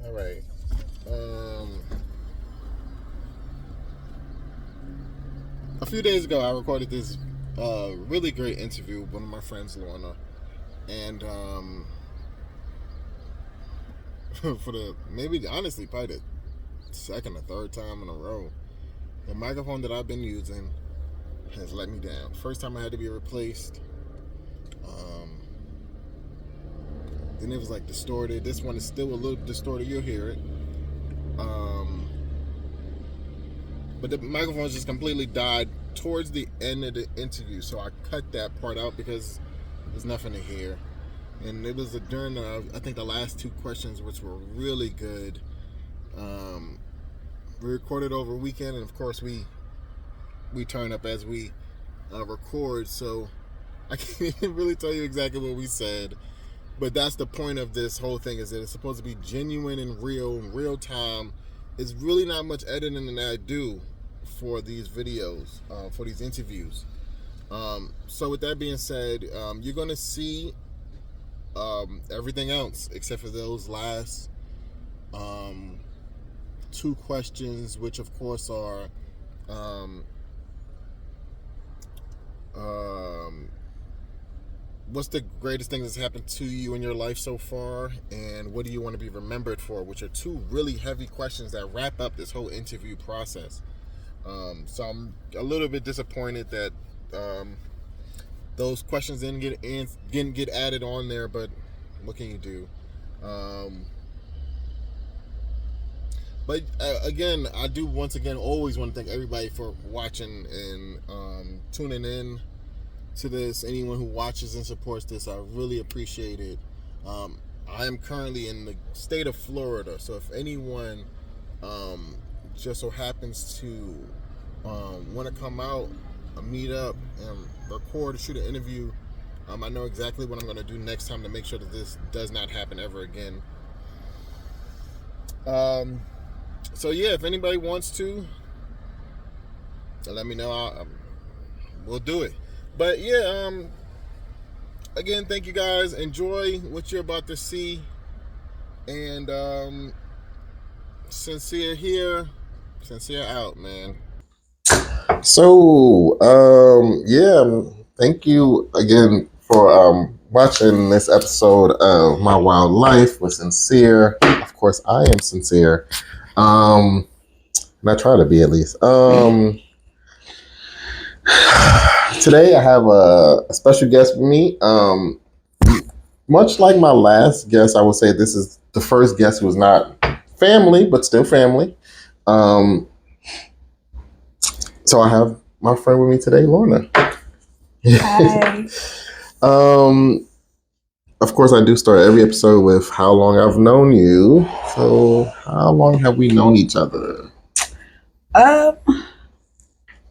All right. A few days ago, I recorded this really great interview with one of my friends, Lorna, and for the maybe honestly probably the second or third time in a row, the microphone that I've been using has let me down. First time I had to be replaced. Um, then it was like distorted. This one is still a little distorted. You'll hear it. Um, but the microphone just completely died towards the end of the interview, so I cut that part out because there's nothing to hear. And it was during I think the last two questions, which were really good. We recorded over a weekend, and of course we turn up as we record, so I can't really tell you exactly what we said. But that's the point of this whole thing, is that it's supposed to be genuine and real time. It's really not much editing that I do for these videos, for these interviews. So with that being said, you're going to see everything else except for those last two questions, which of course are what's the greatest thing that's happened to you in your life so far, and what do you want to be remembered for, which are two really heavy questions that wrap up this whole interview process. So I'm a little bit disappointed that those questions didn't get added on there, but what can you do? But again, I do once again always want to thank everybody for watching and tuning in to this. Anyone who watches and supports this, I really appreciate it. I am currently in the state of Florida, so if anyone just so happens to want to come out, meet up, and record or shoot an interview, I know exactly what I'm going to do next time to make sure that this does not happen ever again. So yeah, if anybody wants to, let me know. We'll do it. But yeah, again, thank you guys. Enjoy what you're about to see. And Sincear here. Sincear out, man. So, yeah, thank you again for watching this episode of My Wild Life with Sincear. Of course, I am Sincear. And I try to be, at least. Today I have a special guest with me. Much like my last guest, I would say this is the first guest who was not family, but still family. So I have my friend with me today, Lorna. Hi. Of course, I do start every episode with how long I've known you. So how long have we known each other?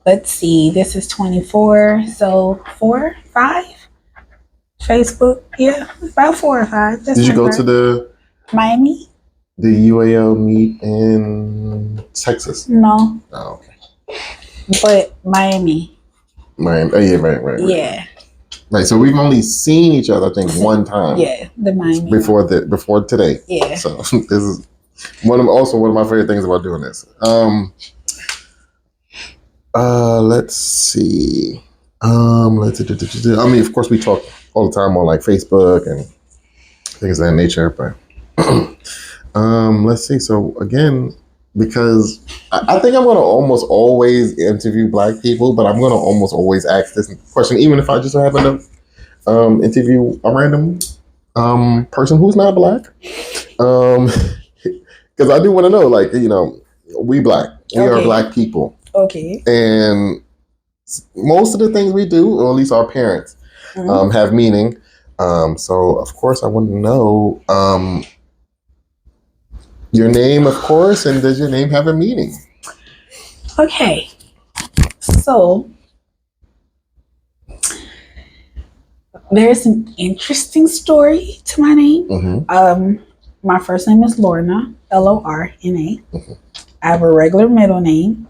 Let's see. This is 24, so 4, 5. Facebook, yeah, about 4 or 5. Did you go to the Miami? The UAL meet in Texas? No. Oh, okay. But Miami. Miami. Oh yeah, right. Yeah. Right. So we've only seen each other, I think, one time. Yeah, the Miami. Before today. Yeah. So this is one of my favorite things about doing this. Let's see. I mean, of course, we talk all the time on like Facebook and things of that nature, but let's see. So again, because I think I'm going to almost always interview Black people, but I'm going to almost always ask this question, even if I just happen to interview a random person who's not Black, because I do want to know, like, we Black, we are Black people. Okay. And most of the things we do, or at least our parents, have meaning. So, of course, I want to know your name, of course, and does your name have a meaning? Okay. So, there's an interesting story to my name. Mm-hmm. My first name is Lorna, Lorna. I have a regular middle name.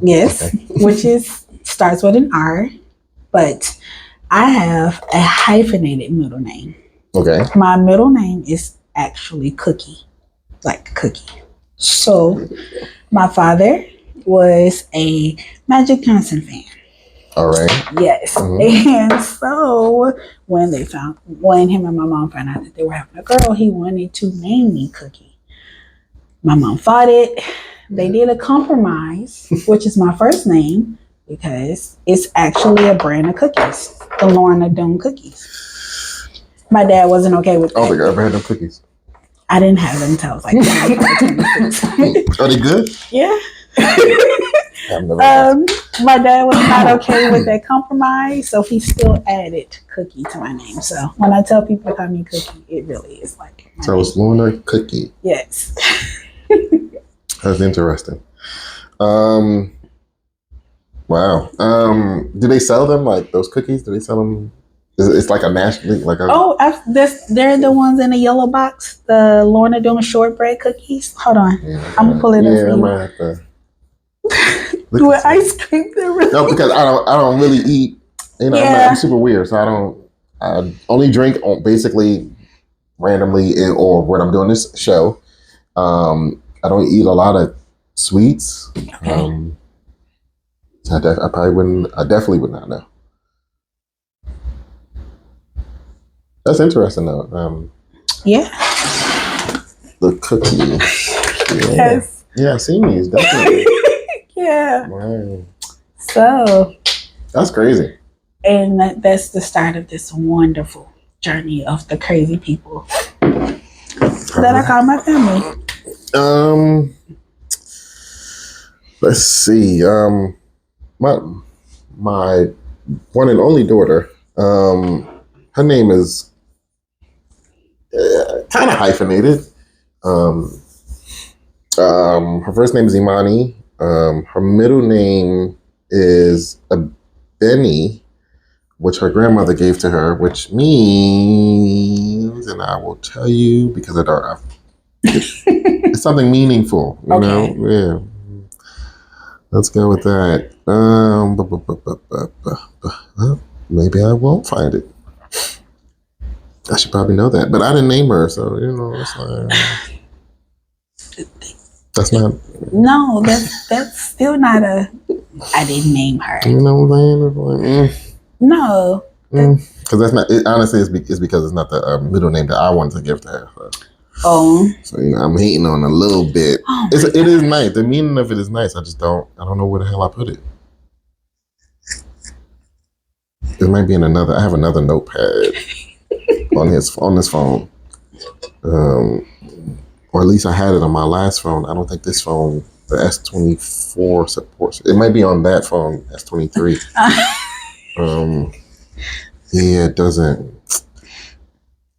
Yes, okay. Which starts with an R, but I have a hyphenated middle name. Okay. My middle name is actually Cookie. like cookie. So my father was a Magic Johnson fan. All right. Yes. And so when him and my mom found out that they were having a girl, he wanted to name me Cookie. My mom fought it. They did a compromise, which is my first name, because it's actually a brand of cookies, the Lorna Doom cookies. My dad wasn't okay with that. I don't think I ever had them cookies. I didn't have them until I was like 26. Are they good? Yeah. I've never had them. My dad was not okay with that compromise, so he still added Cookie to my name. So when I tell people to call me Cookie, it really is like my name. It's Lorna Cookie. Yes. That's interesting. Wow. Do they sell them, like those cookies? Do they sell them? It's like a national, like a... they're the ones in the yellow box, the Lorna Doom shortbread cookies. Hold on, Yeah, I'm gonna pull it up for I you. might have to. With ice cream, really... No, because I don't really eat. You know, I'm super weird, so I only drink basically randomly or when I'm doing this show. I don't eat a lot of sweets. Okay. So I definitely would not know. That's interesting though. Yeah. The cookie. Yeah. Yes. Yeah, I've seen these, definitely. Yeah. Wow. So. That's crazy. And that's the start of this wonderful journey of the crazy people that I call my family. Let's see. My one and only daughter. Her name is kind of hyphenated. Her first name is Imani. Her middle name is Abeni, which her grandmother gave to her, which means, and I will tell you because I don't. It's something meaningful, you know. Yeah. Let's go with that. Well, maybe I won't find it. I should probably know that, but I didn't name her, so you know, it's like, that's not. No, that's still not a. I didn't name her. You know what I'm saying? No. Because that's not. Honestly, it's because it's not the middle name that I wanted to give to her. So you know, I'm hating on a little bit. It is nice. The meaning of it is nice. I don't know where the hell I put it. It might be in another. I have another notepad on this phone, or at least I had it on my last phone. I don't think this phone, the S24, supports it. It might be on that phone, S23. Yeah, it doesn't.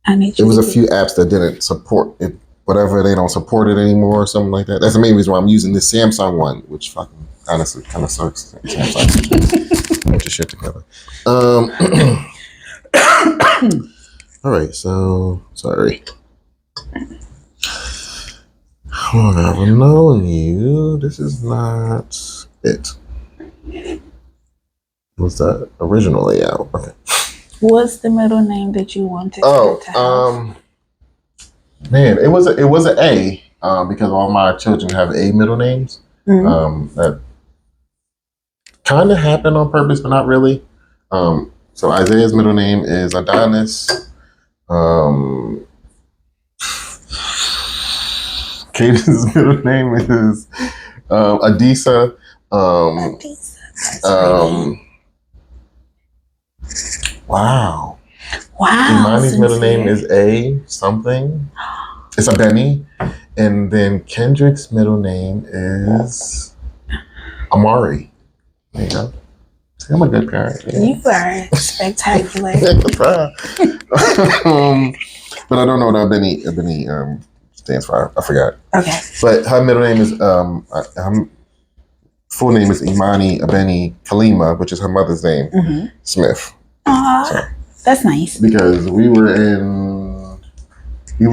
It was a few apps that didn't support it. Whatever, they don't support it anymore or something like that. That's the main reason why I'm using this Samsung one, which fucking honestly kind of sucks. Samsung, put your shit together. All right, so sorry. I've known you. This is not it. Was that original layout? Okay. What's the middle name that you wanted to have? Man, it was an A, because all my children have A middle names. That kind of happened on purpose, but not really. So Isaiah's middle name is Adonis. Caden's middle name is Adisa. Wow. Imani's middle name is A something. It's a Benny. And then Kendrick's middle name is Amari. There you go. See, I'm a good parent. Yeah. You are spectacular. But I don't know what Benny stands for. I forgot. Okay. But her middle name is her full name is Imani Abeni Kalima, which is her mother's name, Smith. So, that's nice. Because we were, you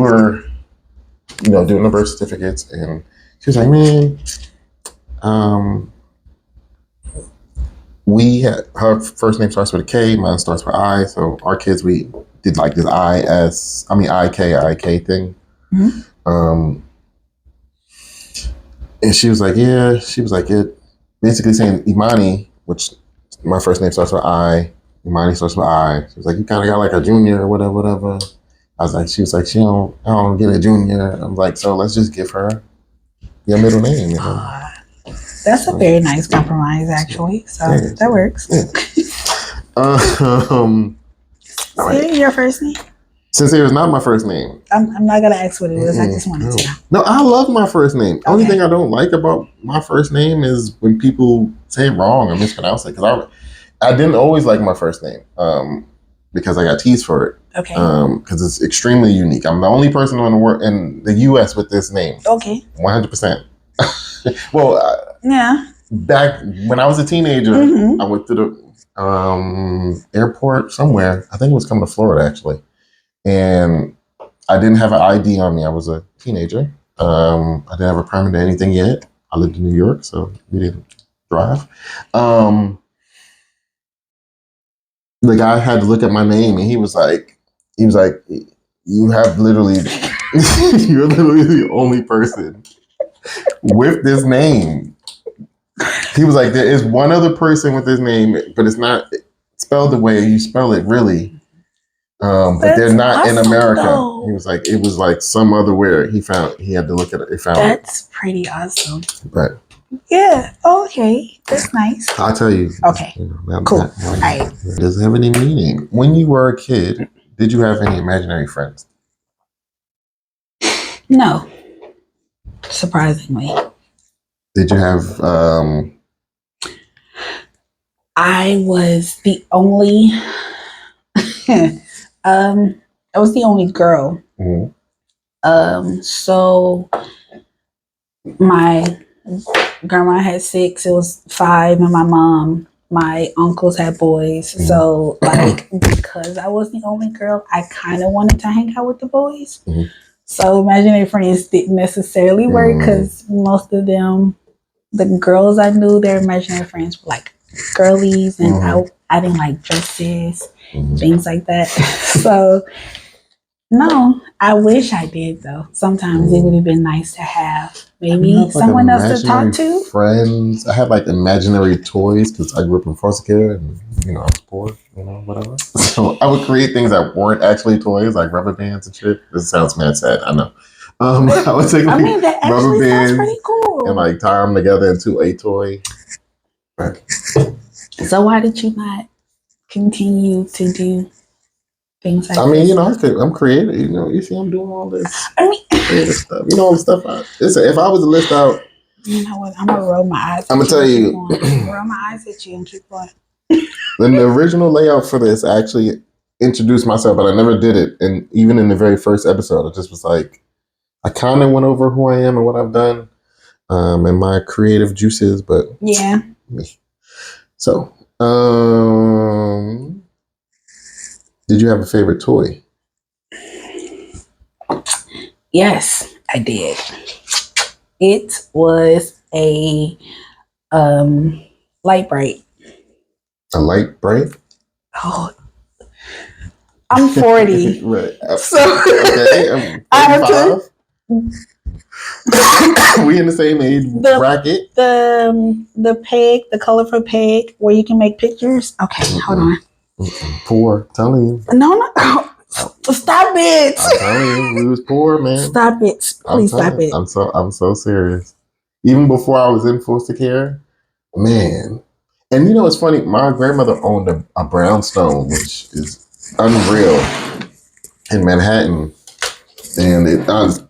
know, doing the birth certificates, and she was like, "Man, her first name starts with a K, mine starts with I, so our kids, we did like this IK thing." And she was like, yeah. She was like, it basically saying Imani, which my first name starts with I. Imani starts with I. She was like, you kind of got like a junior or whatever. She was like, I don't get a junior. I'm like, so let's just give her your middle name. You know? That's a very nice compromise, actually. So that works. Right. Your first name? Sincear is not my first name. I'm not gonna ask what it is. I just wanted to know. No, I love my first name. Okay. Only thing I don't like about my first name is when people say it wrong or mispronounce it. Because I didn't always like my first name because I got teased for it. Okay. Because it's extremely unique. I'm the only person in the U.S. with this name. Okay. 100%. Well, yeah. Back when I was a teenager, I went to the airport somewhere. I think it was coming to Florida actually. And I didn't have an ID on me. I was a teenager. I didn't have a permit or anything yet. I lived in New York, so we didn't drive. The guy had to look at my name, and he was like, you have literally, you're literally the only person with this name. He was like, there is one other person with this name, but it's not spelled the way you spell it, really. But they're not awesome, in America. Though. He was like, it was like some other where he had to look at it. That's pretty awesome. But yeah, okay, that's nice. I'll tell you. Okay, cool. All right. Does it have any meaning? When you were a kid, did you have any imaginary friends? No, surprisingly. Did you have? I was the only. I was the only girl. So my grandma had 6, it was 5, and my uncles had boys. So like, because I was the only girl, I kind of wanted to hang out with the boys. So imaginary friends didn't necessarily work because most of them, the girls I knew, their imaginary friends were like girlies, and I didn't like dresses, things like that. So no, I wish I did though. Sometimes it would have been nice to have maybe someone else to talk to. Friends. I had like imaginary toys because I grew up in foster care and I was poor, whatever. So I would create things that weren't actually toys, like rubber bands and shit. This sounds mad sad, I know. I would take like that rubber bands pretty cool. and like tie them together into a toy. Right. So why did you not continue to do things like I'm creative. You see I'm doing all this creative stuff. All the stuff. If I was to list out. You know what? I'm going to roll my eyes. I'm going to tell you. Roll my eyes at you and keep going. In the original layout for this, I actually introduced myself, but I never did it. And even in the very first episode, I just was like, I kind of went over who I am and what I've done and my creative juices, but yeah. So, did you have a favorite toy? Yes, I did. It was a light bright. A light bright? Oh, I'm 40. Right. So okay, I'm 45. We in the same age bracket. The peg, the colorful peg where you can make pictures. Okay, hold on. Poor, telling you. No. Stop it. I'm telling you, we was poor, man. Stop it. Please stop it. I'm so serious. Even before I was in foster care, man. And it's funny, my grandmother owned a brownstone, which is unreal in Manhattan. And it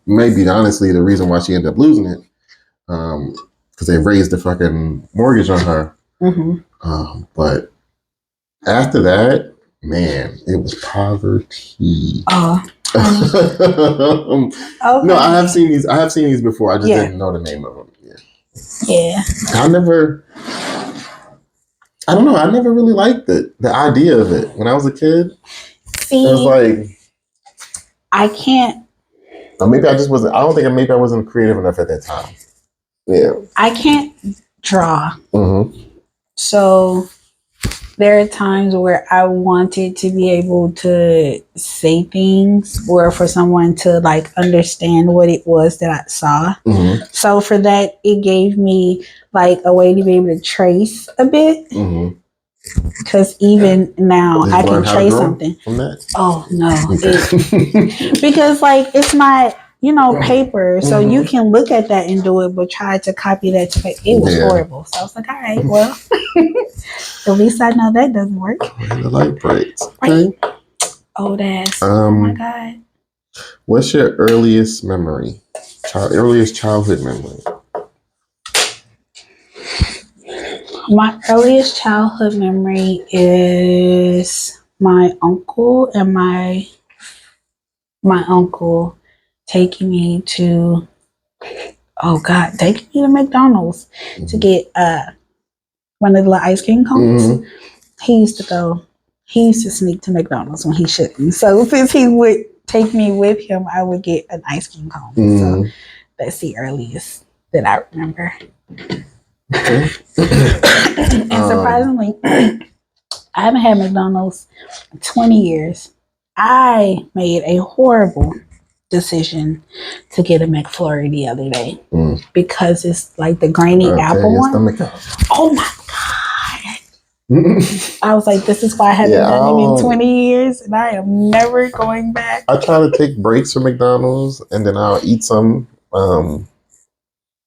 may be honestly the reason why she ended up losing it. Because they raised the fucking mortgage on her. But after that, man, it was poverty. Okay. No, I have seen these before. I just didn't know the name of them. Yeah. I don't know. I never really liked the idea of it when I was a kid. See, it was like, I can't. Or maybe I just wasn't. I don't think maybe I wasn't creative enough at that time. Yeah. I can't draw. So there are times where I wanted to be able to say things or for someone to like understand what it was that I saw. Mm-hmm. So for that, it gave me like a way to be able to trace a bit. Mm-hmm. Because even now, Did I you learn can how to trace draw something. from that? Oh no, Okay. because like it's not paper, so you can look at that and do it, but try to copy that to paper. It was horrible. So I was like, all right, well, at least I know that doesn't work. The light breaks. Right. Okay. Old ass. Oh my god. What's your earliest memory? Earliest childhood memory? My earliest childhood memory is my uncle and my uncle taking me to taking me to McDonald's to get one of the little ice cream cones. Mm-hmm. He used to sneak to McDonald's when he shouldn't. So since he would take me with him, I would get an ice cream cone. Mm-hmm. So that's the earliest that I remember. Okay. And surprisingly, I haven't had McDonald's in 20 years. I made a horrible decision to get a McFlurry the other day because it's like the grainy apple one. Oh my God. I was like, this is why I haven't done it in 20 years and I am never going back. I try to take breaks from McDonald's and then I'll eat some.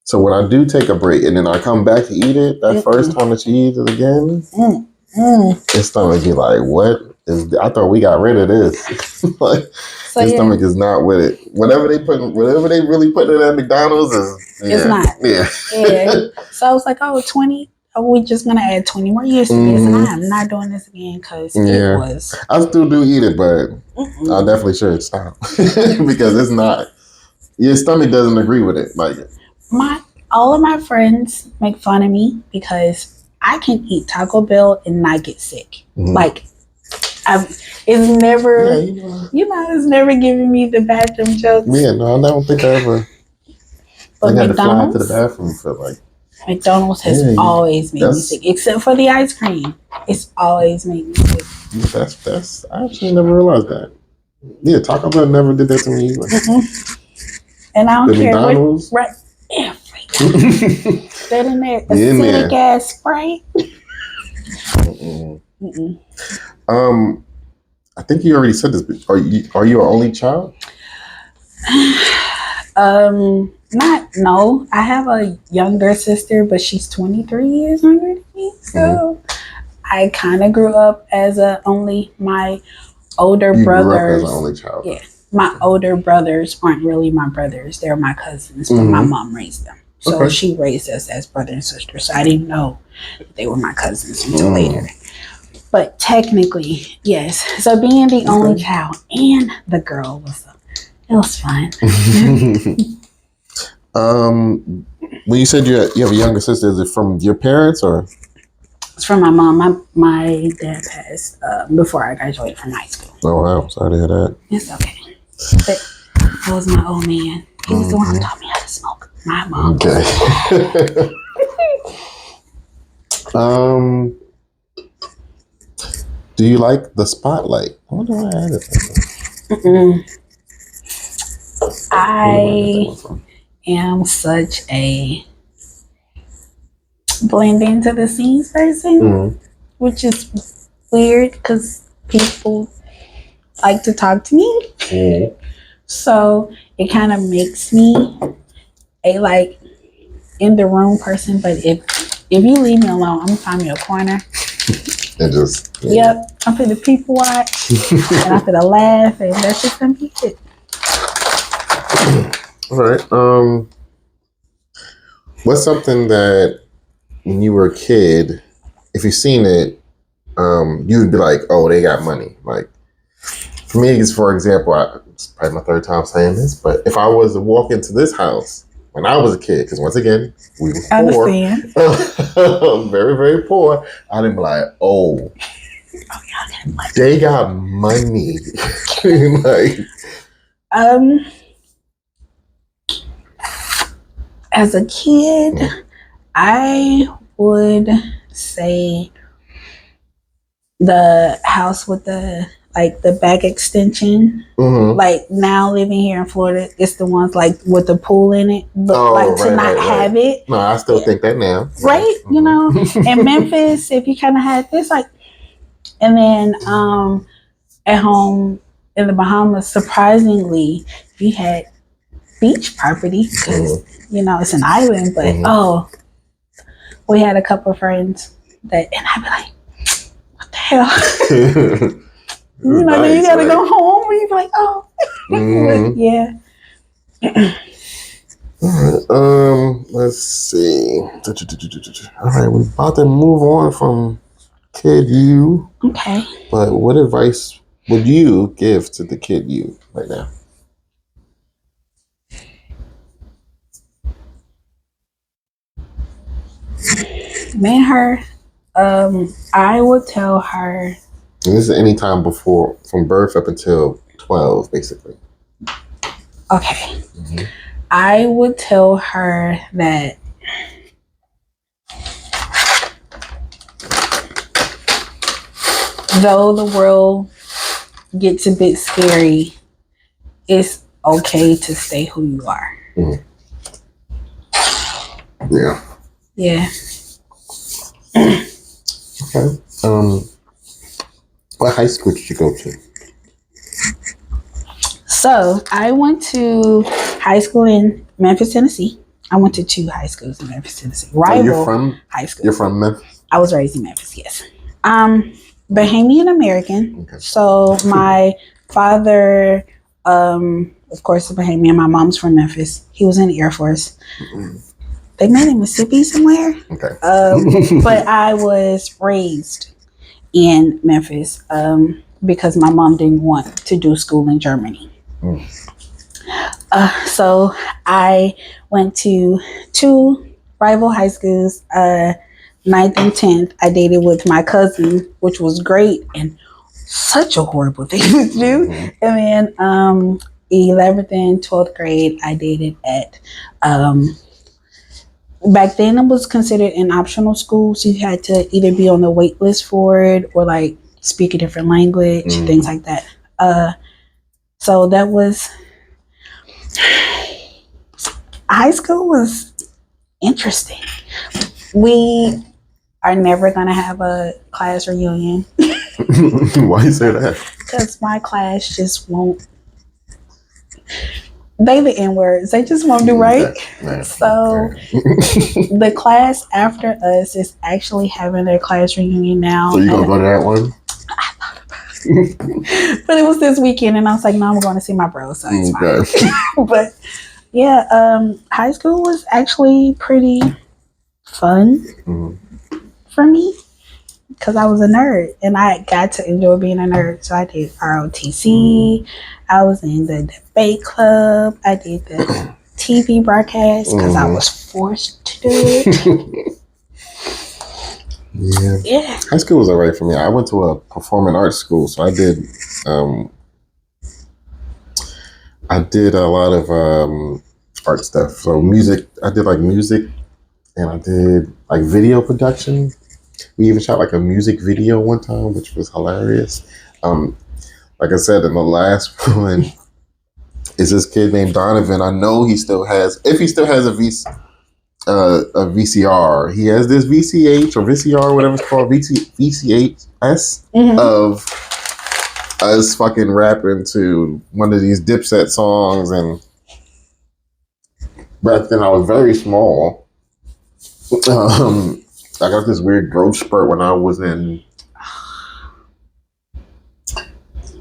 So when I do take a break and then I come back to eat it, that first time that you eat it again, your stomach be like, what is I thought we got rid of this. Like, your stomach is not with it. Whatever they really put in that McDonald's it's not. Yeah. So I was like, 20. We're just going to add 20 more years to this. And I am not doing this again because it was. I still do eat it, but I definitely should stop. Because it's not. Your stomach doesn't agree with it. Like, all of my friends make fun of me because I can eat Taco Bell and not get sick. Like, it's never, it's never giving me the bathroom jokes. Yeah, no, I don't think I ever. But I had to fly to the bathroom for like. McDonald's has always made me sick, except for the ice cream. It's always made me sick. That's. I actually never realized that. Yeah, Taco Bell never did that to me either. And I don't care McDonald's? what. That in there, acidic ass Sprite. I think you already said this, but are you an only child? No. I have a younger sister, but she's 23 years younger than me. So I kind of grew up as my older brothers. Grew up as an only child. Yeah. My older brothers aren't really my brothers. They're my cousins, but my mom raised them. So she raised us as brother and sister. So I didn't know they were my cousins until later. But technically, yes. So being the only child and the girl it was fun. When you said you have a younger sister, is it from your parents or? It's from my mom. My dad passed before I graduated from high school. Oh wow, sorry to hear that. It's okay. But that was my old man. He was the one who taught me how to smoke. My mom. Okay. Do you like the spotlight? I wonder why I added that. I am such a blend into the scenes person, which is weird because people like to talk to me. So it kind of makes me a in the room person. But if you leave me alone, I'm gonna find me a corner. And just I'm finna people watch and I'm finna laugh and that's just gonna be it. All right. What's something that when you were a kid, if you seen it, you'd be like, "Oh, they got money." Like for me, for example, it's probably my third time saying this, but if I was to walk into this house when I was a kid, because once again, we were poor, very, very poor, I'd be like, "Oh, they got money." Like, as a kid, I would say the house with the back extension. Mm-hmm. Like now living here in Florida, it's the ones like with the pool in it. But have it. No, I still think that now. Right? Mm-hmm. You know, in Memphis, if you kind of had this, like, and then at home in the Bahamas, surprisingly, we had beach property because you know it's an island. But we had a couple of friends that, and I'd be like, what the hell? You know, then you gotta go home and you be like, oh, yeah. All right. Let's see. All right, we're about to move on from kid you. Okay. But what advice would you give to the kid you right now? Me and her, I would tell her. And this is any time before, from birth up until 12, basically. Okay. I would tell her that though the world gets a bit scary, it's okay to stay who you are. Yeah. Yeah. Okay. What high school did you go to? So I went to high school in Memphis, Tennessee. I went to 2 high schools in Memphis, Tennessee. Rival high school. You're from Memphis? I was raised in Memphis, yes. Bahamian American. Okay. So my father, of course, is Bahamian. My mom's from Memphis. He was in the Air Force. They met in Mississippi somewhere. Okay. But I was raised in Memphis because my mom didn't want to do school in Germany. So I went to 2 rival high schools. 9th and 10th, I dated with my cousin, which was great and such a horrible thing to do. And then 11th and 12th grade, I dated at back then it was considered an optional school, so you had to either be on the wait list for it or like speak a different language, things like that. So that was high school was interesting. We are never gonna have a class reunion. Why you say that? Because my class just won't. They the N-words. They just won't do right. So the class after us is actually having their class reunion now. So you gonna go to that one? I thought about it. But it was this weekend and I was like, no, I'm going to see my bro, so it's fine. But yeah, high school was actually pretty fun for me because I was a nerd and I got to enjoy being a nerd. So I did ROTC. I was in the debate club. I did the TV broadcast because I was forced to do it. Yeah. High school was alright for me. I went to a performing arts school, so I did a lot of art stuff. So music, I did like music, and I did like video production. We even shot like a music video one time, which was hilarious. Like I said, in the last one is this kid named Donovan. I know he still has, if he still has a VCR. He has this VCH or VCR, whatever it's called, VCHS of us fucking rapping to one of these Dipset songs. And back then I was very small. I got this weird growth spurt when I was in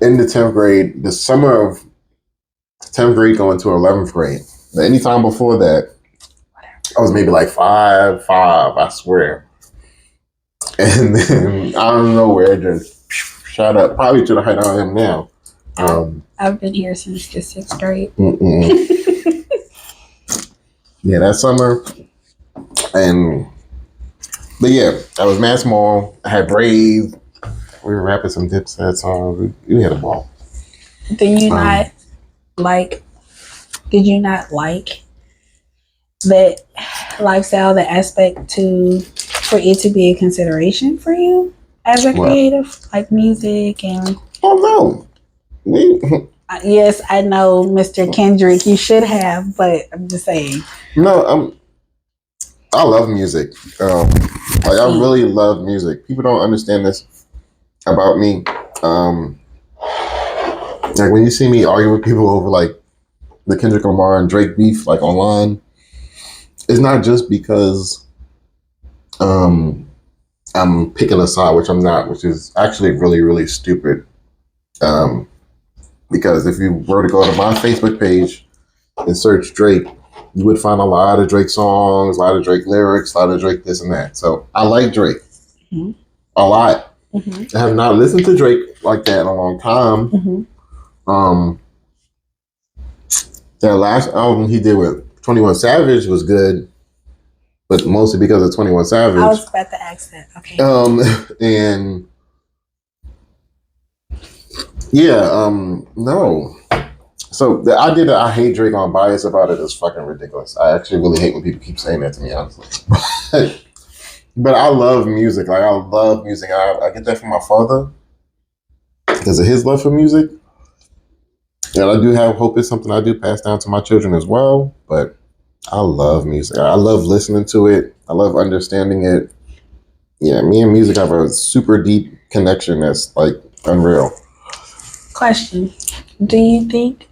the 10th grade, the summer of 10th grade going to 11th grade. But anytime before that, I was maybe like 5'5", I swear. And then I don't know where it just shot up, probably to the height I am now. I've been here since the 6th grade. Yeah, that summer. But yeah, I was mad small. I had braids. We were rapping some Dipset songs. We had a ball. Did you not like that lifestyle, the aspect for it to be a consideration for you? as a What? creative, like music and? Oh no, Yes, I know, Mr. Kendrick. You should have, but I'm just saying. no. I love music. Like I really love music. People don't understand this about me. Like when you see me argue with people over like the Kendrick Lamar and Drake beef, like online, it's not just because I'm picking a side, which I'm not, which is actually really, really stupid. Because if you were to go to my Facebook page and search Drake, you would find a lot of Drake songs, a lot of Drake lyrics, a lot of Drake this and that. So I like Drake a lot. I have not listened to Drake like that in a long time. That last album he did with 21 Savage was good, but mostly because of 21 Savage. I was about to ask that. Okay. And yeah, no. So the idea that I hate Drake on bias about it is fucking ridiculous. I actually really hate when people keep saying that to me, honestly. But I love music. Like I love music. I get that from my father because of his love for music. And I do have hope it's something I do pass down to my children as well. But I love music. I love listening to it. I love understanding it. Yeah, me and music have a super deep connection that's like unreal. Question. Do you think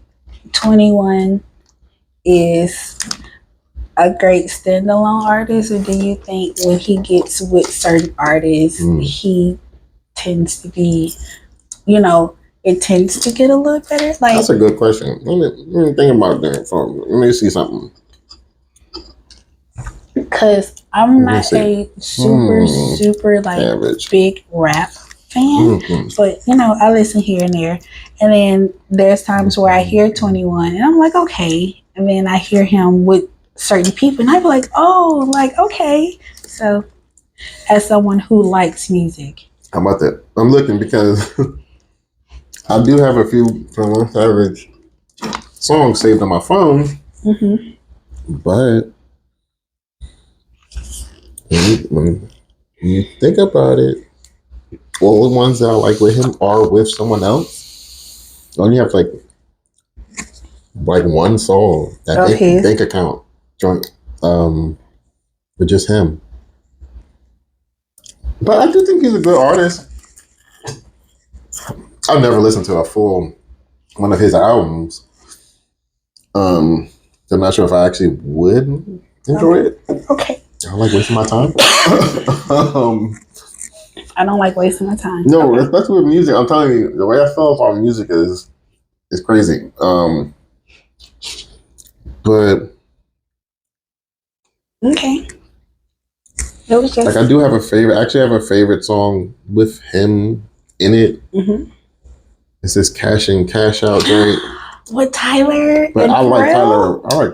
21 is a great standalone artist, or do you think when he gets with certain artists, he tends to be, it tends to get a little better? Like, that's a good question. Let me think about that. Let me see something. Because I'm not a super like average big rap fan, but I listen here and there, and then there's times where I hear 21 and I'm like, okay, and then I hear him with certain people and I be like, oh, like, okay. So as someone who likes music, how about that? I'm looking because I do have a few 21 Savage songs saved on my phone, but when you think about it, all the ones that I like with him are with someone else. You only have like one song that bank account joint with just him. But I do think he's a good artist. I've never listened to a full one of his albums. I'm not sure if I actually would enjoy it. Okay. I don't like wasting my time. I don't like wasting my time. No, especially with music. I'm telling you, the way I feel about music is crazy. But okay. It was just like I do have a favorite. I actually have a favorite song with him in it. It's this Cash In Cash Out joint. With Tyler. But I like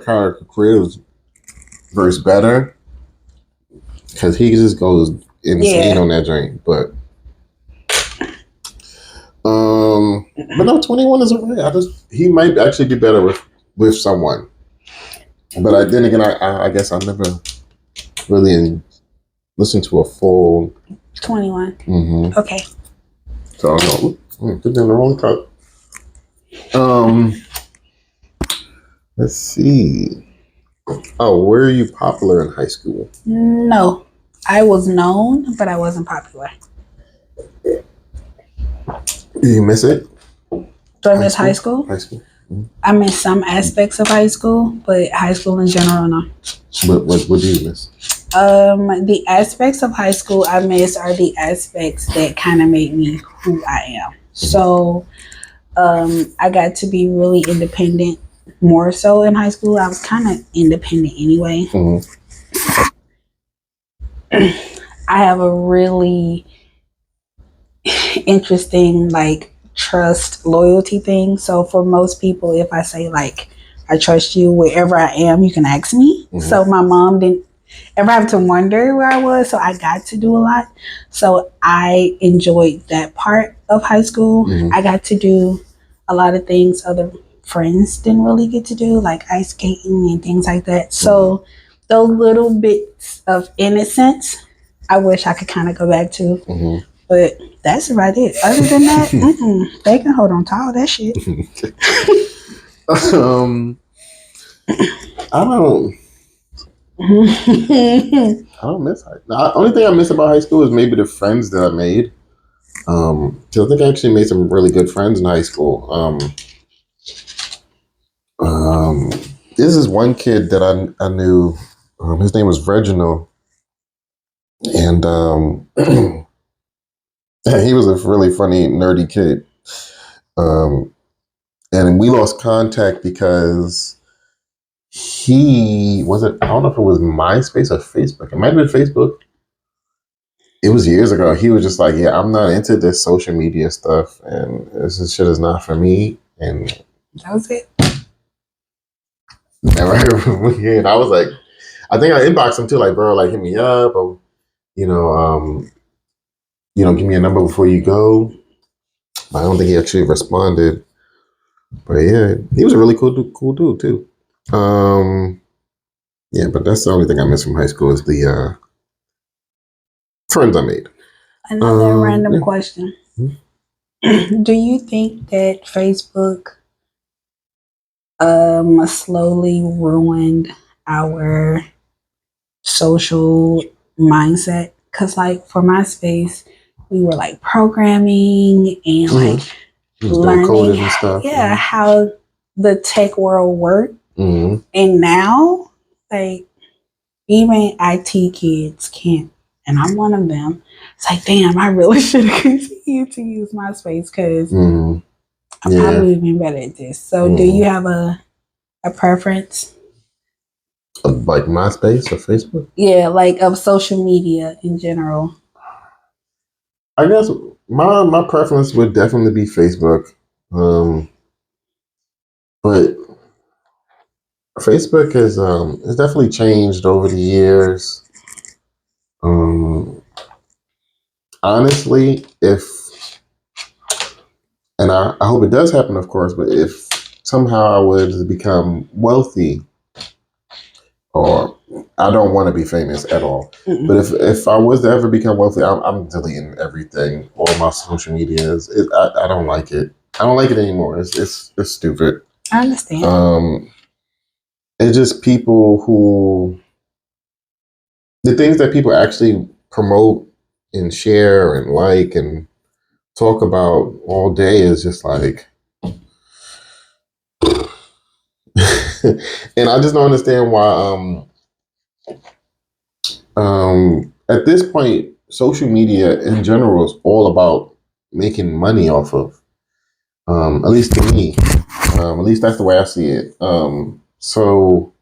Tyler Creator's verse better because he just goes insane on that joint. But no, 21 is alright. He might actually be better with someone. But then again, I guess I never really listened to a full 21. Okay. So I don't know. Put down the wrong cup. Let's see. Oh, were you popular in high school? No, I was known, but I wasn't popular. Do you miss it? Do I miss high school? High school. I miss some aspects of high school, but high school in general, no. What do you miss? The aspects of high school I miss are the aspects that kind of made me who I am. So, I got to be really independent more so in high school. I was kind of independent anyway. I have a really interesting like trust loyalty thing. So for most people, if I say like I trust you wherever I am, you can ask me. So my mom didn't ever have to wonder where I was, so I got to do a lot. So I enjoyed that part of high school. I got to do a lot of things other friends didn't really get to do, like ice skating and things like that. So those little bits of innocence I wish I could kind of go back to. But that's about it. Other than that, they can hold on to all that shit. I don't. I don't miss high. The only thing I miss about high school is maybe the friends that I made. So I think I actually made some really good friends in high school. This is one kid that I knew. His name was Reginald, and he was a really funny, nerdy kid. And we lost contact because he wasn't. I don't know if it was MySpace or Facebook. It might have been Facebook. It was years ago. He was just like, "Yeah, I'm not into this social media stuff, and this shit is not for me." And That was it. never heard from him again. I was like, I think I inboxed him too, like, bro, like hit me up, or you know, give me a number before you go. But I don't think he actually responded. But yeah, he was a really cool dude too. Yeah, but that's the only thing I miss from high school is the friends I made. Another random question. Do you think that Facebook slowly ruined our social mindset? Because like for MySpace, we were like programming and like learning and stuff. Yeah, how the tech world worked. And now, like, even IT kids can't, and I'm one of them. It's like, damn, I really should have continued to use MySpace because I'm probably even better at this. So, do you have a preference? Like MySpace or Facebook? Yeah, like of social media in general. I guess my preference would definitely be Facebook. But Facebook has definitely changed over the years. Honestly, and I hope it does happen, of course, but if somehow I would become wealthy, or I don't want to be famous at all, but if I was to ever become wealthy, I'm deleting everything, all my social medias. I don't like it. I don't like it anymore. It's stupid. I understand. It's just people who, the things that people actually promote and share and like and talk about all day is just like, and I just don't understand why. At this point, social media in general is all about making money off of. At least to me, at least that's the way I see it. So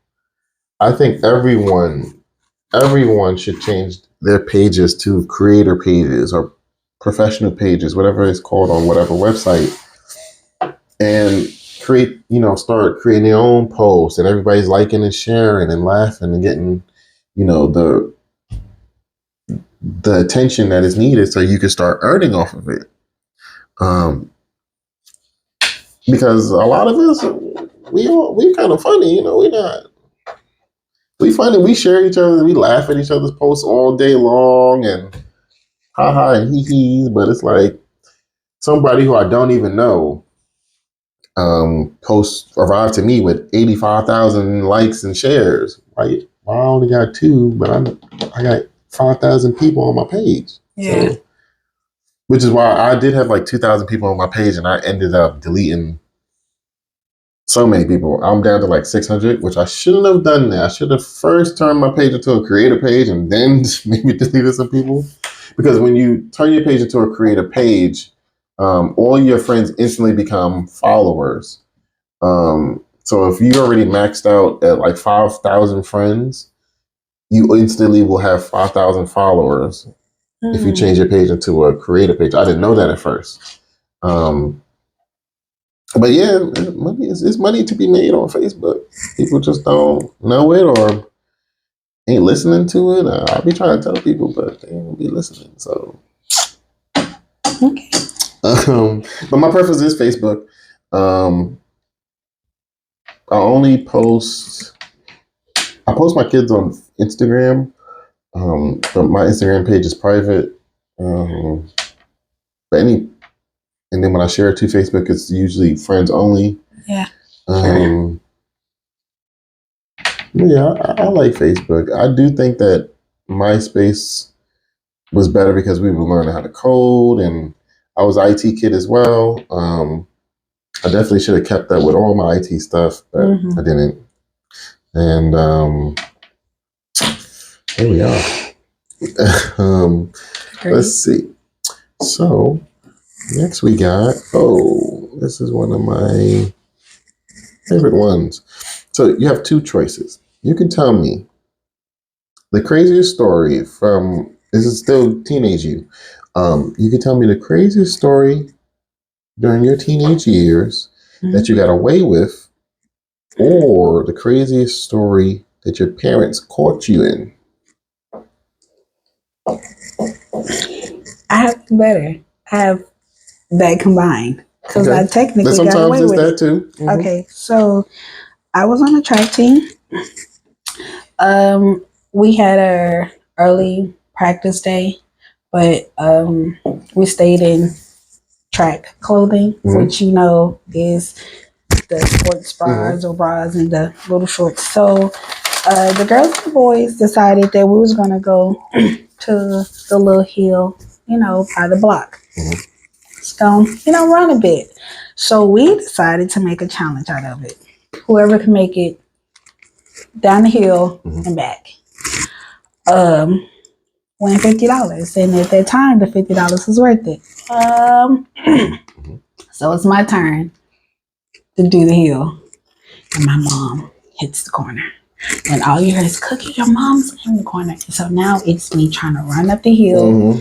I think everyone should change their pages to creator pages or professional pages, whatever it's called on whatever website, and start creating their own posts, and everybody's liking and sharing and laughing and getting, the attention that is needed so you can start earning off of it. Because a lot of us, we kind of funny, we funny, we share each other, we laugh at each other's posts all day long and haha and hee hees, but it's like somebody who I don't even know posts arrived to me with 85,000 likes and shares. Right? Well, I only got 2, but I got 5,000 people on my page. Yeah. So, which is why I did have like 2,000 people on my page, and I ended up deleting so many people. I'm down to like 600, which I shouldn't have done that. I should have first turned my page into a creator page and then maybe deleted some people. Because when you turn your page into a creator page, all your friends instantly become followers. So if you already maxed out at like 5,000 friends, you instantly will have 5,000 followers if you change your page into a creator page. I didn't know that at first. But yeah, it's money to be made on Facebook. People just don't know it or ain't listening to it. I'll be trying to tell people, but they ain't be listening. So, Okay. But my preference is Facebook. I post my kids on Instagram, but my Instagram page is private. for any. And then when I share it to Facebook, it's usually friends only. Yeah. Yeah, I like Facebook. I do think that MySpace was better because we were learning how to code, and I was an IT kid as well. I definitely should have kept up with all my IT stuff, but I didn't. And here we are. Let's see. So next we got, this is one of my favorite ones. So you have two choices. You can tell me the craziest story from, this is still teenage you. You can tell me the craziest story during your teenage years that you got away with, or the craziest story that your parents caught you in. I have better. I have that combined because I technically got away with it. Sometimes it's that too. Okay, so I was on the track team. We had our early practice day, but we stayed in track clothing, which is the sports bras or bras and the little shorts. So the girls and the boys decided that we was gonna go to the little hill, by the block. Let's go, run a bit. So we decided to make a challenge out of it. Whoever can make it down the hill and back win $50. And at that time, the $50 was worth it. So it's my turn to do the hill. And my mom hits the corner. And all you hear is, Cookie, your mom's in the corner. And so now it's me trying to run up the hill,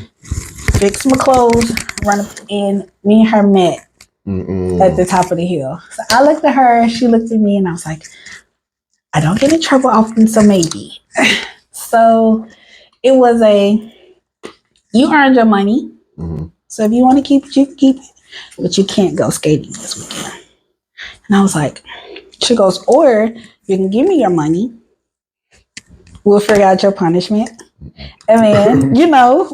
fix my clothes, run up, and me and her met at the top of the hill. So I looked at her, she looked at me, and I was like, I don't get in trouble often, so maybe. So it was you earned your money. So if you want to keep it, you can keep it. But you can't go skating this weekend. And I was like, she goes, or you can give me your money. We'll figure out your punishment. And then,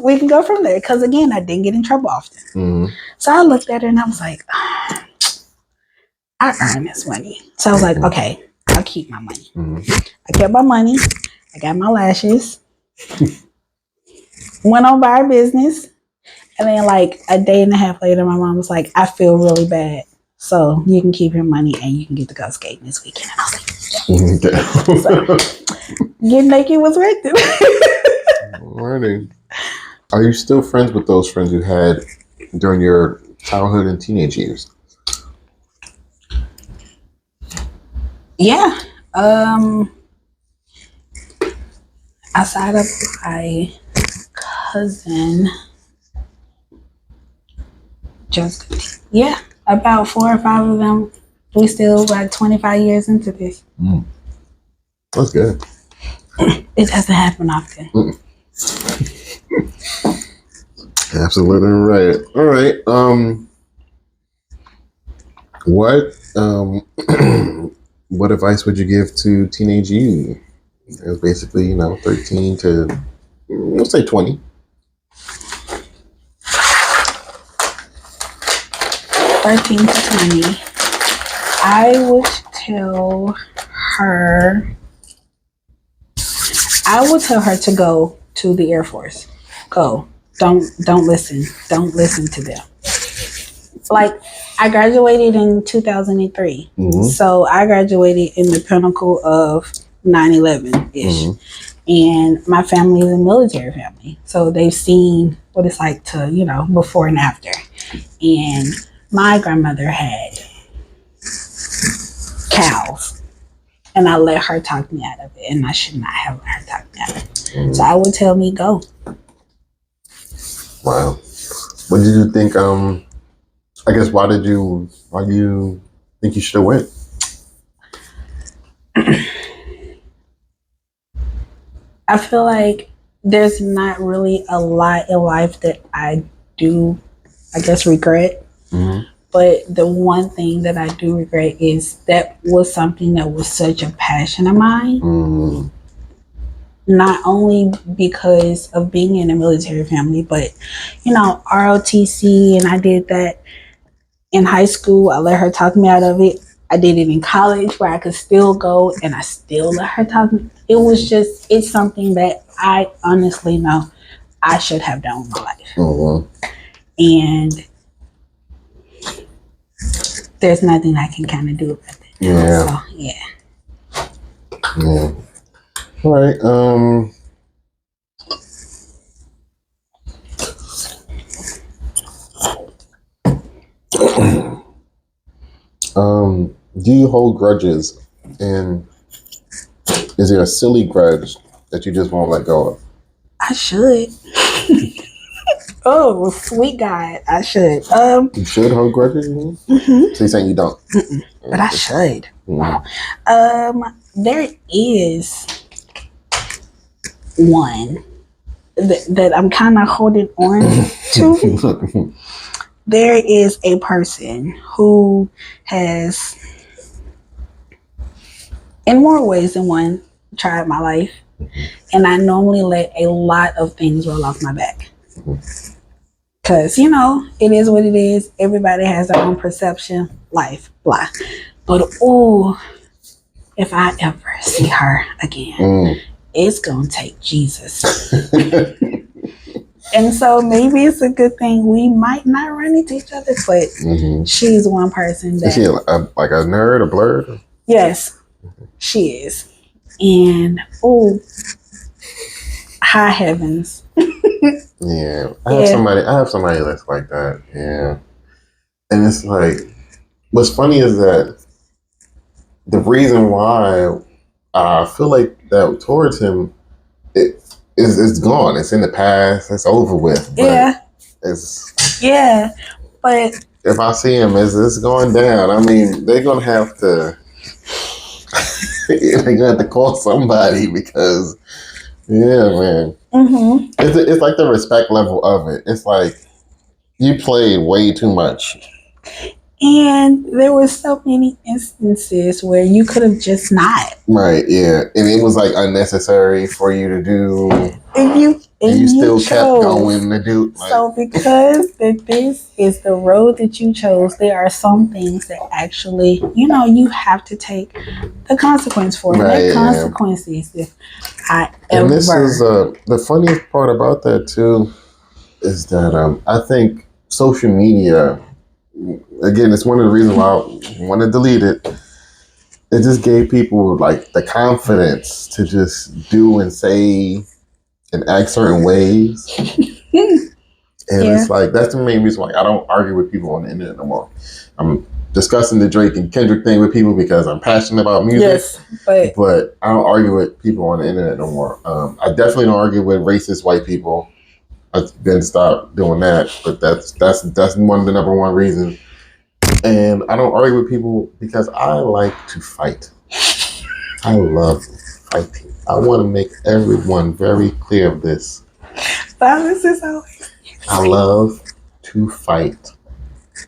we can go from there. Because again, I didn't get in trouble often. So I looked at her and I was like, I earned this money. So I was like, okay, I'll keep my money. I kept my money. I got my lashes. Went on by our business. And then like a day and a half later, my mom was like, I feel really bad. So you can keep your money and you can get to go skating this weekend. And I was like, so, getting naked was worth it. Morning. Are you still friends with those friends you had during your childhood and teenage years? Yeah. Outside of my cousin, just about 4 or 5 of them. We still like 25 years into this. That's good. It doesn't happen often. Absolutely right. All right. What advice would you give to teenage you? It was basically 13 to let's say 20. 13 to 20. I would tell her to go to the Air Force. Go. Don't listen. Don't listen to them. Like, I graduated in 2003. So I graduated in the pinnacle of 9/11-ish. And my family is a military family. So they've seen what it's like to, before and after. And my grandmother had cows. And I let her talk me out of it. And I should not have let her talk me out of it. So I would tell me, go. Wow. What did you think? I guess why do you think you should have went? I feel like there's not really a lot in life that I do, I guess, regret. But the one thing that I do regret is that was something that was such a passion of mine. not only because of being in a military family, but ROTC, and I did that in high school. I let her talk me out of it. I did it in college where I could still go, and I still let her talk me. It's something that I honestly know I should have done with my life. Mm-hmm. And there's nothing I can kind of do about that. Yeah. So, yeah. Yeah. All right. Do you hold grudges? And is there a silly grudge that you just won't let go of? I should. Oh, sweet God, I should. You should hold grudges? Mm-hmm. So you're saying you don't? But I should. Mm-hmm. There is one that I'm kind of holding on to. There is a person who has, in more ways than one, tried my life. And I normally let a lot of things roll off my back. Because, it is what it is. Everybody has their own perception, life, blah. But, if I ever see her again, it's going to take Jesus. And so maybe it's a good thing we might not run into each other, but she's one person that... Is she like a nerd, a blurred? Yes, she is. And, high heavens. Yeah. I have somebody that's like that. Yeah. And it's like, what's funny is that the reason why I feel like that towards him, it's gone. It's in the past. It's over with. But but if I see him, it's going down. I mean, they're gonna have to. They're gonna have to call somebody because, yeah, man. Mm-hmm. It's like the respect level of it. It's like you played way too much. And there were so many instances where you could have just not. Right, yeah. And it was like unnecessary for you to do. And you still chose. kept going to do. Like, so because this is the road that you chose, there are some things that actually, you have to take the consequence for. Right, the consequences if I ever. And this is the funniest part about that too, is that I think social media, again, it's one of the reasons why I want to delete it. It just gave people like the confidence to just do and say and act certain ways. And it's like, that's the main reason why I don't argue with people on the internet no more. I'm discussing the Drake and Kendrick thing with people because I'm passionate about music. Yes, but I don't argue with people on the internet no more. I definitely don't argue with racist white people. I've been stopped doing that, but that's one of the number one reasons. And I don't argue with people because I like to fight. I love fighting. I want to make everyone very clear of this. Violence is always... I love to fight.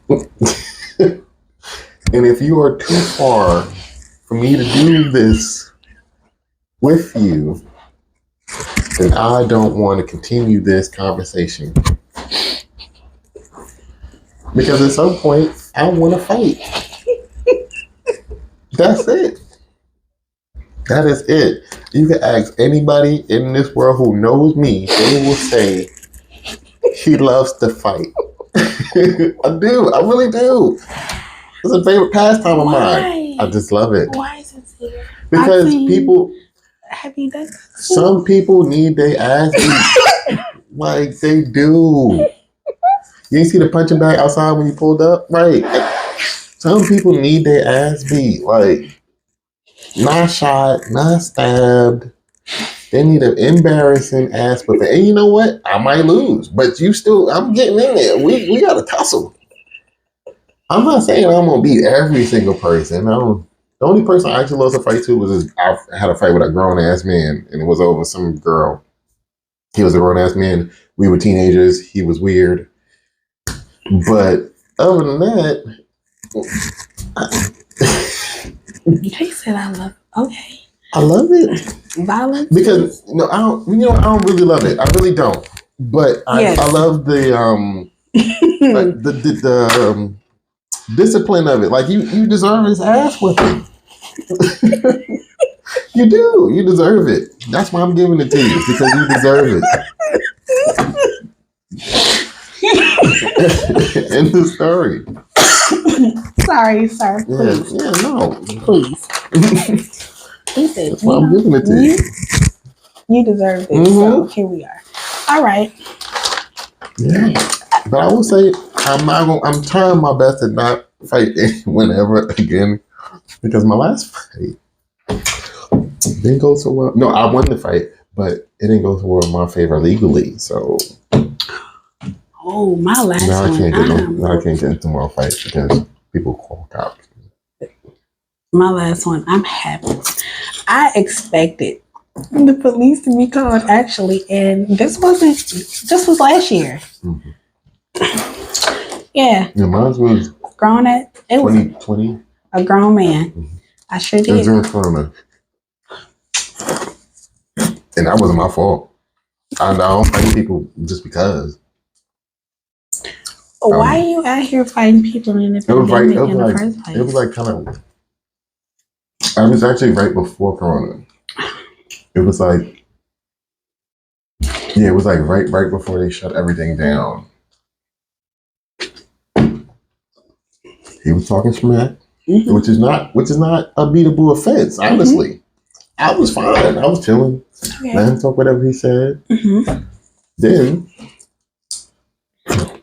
And if you are too far for me to do this with you, then I don't want to continue this conversation. Because at some point, I want to fight. That's it. That is it. You can ask anybody in this world who knows me, they will say he loves to fight. I do. I really do. It's a favorite pastime of mine. I just love it. Why is it here? Because people... Have you done that? Some people need their ass beat. Like, they do. You ain't see the punching bag outside when you pulled up? Right. Some people need their ass beat. Like, not shot, not stabbed. They need an embarrassing ass whipping. And you know what? I might lose. But I'm getting in there. We got to tussle. I'm not saying I'm going to beat every single person. The only person I actually lost a fight to was I had a fight with a grown-ass man, and it was over some girl. He was a grown-ass man. We were teenagers. He was weird. But other than that... He said I love it. Okay. I love it. Violence? Because I don't. I don't really love it. I really don't. But I love the like the discipline of it. Like you deserve his ass whipping. You do. You deserve it. That's why I'm giving it to you because you deserve it. End the story. Sorry, sir. Please. Yeah, no. Please. Listen, that's why I'm giving it to you. You deserve this, so here we are. All right. Yeah. But I will say I'm trying my best to not fight anyone ever again because my last fight didn't go so well. No, I won the fight, but it didn't go so well in my favor legally. So my last one. I can't get into more fights because people call cops. My last one. I'm happy. I expected the police to be called actually, and this was last year. Mm-hmm. Yeah. Mine was grown at it 2020. Was a grown man. Mm-hmm. I sure did. It was during Corona. And that wasn't my fault. I don't fight people just because. Why are you out here fighting people in the pandemic in the first place? It was like kind of. I was actually right before Corona. It was like, it was like right before they shut everything down. He was talking smack, which is not a beatable offense. Honestly, I was fine. I was chilling. Let him talk whatever he said. Then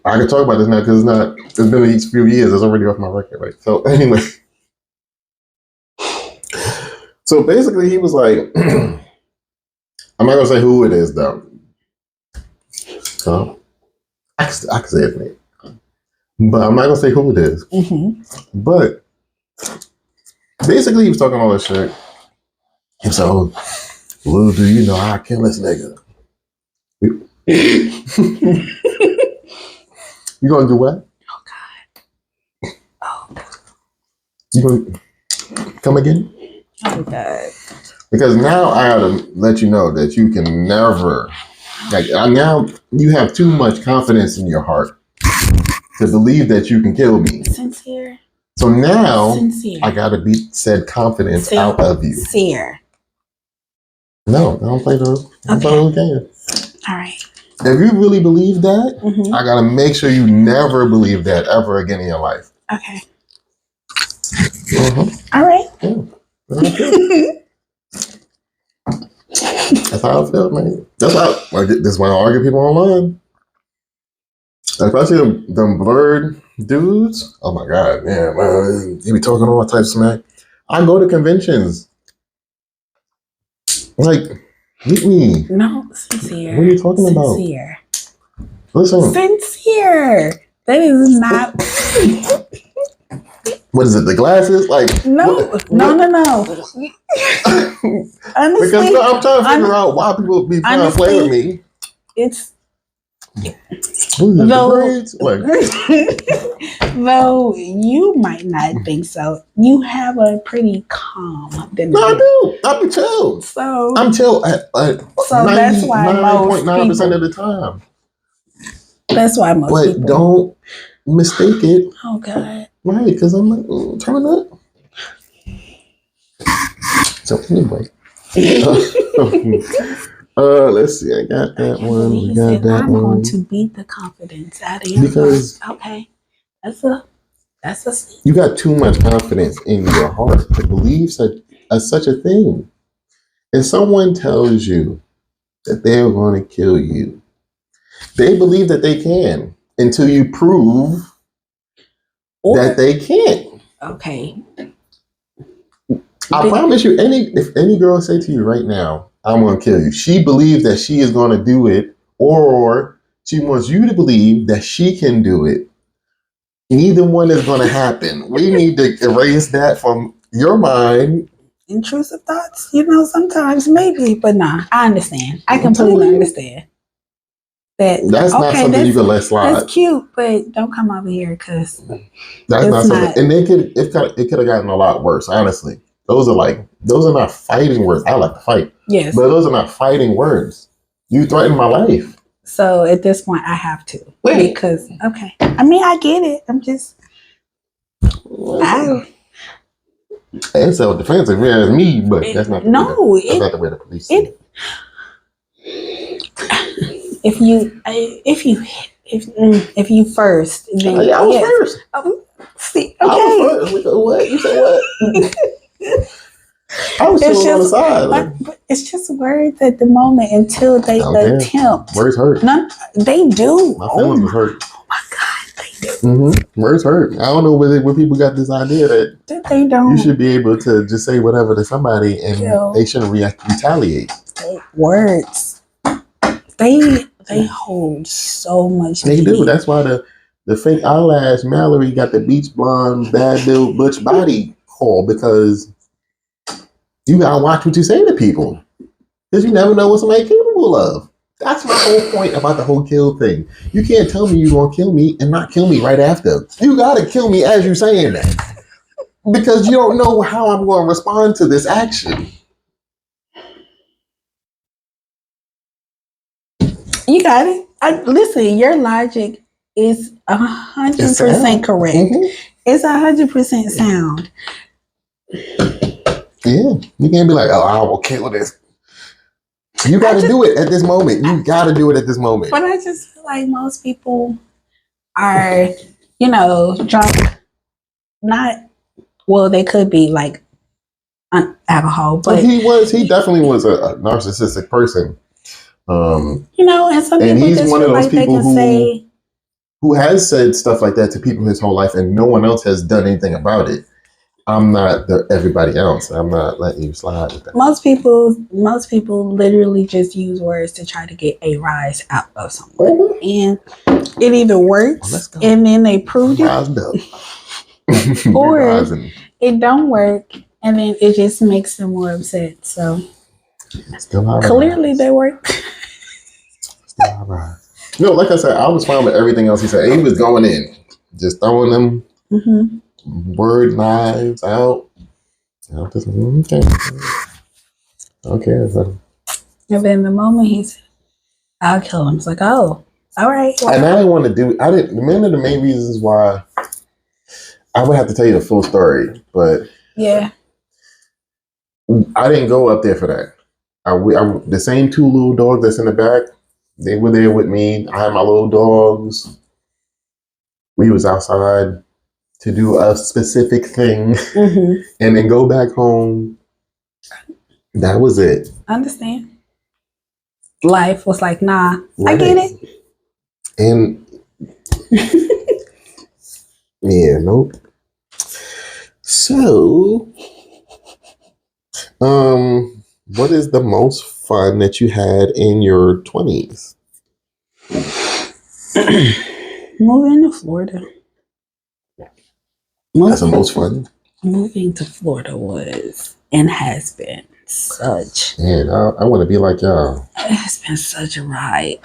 I can talk about this now because it's been a few years. It's already off my record, right? So anyway, so basically he was like, I'm not gonna say who it is though. I can say his name, but I'm not gonna say who it is. But basically he was talking all this shit. He was like, "Oh, little do you know I kill this nigga." You gonna do what? Oh God. You gonna come again? Oh God. Because now I gotta let you know that you can never, now you have too much confidence in your heart to believe that you can kill me. Sincere. So now I gotta beat said confidence out of you. Sincere. No, I don't play those. I don't play those games. All right. If you really believe that, I gotta make sure you never believe that ever again in your life. Okay. All right. Yeah. That's how I feel, man. That's why I argue people online. Especially them blurred dudes. Oh my God, man, he be talking all types of smack. I go to conventions. Like, meet me. No, Sincere. What are you talking about? Sincere. Listen. Sincere. That is not. What is it? The glasses? Like no. Honestly, because I'm trying to figure out why people be trying to play with me. It's though you might not think so. You have a pretty calm. No, I do. I'm chill. So I'm chill at so that's why 99.9% of the time. That's why most but people don't mistake it. Oh God. Right, because I'm like, turn up. So anyway. Let's see. I got that one. We got that I'm one. going to beat the confidence out of you. Because okay. That's a you got too much confidence in your heart to believe such a thing. If someone tells you that they're going to kill you, they believe that they can until you prove that they can't. Okay. I promise you, if any girl say to you right now, I'm going to kill you, she believes that she is going to do it, or she wants you to believe that she can do it. Neither one is going to happen. We need to erase that from your mind. Intrusive thoughts, sometimes maybe, but nah, I understand. I completely understand. That's not something you can let slide. That's cute, but don't come over here because that's not something. And it could have gotten a lot worse, honestly. those are not fighting words. I like to fight. Yes. But those are not fighting words. You threaten my life. So at this point, I have to. Wait. Because, okay. I mean, I get it. I'm just... It's self-defense if it's me, but that's not the way the police see it. If you first, then I was first. See, okay. I was first. What? You said what? I was still on the side. But it's just words at the moment until they attempt. Words hurt. None, they do. My feelings was hurt. Oh my God, they do. Words hurt. I don't know where people got this idea that they don't. You should be able to just say whatever to somebody and they shouldn't retaliate. Words. They hold so much. They do. That's why the fake eyelash Mallory got the beach blonde, bad built, butch body call, because you gotta watch what you say to people, because you never know what somebody's capable of. That's my whole point about the whole kill thing. You can't tell me you're gonna kill me and not kill me right after. You gotta kill me as you're saying that, because you don't know how I'm going to respond to this action. You got it. Listen, your logic is 100% correct. It's 100% sound. Yeah, you can't be like, oh, I will kill this. You got to do it at this moment. You got to do it at this moment. But I just feel like most people are, drunk. They could be like on alcohol, but he definitely was a narcissistic person. And some people, and he's just one of those like people who has said stuff like that to people his whole life, and no one else has done anything about it. I'm not everybody else. I'm not letting you slide with that. Most people literally just use words to try to get a rise out of someone, and it either works, and then they prove it, or it don't work, and then it just makes them more upset. So clearly they work. No, like I said, I was fine with everything else he said. He was going in, just throwing them word knives out. Okay. So. And then the moment he said, "I'll kill him," it's like, oh, all right. Well, and I didn't want to do. One of the main reasons why I would have to tell you the full story, but yeah, I didn't go up there for that. The same two little dogs that's in the back, they were there with me. I had my little dogs. We was outside to do a specific thing and then go back home. That was it. I understand. Life was like, nah, right. I get it. And yeah, nope. So, what is the most fun that you had in your 20s? Moving to Florida. That's the most fun? Moving to Florida was and has been such. Man, I want to be like y'all. It has been such a ride.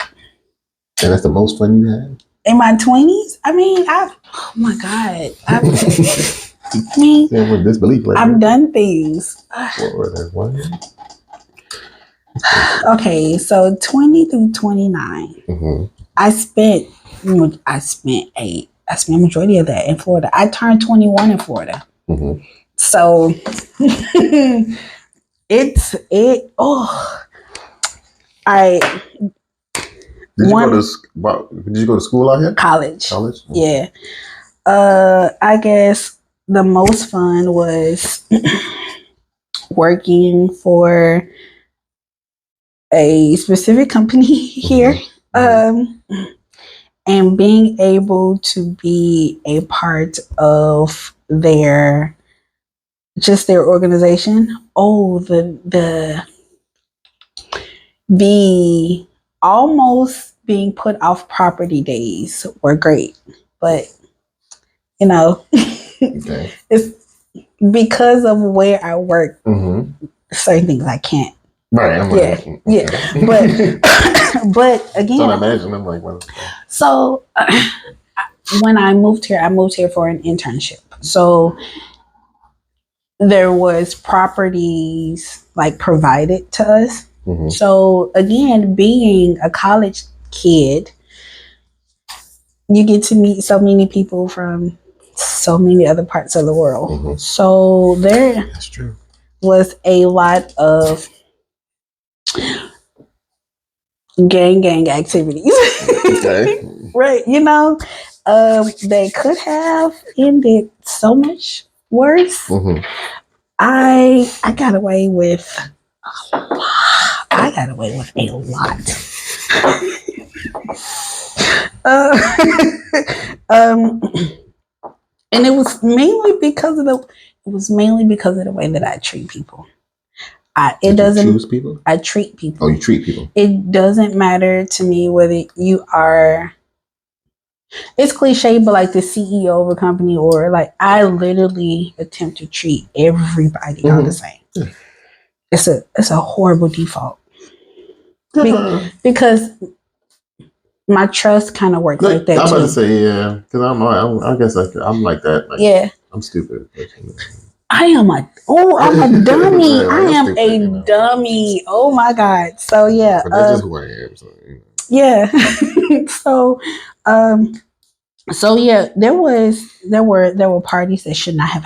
And that's the most fun you had? In my 20s? I mean, oh my God. With disbelief, I've done things. Okay, so 20 through 29. I spent majority of that in Florida. I turned 21 in Florida. So Did you go to school out here? College. Yeah. I guess the most fun was working for a specific company here. And being able to be a part of their organization. Oh, the almost being put off property days were great, but it's because of where I work. Certain things I can't. Right. But again, so I imagine I'm like, well, so when I moved here for an internship. So there was properties like provided to us. Mm-hmm. So again, being a college kid, you get to meet so many people from so many other parts of the world. Mm-hmm. So there That's true. was a lot of gang activities. Okay. Right, they could have ended so much worse. Mm-hmm. I got away with I got away with a lot. Um, and it was mainly because of the way that I treat people. Did you choose people? I treat people. Oh, you treat people. It doesn't matter to me whether you are. It's cliche, but like the CEO of a company, or like I literally attempt to treat everybody all the same. Yeah. It's a horrible default because my trust kind of works like that I'm too. about to say because I guess I'm like that. Like, Yeah, I'm stupid. I'm a dummy. Yeah, I am stupid, a dummy. Oh my god. So yeah, but that's just who I am. So, yeah. so, so yeah, there were parties that should not have.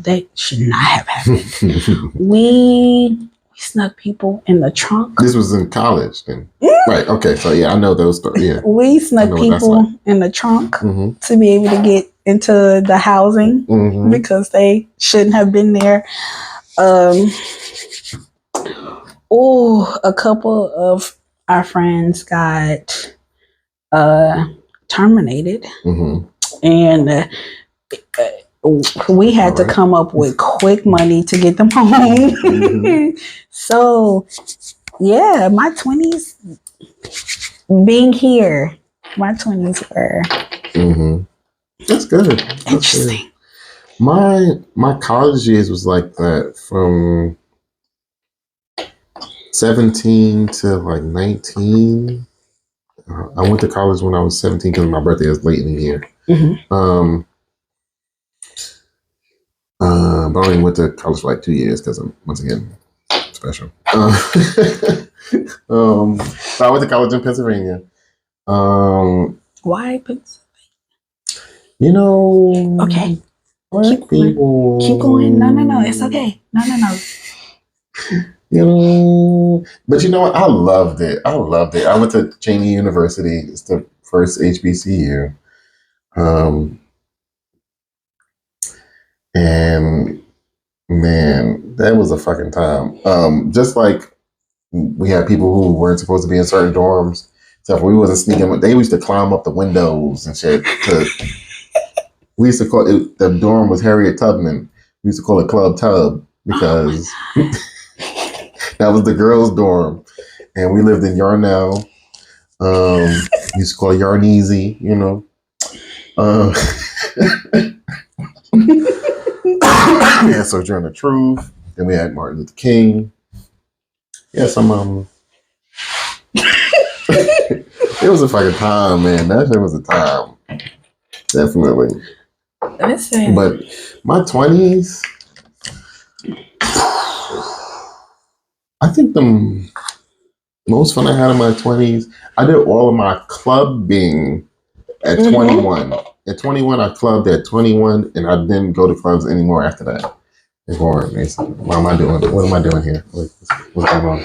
That should not have happened. we snuck people in the trunk. This was in college then. Right. Okay. So yeah, I know those stories. Yeah. We snuck people in the trunk to be able to get into the housing because they shouldn't have been there. A couple of our friends got terminated, and we had to come up with quick money to get them home. So yeah, my 20s being here, my 20s were that's good. interesting. My college years was like that from 17 to like 19. I went to college when I was 17 because my birthday was late in the year. But I only went to college for like 2 years because I'm, once again, special. So I went to college in Pennsylvania. Why? Okay. Keep people. Keep going. No. It's okay. No. But you know what? I loved it. I went to Cheney University. It's the first HBCU. And man, that was a fucking time. Just like we had people who weren't supposed to be in certain dorms. So if we wasn't sneaking, they used to climb up the windows and shit. We used to call it, the dorm was Harriet Tubman. We used to call it Club Tub because that was the girls' dorm. And we lived in Yarnell. We used to call it Yarneasy, Yeah, Sojourner Truth. Then we had Martin Luther King. Yeah, it was a fucking time, man. That shit was a time. Definitely. Listen. But my 20s, I think the most fun I had in my 20s, I did all of my clubbing at 21. At 21, I clubbed at 21, and I didn't go to clubs anymore after that. It's boring. What am I doing? What am I doing here? What's going on?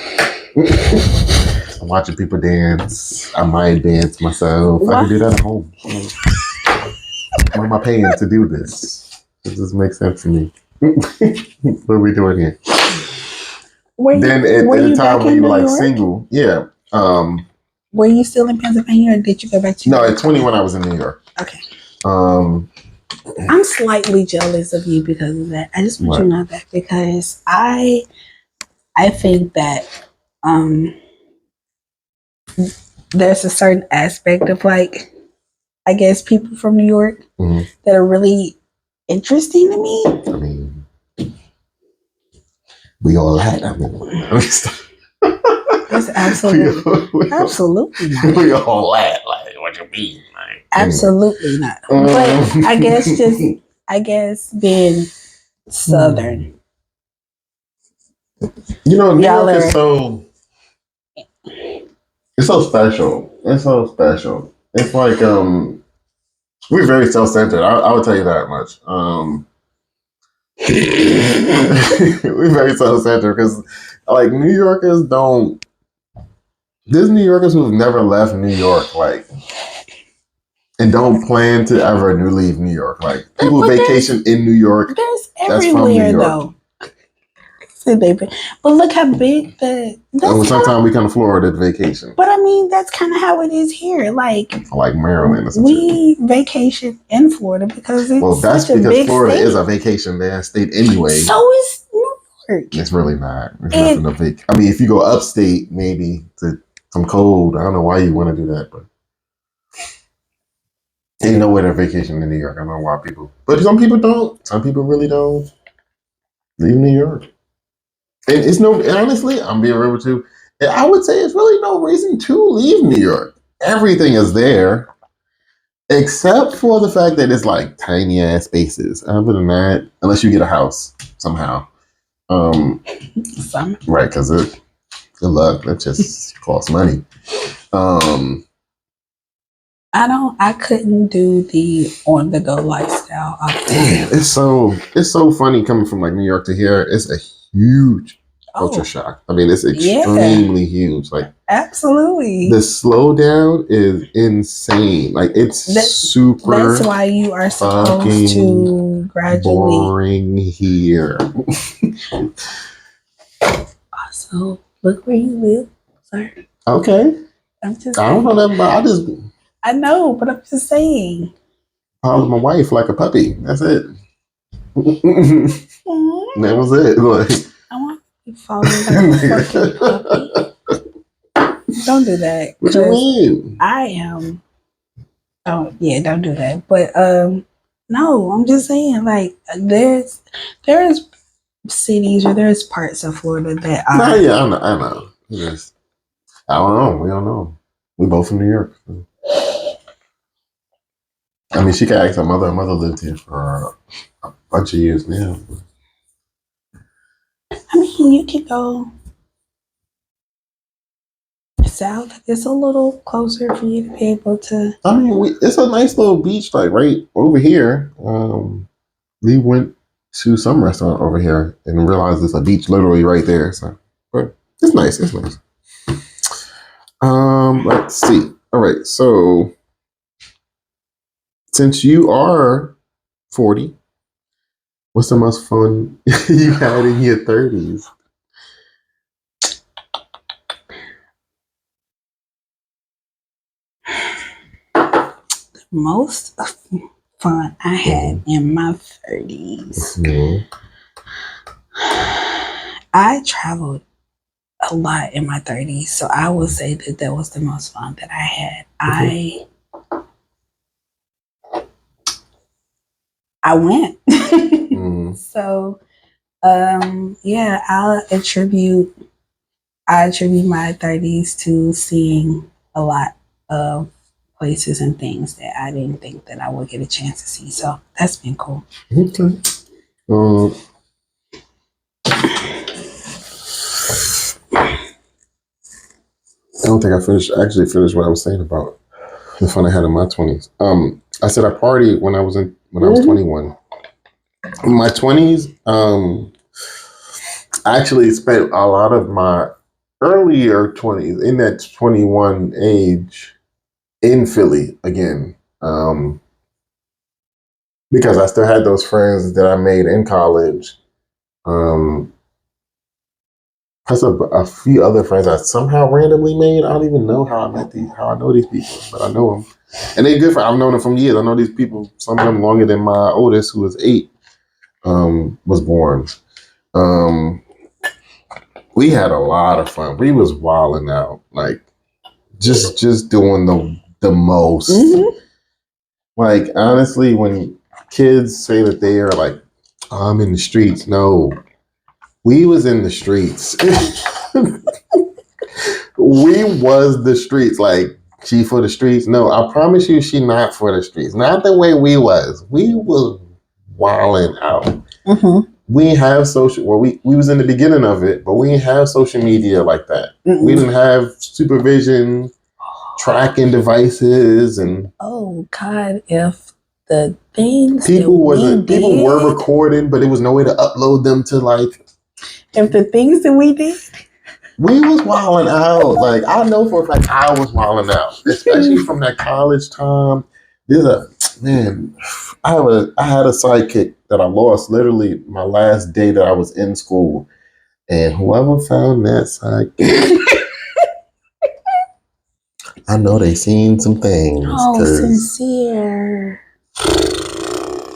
I'm watching people dance. I might dance myself. What? I can do that at home. Why am I paying to do this? It just makes sense to me. What are we doing here? Then at the time when you were like single, yeah. Were you still in Pennsylvania, or did you go back to New York? No, at 21 I was in New York. Okay. I'm slightly jealous of you because of that. I just want you to know that, because I think that there's a certain aspect of, like, I guess, people from New York that are really interesting to me. I mean, we all had. It's absolutely not. We all had. Like, what you mean? Like, absolutely not. But I guess being Southern, You know, New Y'all York are is so. It's so special. It's so special. It's like we're very self-centered. I would tell you that much. We're very self-centered because like New Yorkers don't. There's New Yorkers who've never left New York, like, and don't plan to ever leave New York. Like people But vacation in New York. there's That's from New everywhere York. though. But look how big And that's sometimes we come to Florida to vacation, but I mean that's kind of how it is here. Like Maryland or some shit. we vacation in Florida because it's Well, that's such a because big Florida state. is a vacation state anyway. So is New York. It's really not. It's nothing to vac. I mean, if you go upstate, maybe to some cold. I don't know why you want to do that, but ain't nowhere to vacation in New York. I don't know why people, but some people don't. Some people really don't leave New York. And it's no. And honestly, I'm being real with you. And I would say it's really no reason to leave New York. Everything is there, except for the fact that it's like tiny ass spaces. Other than that, unless you get a house somehow. Right, because good luck. That just costs money. I couldn't do the on the go lifestyle. Damn, it's so funny coming from like New York to here. It's a huge culture shock. I mean, it's extremely huge. Like absolutely, the slowdown is insane. Like it's super. That's why you are supposed to graduate. Boring here. Also, look where you live, sir. Okay. I'm just. I don't know that, but I know, but I'm just saying. I was my wife like a puppy. That's it. That was it. Like, I want to be followed like a fucking puppy. Don't do that. What you mean? I am. Oh yeah, don't do that. But no, I'm just saying like there's cities or there's parts of Florida that are. Nah, yeah, I know. Yes. I don't know. We don't know. We both from New York. So. I mean, she can ask her mother. Her mother lived here for a bunch of years now. I mean, you could go south. It's a little closer for you to be able to. I mean, it's a nice little beach, like right over here. We went to some restaurant over here and realized there's a beach literally right there. So, but it's nice. It's nice. Let's see. All right, so since you are 40, what's the most fun you had in your 30s? The most fun I had in my 30s. I traveled a lot in my 30s, so I would say that was the most fun that I had. I went. So yeah, I attribute my 30s to seeing a lot of places and things that I didn't think that I would get a chance to see. So that's been cool. Okay. I don't think I actually finished what I was saying about the fun I had in my 20s. I said I partied when I was 21. In my 20s, I actually spent a lot of my earlier 20s in that 21 age in Philly again. Because I still had those friends that I made in college. Plus a few other friends I somehow randomly made. I don't even know how I know these people, but I know them. And they're good I've known them from years. I know these people, some of them longer than my oldest, who was 8, was born. We had a lot of fun. We was wilding out, like just doing the most. Like honestly, when kids say that they are like, oh, I'm in the streets, no, we was in the streets. We was the streets. Like she for the streets. No, I promise you, she not for the streets. Not the way we was. We was wilding out. we ain't have social. Well, we was in the beginning of it, but we didn't have social media like that. Mm-mm. We didn't have supervision, tracking devices, and oh God, if the things people people were recording, but there was no way to upload them to like. If the things that we did, we was wilding out. Like I know for a fact I was wilding out, especially from that college time. There's a man. I had a sidekick that I lost literally my last day that I was in school, and whoever found that sidekick, I know they seen some things. oh, sincere.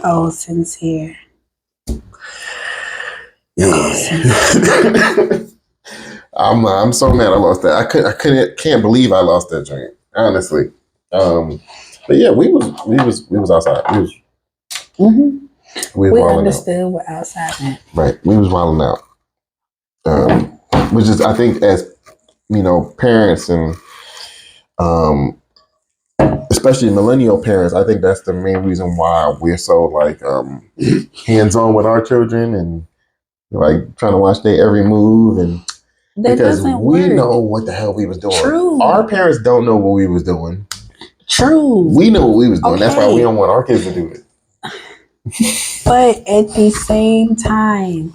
Oh, sincere. Yeah. I'm so mad I lost that. Can't believe I lost that joint. Honestly. But yeah, we was outside. We understood what outside meant. Right. We was wilding out. Which is I think as parents and especially millennial parents, I think that's the main reason why we're so like hands on with our children and like trying to watch their every move and because we know what the hell we was doing. True. Our parents don't know what we was doing. True. We know what we was doing. Okay. That's why we don't want our kids to do it. But at the same time,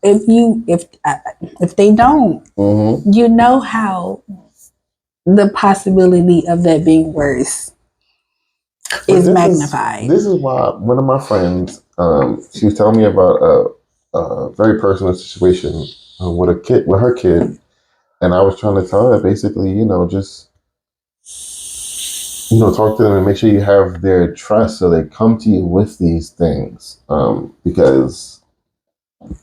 if they don't, you know how the possibility of that being worse is magnified. This is why one of my friends, she was telling me about a very personal situation with her kid, and I was trying to tell her basically, just talk to them and make sure you have their trust so they come to you with these things, because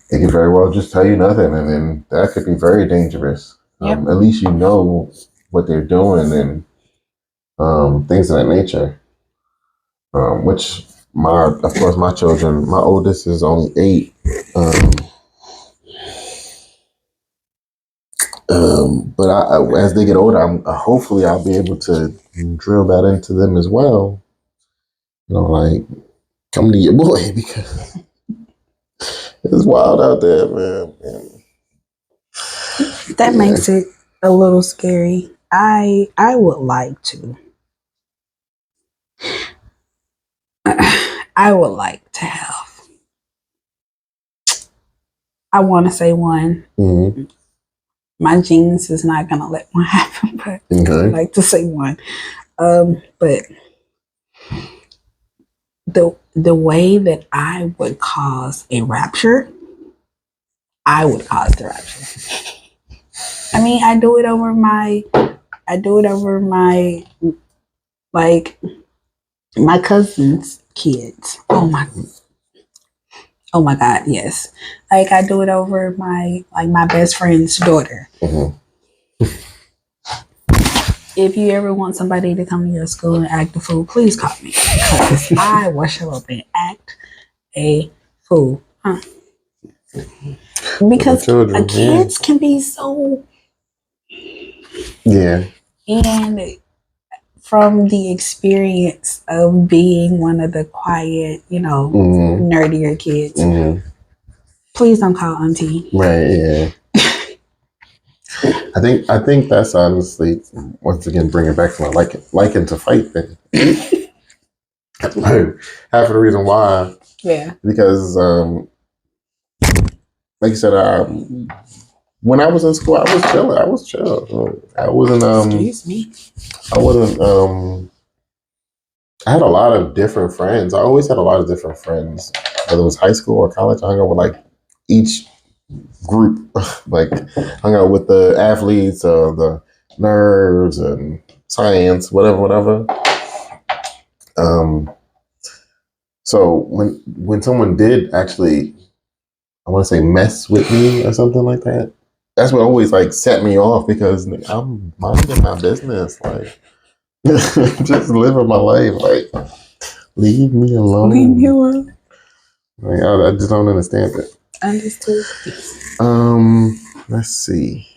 they can very well just tell you nothing, and then that could be very dangerous. Yep. At least you know what they're doing and things of that nature. Which of course, my children, my oldest is only 8. But as they get older, hopefully I'll be able to drill that into them as well. Like come to your boy because it's wild out there, man. That makes it a little scary. I would like to. I would like to have. I want to say one. Mm-hmm. My genes is not gonna let one happen, but I like to say one. But the way that I would cause a rapture, I would cause the rapture. I mean, I do it over my like my cousin's kids. Oh my God, yes. Like I do it over my best friend's daughter. Mm-hmm. If you ever want somebody to come to your school and act a fool, please call me. Because I will show up and act a fool. Because kids can be so... Yeah. And from the experience of being one of the quiet, nerdier kids, please don't call auntie. Right, yeah. I think that's honestly, once again, bring it back to my liking to fight thing. Half of the reason why. Yeah. Because, like you said, when I was in school, I was chill. I wasn't, excuse me. I wasn't, I had a lot of different friends. I always had a lot of different friends, whether it was high school or college. I hung out with like each group, like hung out with the athletes, the nerds, and science, whatever. So when someone did actually, I want to say mess with me or something like that, that's what always like set me off because I'm minding my business, like just living my life, like leave me alone. Leave me alone. Like, I just don't understand it. Understood. Let's see.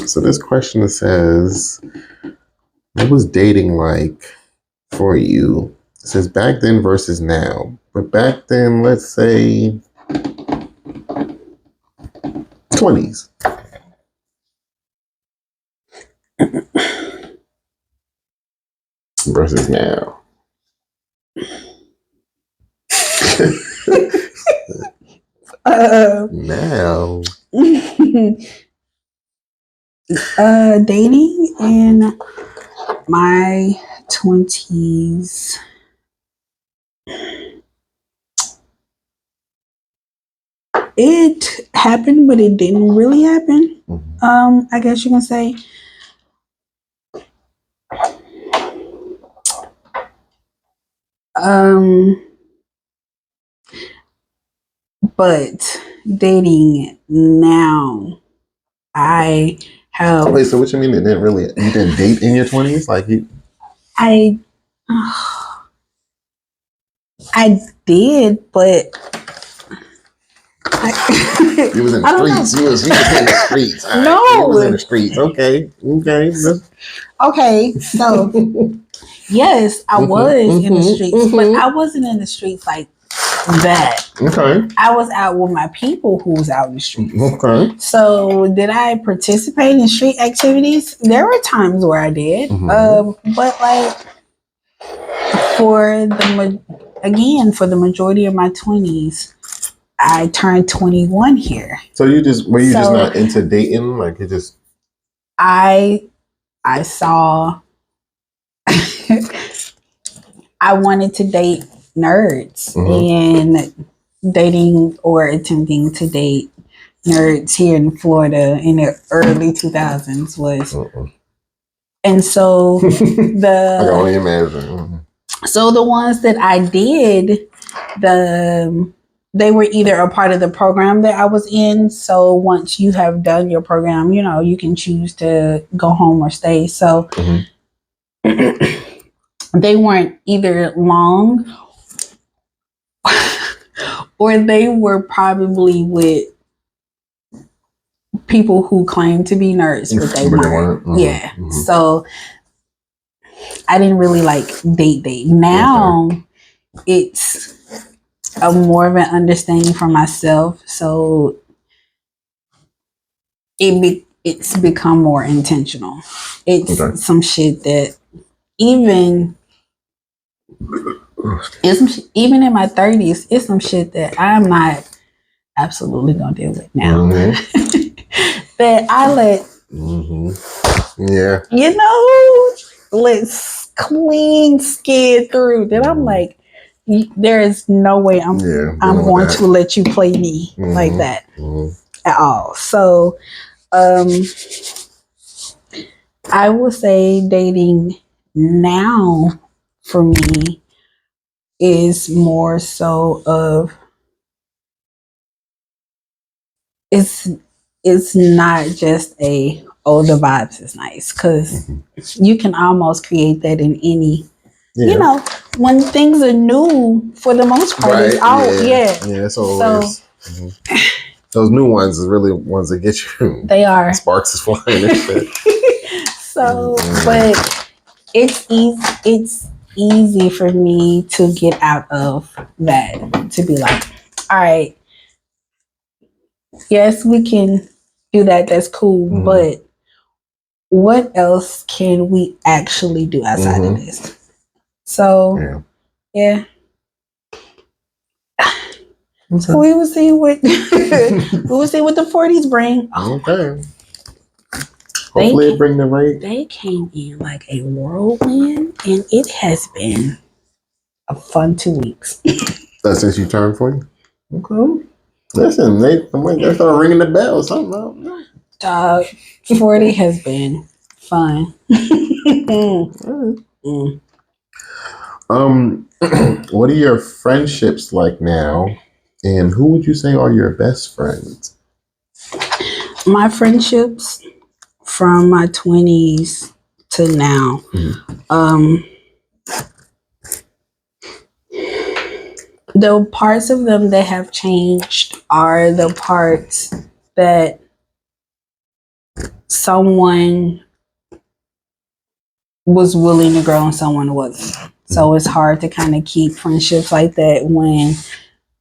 So this question says, what was dating like for you? It says back then versus now. But back then, let's say 20s. Versus now. Now. Dating in my 20s. It happened, but it didn't really happen. I guess you can say. But dating now, I have. Wait, so what you mean it didn't really? You didn't date in your 20s? Like you? I did, but you was in the streets. You was in the streets. Right. No, you was in the streets. Okay. Okay. So yes, I was in the streets, but I wasn't in the streets like that. Okay. I was out with my people who was out in the streets. Okay. So did I participate in street activities? There were times where I did, but like for the majority of my 20s, I turned 21 here. So you just just not into dating? Like you just I saw I wanted to date nerds and dating or attempting to date nerds here in Florida in the early 2000s was and so I can only imagine. So the ones that I did, they were either a part of the program that I was in. So once you have done your program, you can choose to go home or stay. So they weren't either long or they were probably with people who claimed to be nerds, but they weren't. Yeah. So I didn't really like date. Now it's a more of an understanding for myself. So it's become more intentional. It's some shit that even in my 30s, it's some shit that I'm not absolutely gonna deal with now. That I let let's clean skid through. That I'm like, there is no way I'm going to let you play me like that at all. So I will say dating now for me is more so of it's not just the vibes is nice, because you can almost create that in any when things are new, for the most part, it's all it's always those new ones is really ones that get you. They are sparks is flying and shit. So but it's easy for me to get out of that, to be like, all right, yes, we can do that, that's cool, but what else can we actually do outside of this? So so we will see what the 40s bring. Okay. Hopefully it bring the right. They came in like a whirlwind, and it has been a fun 2 weeks. That's since you turned 40? Okay. Listen, they start ringing the bell or something. 40 has been fun. What are your friendships like now? And who would you say are your best friends? My friendships from my 20s to now. The parts of them that have changed are the parts that someone was willing to grow and someone wasn't. So it's hard to kind of keep friendships like that when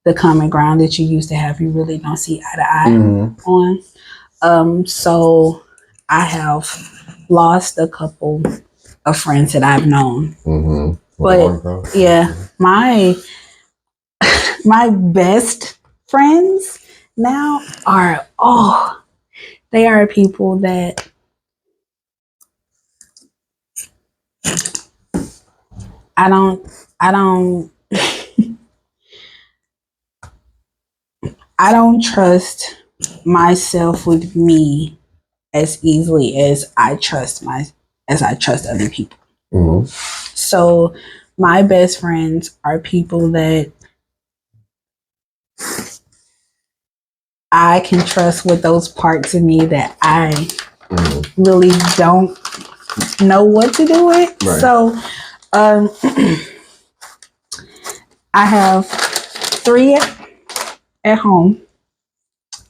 the common ground that you used to have, you really don't see eye to eye on. So I have lost a couple of friends that I've known. But yeah, my best friends now are they are people that I don't I don't trust myself with me as easily as I trust other people. So my best friends are people that I can trust with those parts of me that I really don't know what to do with. Right. So I have 3 at home.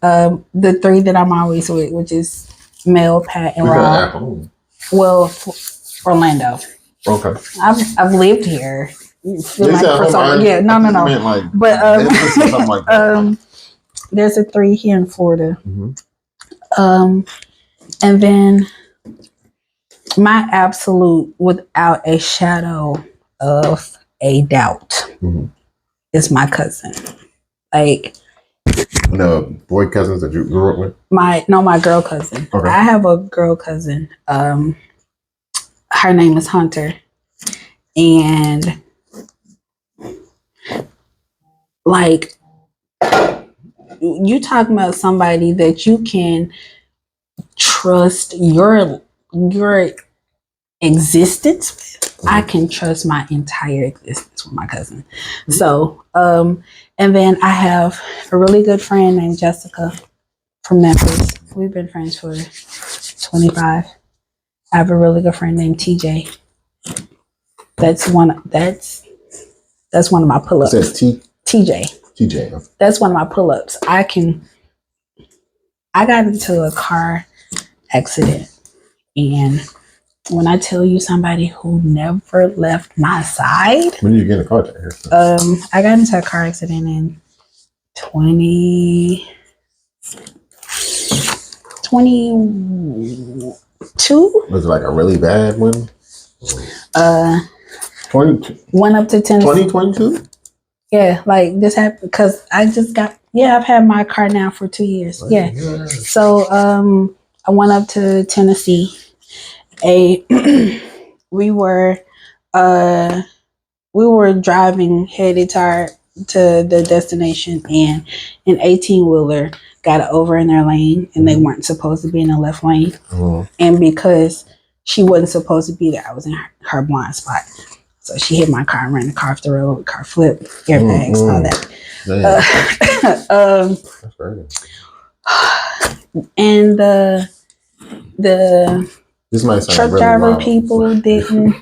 The 3 that I'm always with, which is Mel, Pat, and Rob. Well, Orlando. Okay. I've lived here. Yeah, no. Like, but like there's a 3 here in Florida. And then my absolute, without a shadow of a doubt, is my cousin. Like, the boy cousins that you grew up with? My girl cousin. Okay. I have a girl cousin. Her name is Hunter. And like, you talking about somebody that you can trust your existence with. I can trust my entire existence with my cousin. So, and then I have a really good friend named Jessica from Memphis. We've been friends for 25. I have a really good friend named TJ. That's one of my pull-ups. It says TJ. TJ. That's one of my pull-ups. I got into a car accident, and when I tell you somebody who never left my side. When did you get in a car accident? I got into a car accident in 2022. Was it like a really bad one? 20 went up to Tennessee. 2022? Yeah, like this happened because I just got. Yeah, I've had my car now for 2 years. Yeah. So I went up to Tennessee. We were driving headed to the destination, and an 18-wheeler got over in their lane, and they weren't supposed to be in the left lane. And because she wasn't supposed to be there, I was in her blind spot. So she hit my car and ran the car off the road. Car flipped, airbags, all that. That's crazy. And the this might sound truck really driver wild, people didn't.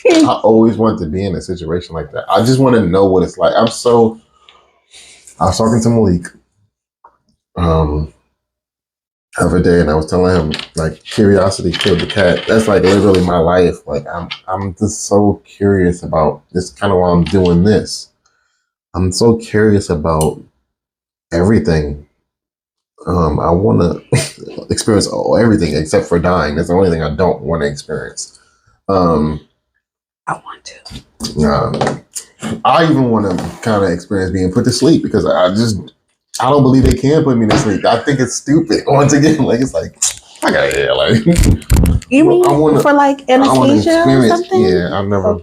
I always wanted to be in a situation like that. I just want to know what it's like. I was talking to Malik other day, and I was telling him, like, curiosity killed the cat. That's like literally my life. Like, I'm just so curious about this. Kind of why I'm doing this. I'm so curious about everything. I want to experience everything except for dying. That's the only thing I don't want to experience. I want to. I even want to kind of experience being put to sleep because I don't believe they can put me to sleep. I think it's stupid. Once again, like, it's like, I got here, like. You mean for like anesthesia or something? Yeah, I've never.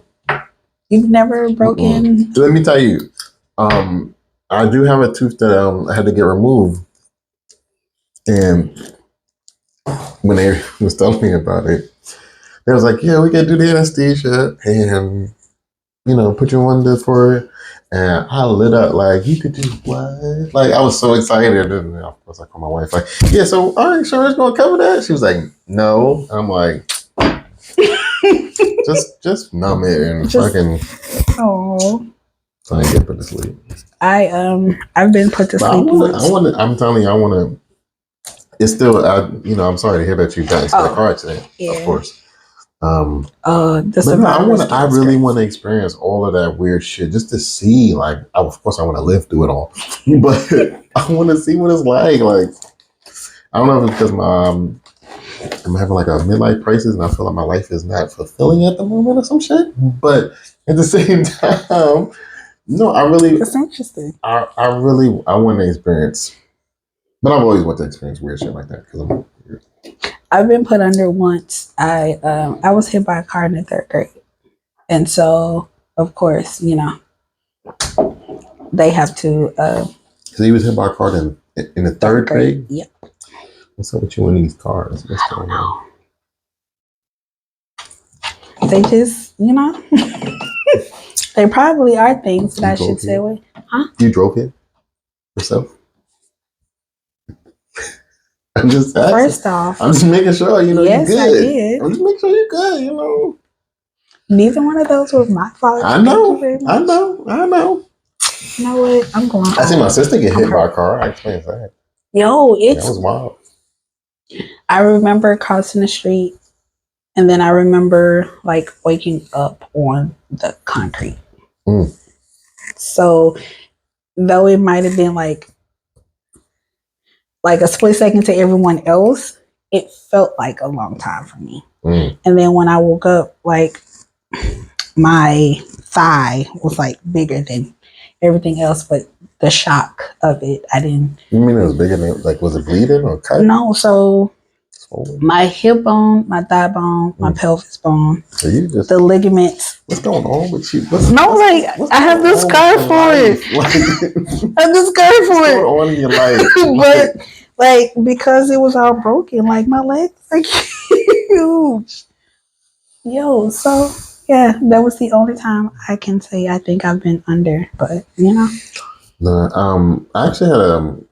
You've never broken. Let me tell you, I do have a tooth that I had to get removed, and when they was telling me about it, they was like, "Yeah, we can do the anesthesia and put you under for it." And I lit up like, "You could do what?" Like, I was so excited, and of course I called my wife like, "Yeah, so our insurance gonna cover that?" She was like, "No." I'm like, just numb it and fucking. Oh. Trying to get put to sleep. I've been put to sleep once. I'm telling you, I want to. It's still, I'm sorry to hear that you got into a car accident. Yeah. Of course, The but no, survivors. I really want to experience all of that weird shit just to see. Like, of course, I want to live through it all, but I want to see what it's like. Like, I don't know if it's because I'm having like a midlife crisis and I feel like my life is not fulfilling at the moment or some shit. But at the same time, no, That's interesting. I want to experience, but I've always wanted to experience weird shit like that because I'm weird. I've been put under once. I was hit by a car in the third grade, and so of course they have to. So he was hit by a car in the third grade. Yep. What's up with you and these cars? What's going on? They just, they probably are things that I should say. Wait, You drove it yourself? I'm just asking. First off, I'm just making sure yes, you're good. I did. I'm just making sure you're good. Neither one of those was my fault. I know. I know. You know what? I'm going home. I see my sister get hit by a car. I experienced that. Yo, That was wild. I remember crossing the street, and then I remember like waking up on the concrete. So though it might have been like a split second to everyone else, it felt like a long time for me. And then when I woke up, like my thigh was like bigger than everything else, but the shock of it, I didn't. You mean it was bigger than, like, was it bleeding or cut? No, so my hip bone, my thigh bone, my pelvis bone, so the ligaments. What's going on with you? I have this scar for it. I have this scar for it. What's going on in your life? But like because it was all broken, like my legs are huge. Yo, so yeah, that was the only time I can say I think I've been under, but No, I actually had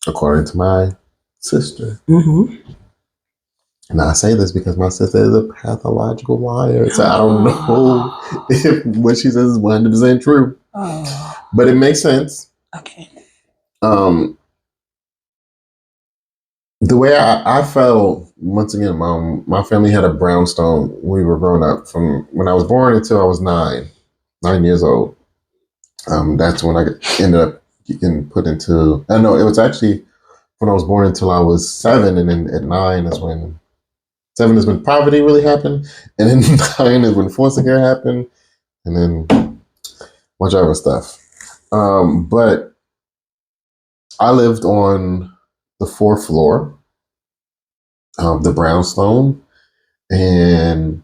according to my sister. And I say this because my sister is a pathological liar, so I don't know if what she says is 100% true. But it makes sense. Okay. The way I felt, once again, my family had a brownstone when we were growing up. From when I was born until I was 9 years old. That's when I ended up getting put into. I know it was actually when I was born until I was 7, and then at 9 is when 7 is when poverty really happened, and then 9 is when foster care happened, and then a bunch of other stuff. But I lived on the 4th floor of the brownstone, and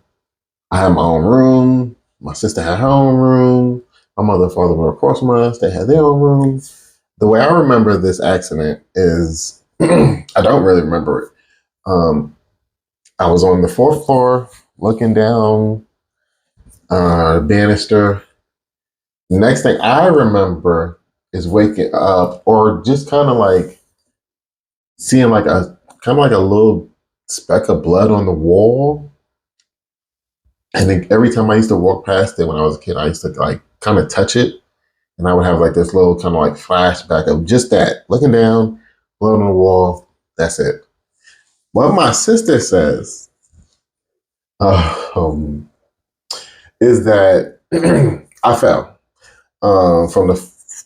I had my own room. My sister had her own room. My mother and father were across from us. They had their own room. The way I remember this accident is, I don't really remember it. I was on the 4th floor looking down the banister. The next thing I remember is waking up, or just kind of like seeing like a little speck of blood on the wall. And then every time I used to walk past it when I was a kid, I used to like kind of touch it. And I would have like this little kind of like flashback of just that, looking down, blood on the wall. That's it. What my sister says is that I fell from the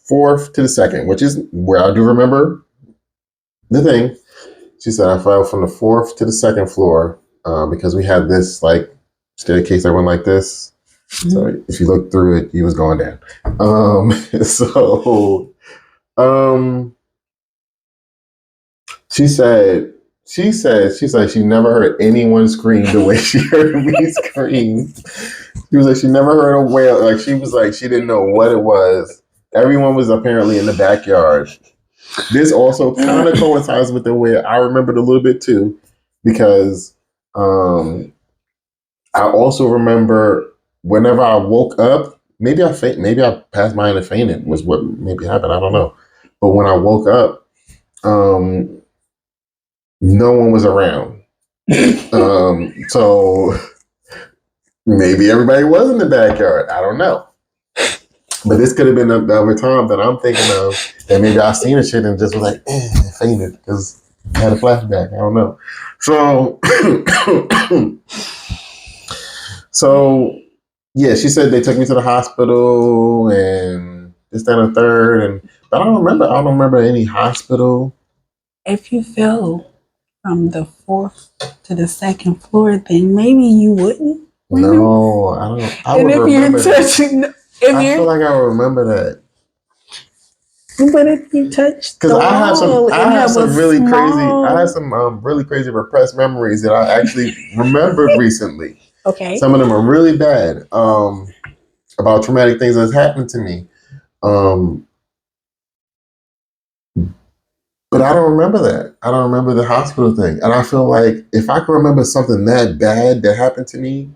4th to the 2nd, which is where I do remember the thing. She said I fell from the 4th to the 2nd floor because we had this like staircase that went like this. So if you look through it, he was going down. She said she never heard anyone scream the way she heard me scream. She was like, she never heard a wail. Like, she was like, she didn't know what it was. Everyone was apparently in the backyard. This also kind of coincides with the way I remembered a little bit too, because I also remember whenever I woke up, maybe I passed by and fainted was what maybe happened. I don't know. But when I woke up, no one was around. So maybe everybody was in the backyard. I don't know. But this could have been the other time that I'm thinking of, that maybe I seen a shit and just was like, fainted because I had a flashback. I don't know. So So yeah, she said they took me to the hospital and this, that, and the third, and but I don't remember. I don't remember any hospital. If you fell from the fourth to the second floor, then maybe you wouldn't remember. No, I don't. I And would if remember you're that. touching, I feel like I would remember that but if you touch because the I have some. wall I and have have a some really crazy. I have small, some really crazy repressed memories that I actually remembered recently. okay, Some of them are really bad. About traumatic things that's happened to me. Um, but I don't remember that. I don't remember the hospital thing. And I feel like if I can remember something that bad that happened to me,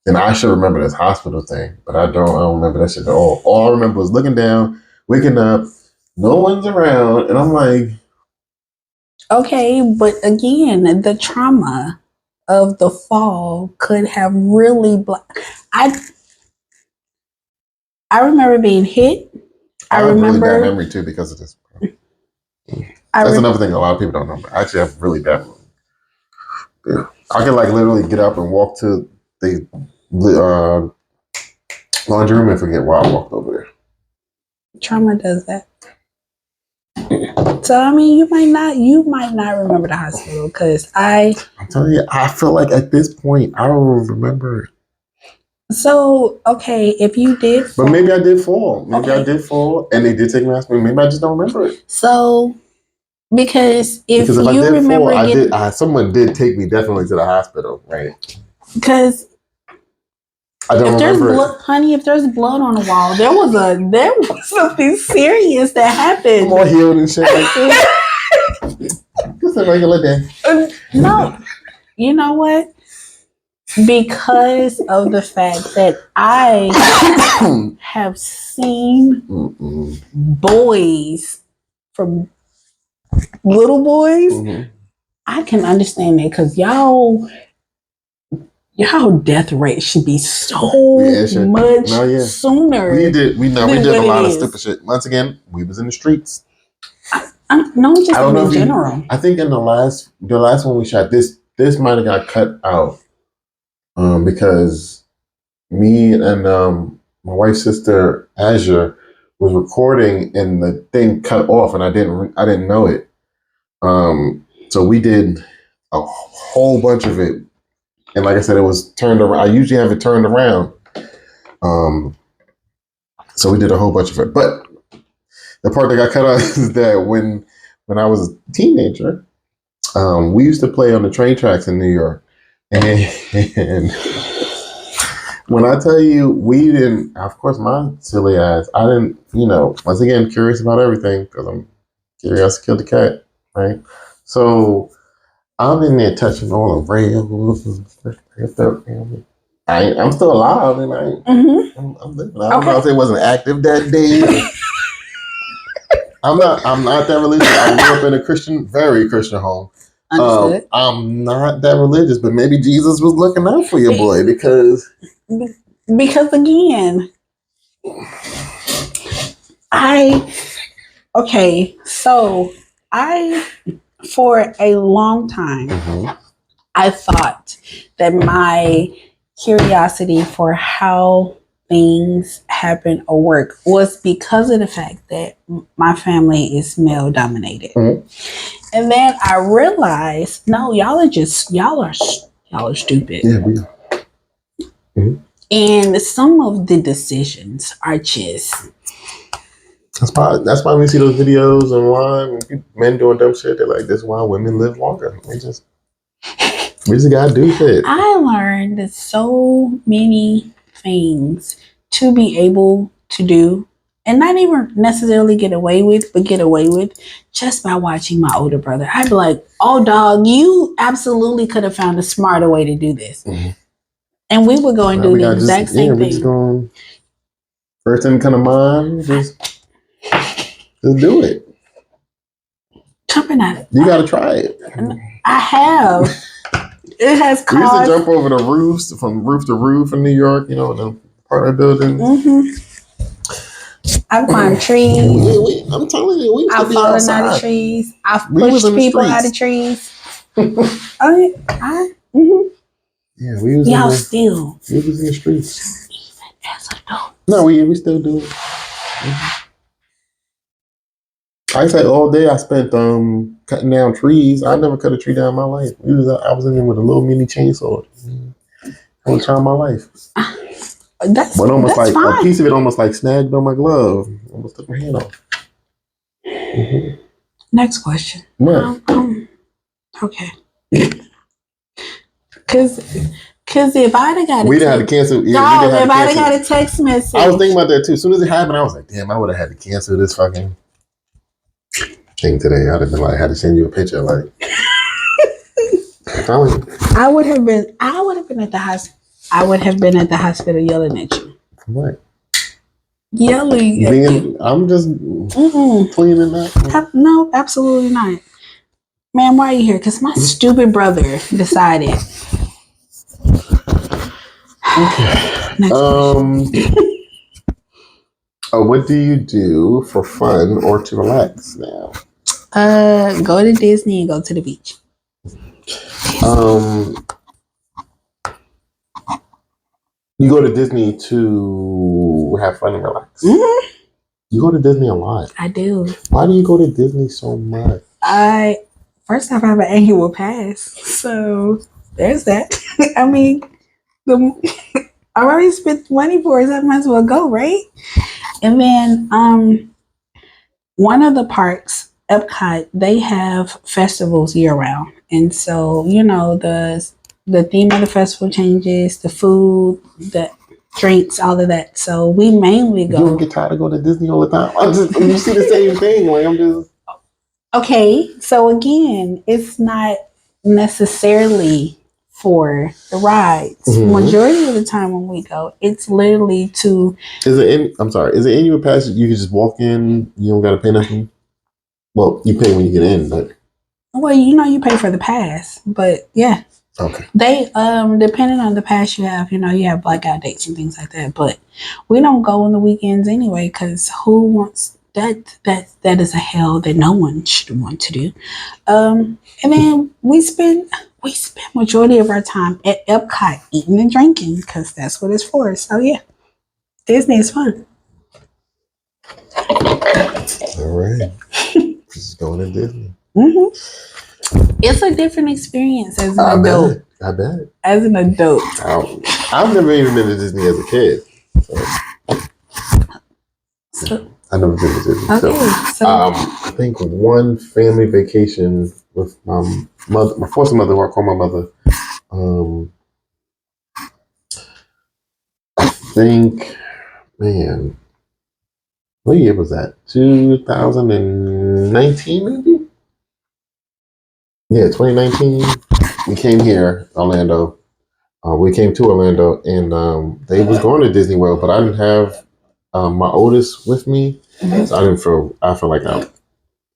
then I should remember this hospital thing. But I don't. I don't remember that shit at all. All I remember was looking down, waking up, no one's around, and I'm like, okay, but again, the trauma of the fall could have really. I I remember being hit. I I have really bad remember. memory too because of this. I That's re- another thing a lot of people don't know. I actually have really bad memory. Yeah. I can like literally get up and walk to the laundry room and forget why I walked over there. trauma does that. So I mean, you might not remember the hospital because I'm telling you, I feel like at this point I don't remember it. So okay, if you did, But maybe I did fall. Maybe I Okay. did fall, and they did take me to the hospital. Maybe I just don't remember it. So because if Because if I you did remember fall, getting, someone did take me definitely to the hospital, right? because I don't if there's remember blood, honey, if there's blood on the wall, there was something serious that it. I'm happened. all healed and shit like that. Just a regular day. No, you know what? Because of the fact that I have seen Mm-mm. boys from little boys, Mm-hmm. I can understand that because y'all death rate should be so much sooner. We did than a what lot it of is. stupid shit. Once again, we was in the streets. No, just I don't know in if general. I think in the last one we shot, this might have got cut out because me and my wife's sister Azure was recording and the thing cut off and I didn't know it. So we did a whole bunch of it, and like I said, it was turned around. I usually have it turned around. So we did a whole bunch of it, but the part that got cut out is that when I was a teenager, we used to play on the train tracks in New York, and when I tell you we didn't, of course, my silly ass, I didn't, once again, curious about everything because I'm curious to kill the cat, right? So I'm in there touching all the rails. I'm still alive, and I'm living. I don't know if it wasn't active that day. I'm not that religious. I grew up in a very Christian home. I'm not that religious, but maybe Jesus was looking out for your boy because again, so I for a long time I thought that my curiosity for how things happen or work was because of the fact that my family is male dominated. And then I realized, no, y'all are stupid. Yeah, we are. And some of the decisions are just. That's why we see those videos online, men doing dumb shit. They're like, "This is why women live longer." We just gotta do shit. I learned so many things to be able to do, and not even necessarily get away with, but get away with just by watching my older brother. I'd be like, "Oh, dog, you absolutely could have found a smarter way to do this." And we would go and do the exact same thing. We just going first thing come to mind, just do it. Jumping at it. You got to try it. I have. It has caused. We used to jump over the roofs from roof to roof in New York. In the apartment buildings. I've climbed trees. I'm telling you, we used I've to be fallen outside. out of trees. I've pushed people out of trees. Yeah, we was Y'all still. We was in the streets. Even as adults. No, we still do. Mm-hmm. I say all day I spent cutting down trees. I never cut a tree down in my life. I was in there with a little mini chainsaw. Whole time of my life. That's a piece fine. of it almost like snagged on my glove. Almost took my hand off. Mm-hmm. Next question. What? Okay. Cause if I'd have got we didn't have to cancel. Yeah, no, if I'd have got a text message. I was thinking about that too. As soon as it happened, I was like, damn, I would have had to cancel this fucking thing today. I'd have been like, had to send you a picture. Like, I would have been at the hospital. I would have been at the hospital yelling at you. What? Yelling at you. I'm just cleaning that. No, absolutely not. Man, why are you here? Because my stupid brother decided. Okay. What do you do for fun or to relax now? Go to Disney and go to the beach. You go to Disney to have fun and relax. Mm-hmm. You go to Disney a lot. I do. Why do you go to Disney so much? First off, I have an annual pass, so there's that. I mean, I already spent money for it, so I might as well go, right? And then, one of the parks, Epcot, they have festivals year round, and so the theme of the festival changes, the food, the drinks, all of that. So we mainly go. You don't get tired of going to Disney all the time. You see the same thing. Like I'm just. Okay, so again, it's not necessarily for the rides. Mm-hmm. Majority of the time when we go, it's literally to. Is it annual pass? You can just walk in. You don't got to pay nothing. Well, you pay when you get in, but. Well, you pay for the pass, but yeah. Okay. They depending on the pass you have, you have blackout dates and things like that. But we don't go on the weekends anyway, because who wants that? That is a hell that no one should want to do. And then we spend majority of our time at Epcot eating and drinking, because that's what it's for. So yeah, Disney is fun. All right, just going to Disney. Mm-hmm. It's a different experience as an adult. I bet. As an adult. I've never even been to Disney as a kid. So I've never been to Disney. Okay, so I think one family vacation with my mother, my foster mother, who I call my mother. I think, man, what year was that? 2019, maybe? Yeah, 2019. We came here, Orlando. We came to Orlando, and they was going to Disney World, but I didn't have my oldest with me, so I felt like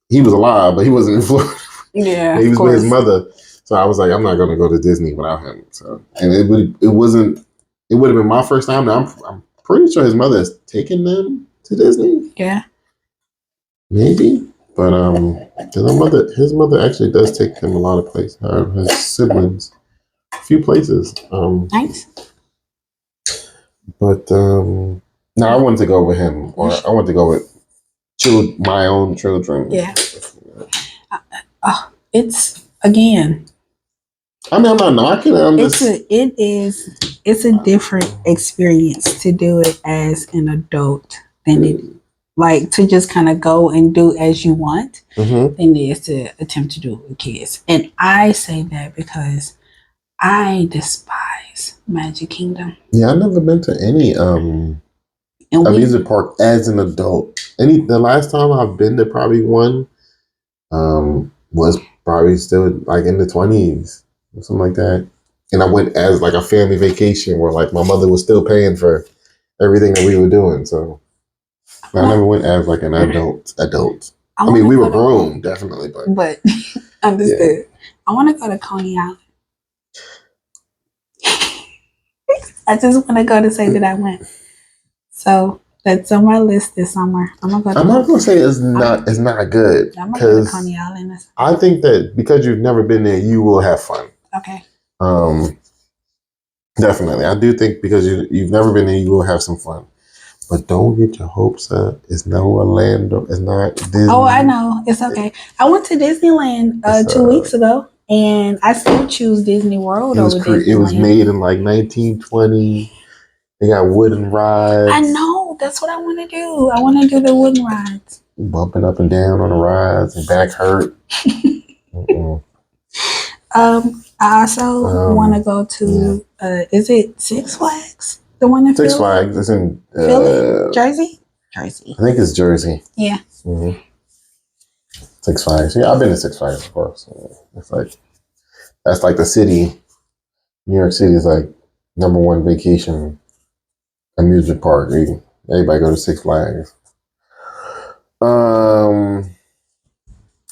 he was alive, but he wasn't in Florida. Yeah, he was with his mother, so I was like, I'm not going to go to Disney without him. So, and it would have been my first time. Now I'm pretty sure his mother has taken them to Disney. Yeah, maybe. But his mother actually does take him a lot of places. His siblings, a few places. Nice. But no, I wanted to go with him, or I wanted to go with my own children. Yeah. It's again. I mean, I'm not knocking it. It's a different experience to do it as an adult than it. Like to just kind of go and do as you want, than it is to attempt to do it with kids. And I say that because I despise Magic Kingdom. Yeah, I've never been to any amusement park as an adult. The last time I've been to probably one was probably still like in the 20s or something like that. And I went as like a family vacation where like my mother was still paying for everything that we were doing. So I never went as like an adult. I mean, we were grown, definitely, but understood. Yeah. I want to go to Coney Island. I just want to go to say that I went. So that's on my list this summer. I'm not gonna say it's not good. I'm gonna go to Coney Island. I think that because you've never been there, you will have fun. Okay. Definitely. I do think because you've never been there, you will have some fun. But don't get your hopes up. It's no Orlando. It's not Disney. Oh, I know. It's okay. I went to Disneyland 2 weeks ago, and I still choose Disney World over Disneyland. It was made in like 1920. They got wooden rides. I know. That's what I want to do. I want to do the wooden rides. Bumping up and down on the rides. Your back hurt. I also want to go to, is it Six Flags? The one in Six Flags. It's in Philly? Jersey? Jersey. I think it's Jersey. Yeah. Mm-hmm. Six Flags. Yeah, I've been to Six Flags, of course. It's like, that's like the city. New York City is like #1 vacation amusement park. Everybody go to Six Flags.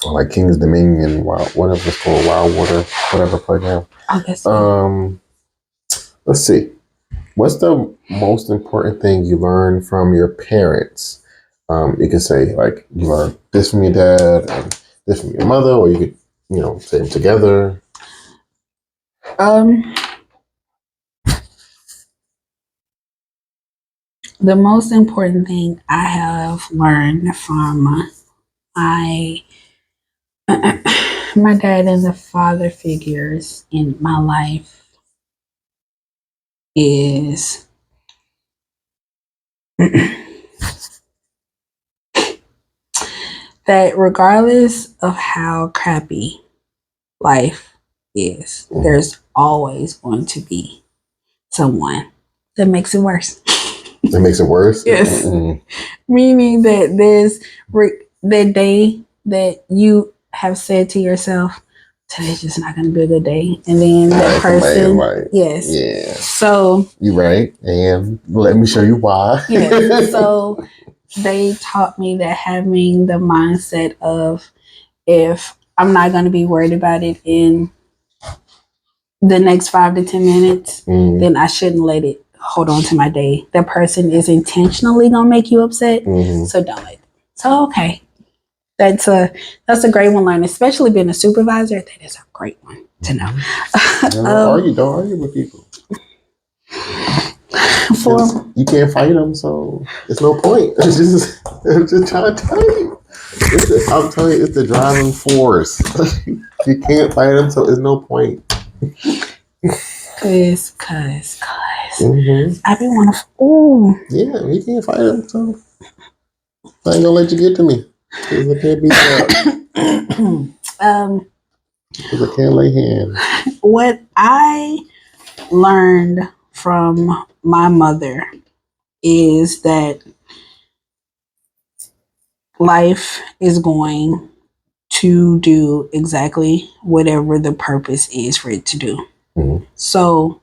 Like King's Dominion, whatever it's called, Wild Water, whatever playground. Let's see. What's the most important thing you learned from your parents? You could say like you learned this from your dad and this from your mother, or you could, say them together. The most important thing I have learned from my dad and the father figures in my life is that regardless of how crappy life is, there's always going to be someone that makes it worse. That makes it worse? Yes. Meaning that there's that day that you have said to yourself, today's just not going to be a good day. And then that person, yes. Yeah. So. You're right. And let me show you why. Yes. So they taught me that having the mindset of, if I'm not going to be worried about it in the next 5 to 10 minutes, then I shouldn't let it hold on to my day. That person is intentionally going to make you upset. So don't let it. So, okay. That's a great one to learn, especially being a supervisor. That is a great one to know. Don't argue with people. You can't fight them, so it's no point. I'm just trying to tell you. I'm telling you, it's the driving force. You can't fight them, so it's no point. Cause I be want to. Oh. Yeah, you can't fight them, so I ain't gonna let you get to me. Cause I can't beat you up. Cause I can't lay hands. What I learned from my mother is that life is going to do exactly whatever the purpose is for it to do. So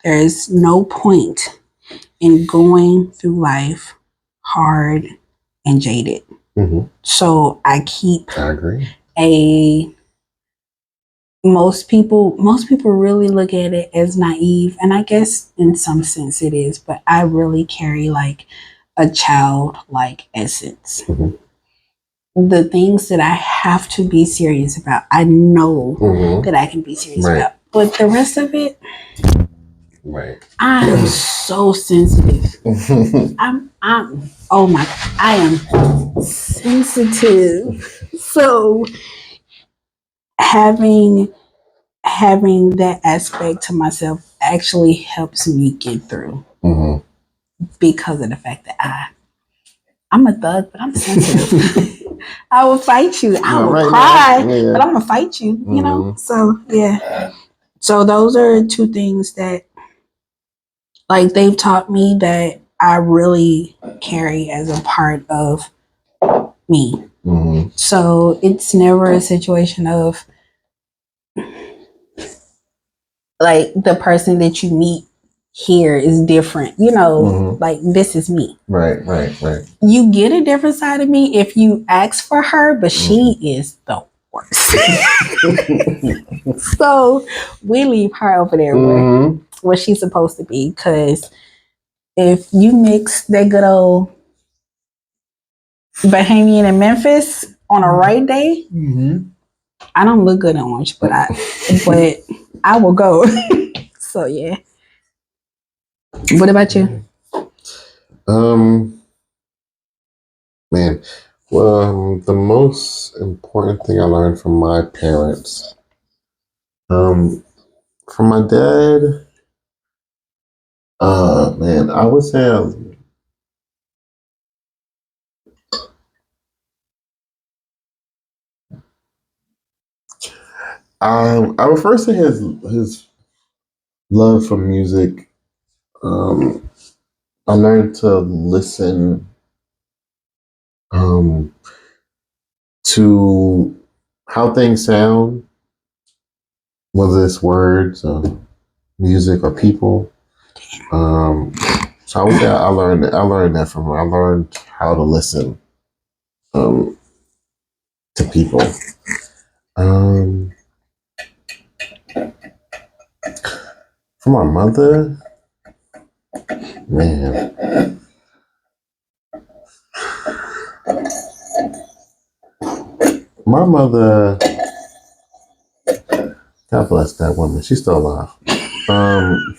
there is no point in going through life hard and jaded. So I agree. Most people really look at it as naive, and I guess in some sense it is, but I really carry like a childlike essence. The things that I have to be serious about, I know that I can be serious about. But the rest of it, I am so sensitive. I am sensitive. So having that aspect to myself actually helps me get through, because of the fact that I'm a thug, but I'm sensitive. I will fight you. I will cry, but I'm gonna fight you. You know. So yeah. So those are two things that, like, they've taught me that I really carry as a part of me. So it's never a situation of like the person that you meet here is different. Like, this is me. Right. You get a different side of me if you ask for her, but she is the worst. So we leave her over there where she's supposed to be, because if you mix that good old Bahamian and Memphis on a right day, I don't look good in orange, but I will go. So yeah. What about you? Um, man, well, the most important thing I learned from my parents, from my dad, man, I would say I would first say his love for music. Um, I learned to listen um, to how things sound, whether it's words or music or people. Um, so I would say I learned that from him. I learned how to listen um, to people. Um, from my mother, man, my mother, God bless that woman. She's still alive. Um,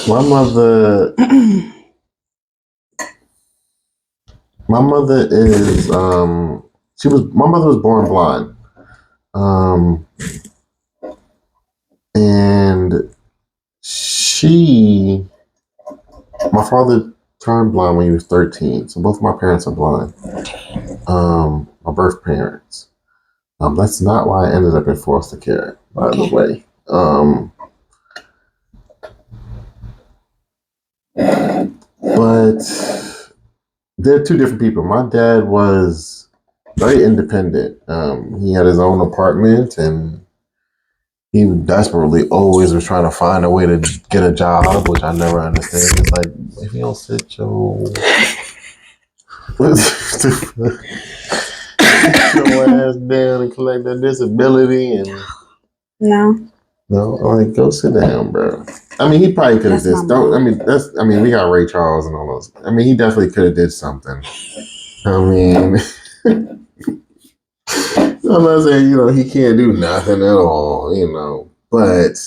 my mother, my mother is my mother was born blind. Um, and she, my father turned blind when he was 13. So both my parents are blind. My birth parents. That's not why I ended up in foster care, by the way. But they're two different people. My dad was very independent. He had his own apartment and he desperately always was trying to find a way to get a job, which I never understand. It's like, if you don't sit your ass down and collect that disability and No. no, like go sit down, bro. I mean, he probably could have That's my just don't. I mom. mean, we got Ray Charles and all those. I mean, he definitely could have did something. I mean, I'm not saying he can't do nothing at all, but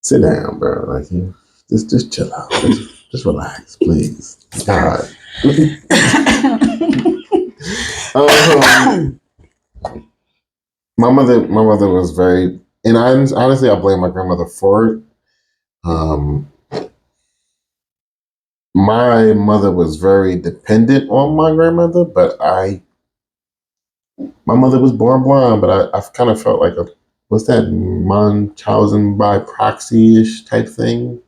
sit down, bro. Like you, just chill out, just relax, please. God. um, my mother was very, and honestly, I blame my grandmother for it. Um, my mother was very dependent on my grandmother, but my mother was born blind, but I've kind of felt like what's that Munchausen by proxy ish type thing.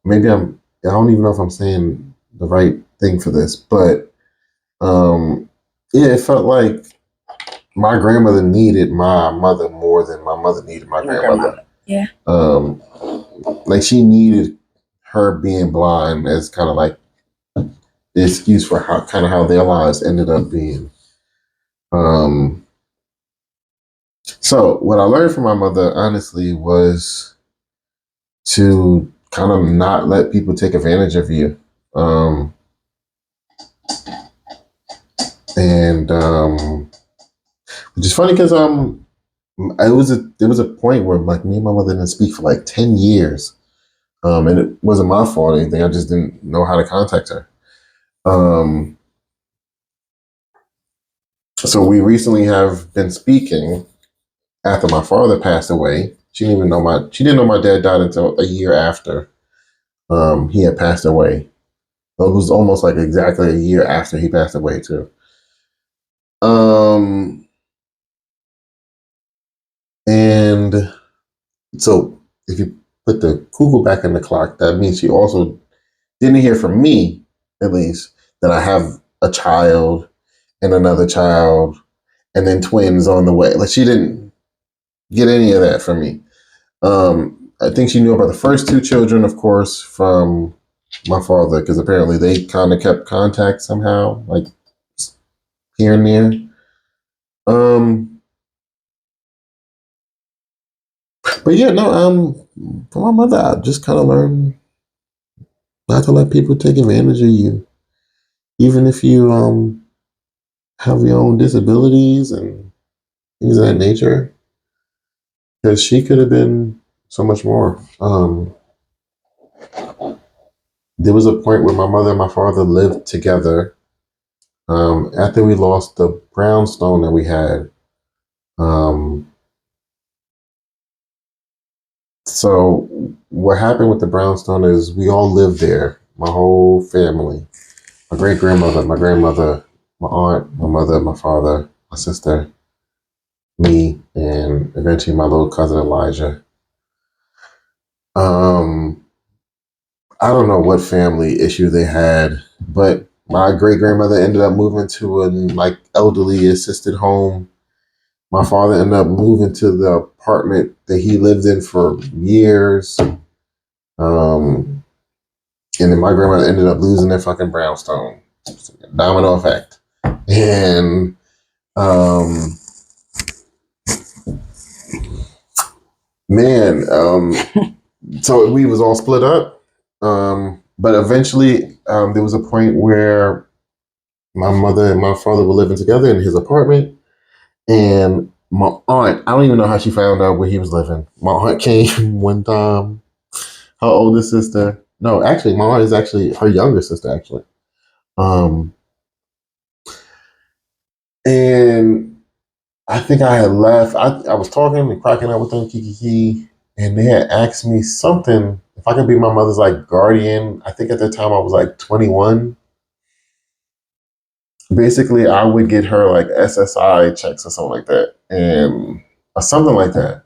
Maybe I don't even know if I'm saying the right thing for this, but yeah, it felt like my grandmother needed my mother more than my mother needed my grandmother. Yeah. Like she needed her being blind as kind of like the excuse for how their lives ended up being. So what I learned from my mother, honestly, was to kind of not let people take advantage of you. And which is funny because there was a point where like me and my mother didn't speak for like 10 years. And it wasn't my fault or anything. I just didn't know how to contact her. Um, so we recently have been speaking after my father passed away. She didn't know my dad died until a year after he had passed away. It was almost like exactly a year after he passed away too. Um, and so if you put the Google back in the clock, that means she also didn't hear from me, at least, that I have a child and another child and then twins on the way. Like she didn't get any of that from me. I think she knew about the first two children, of course, from my father, because apparently they kind of kept contact somehow, like here and there. But yeah, no, from my mother, I just kind of learned not to let people take advantage of you, even if you have your own disabilities and things of that nature. because she could have been so much more. There was a point where my mother and my father lived together. After we lost the brownstone that we had, so what happened with the brownstone is we all lived there, my whole family, my great grandmother, my grandmother, my aunt, my mother, my father, my sister, me, and eventually my little cousin Elijah. I don't know what family issue they had, but my great grandmother ended up moving to a like elderly assisted home. My father ended up moving to the apartment that he lived in for years. And then my grandmother ended up losing their fucking brownstone. Domino effect. And man, so we was all split up. But eventually there was a point where my mother and my father were living together in his apartment. And my aunt, I don't even know how she found out where he was living. My aunt came one time, her older sister. No, actually, my aunt is actually her younger sister, actually. And I think I had left. I was talking and cracking up with them, kiki, and they had asked me something if I could be my mother's like guardian. I think at that time I was like 21. Basically, I would get her like SSI checks or something like that, and or something like that.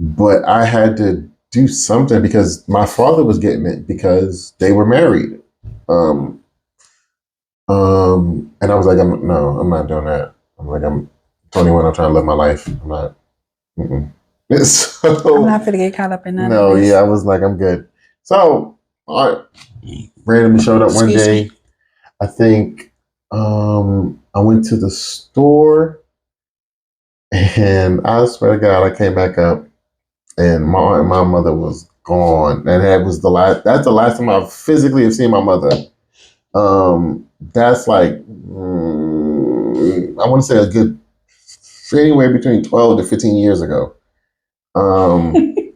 But I had to do something because my father was getting it because they were married. Um, and I was like, I'm not doing that. I'm 21. I'm trying to live my life. I'm not. Mm-mm. So, I'm not gonna get caught up in none no, of this. yeah, I was like, I'm good. So I randomly showed up one day. I think I went to the store, and I swear to God, I came back up, and my aunt and my mother was gone, and that was the last. That's the last time I physically have seen my mother. That's like I want to say a good anywhere between 12 to 15 years ago. And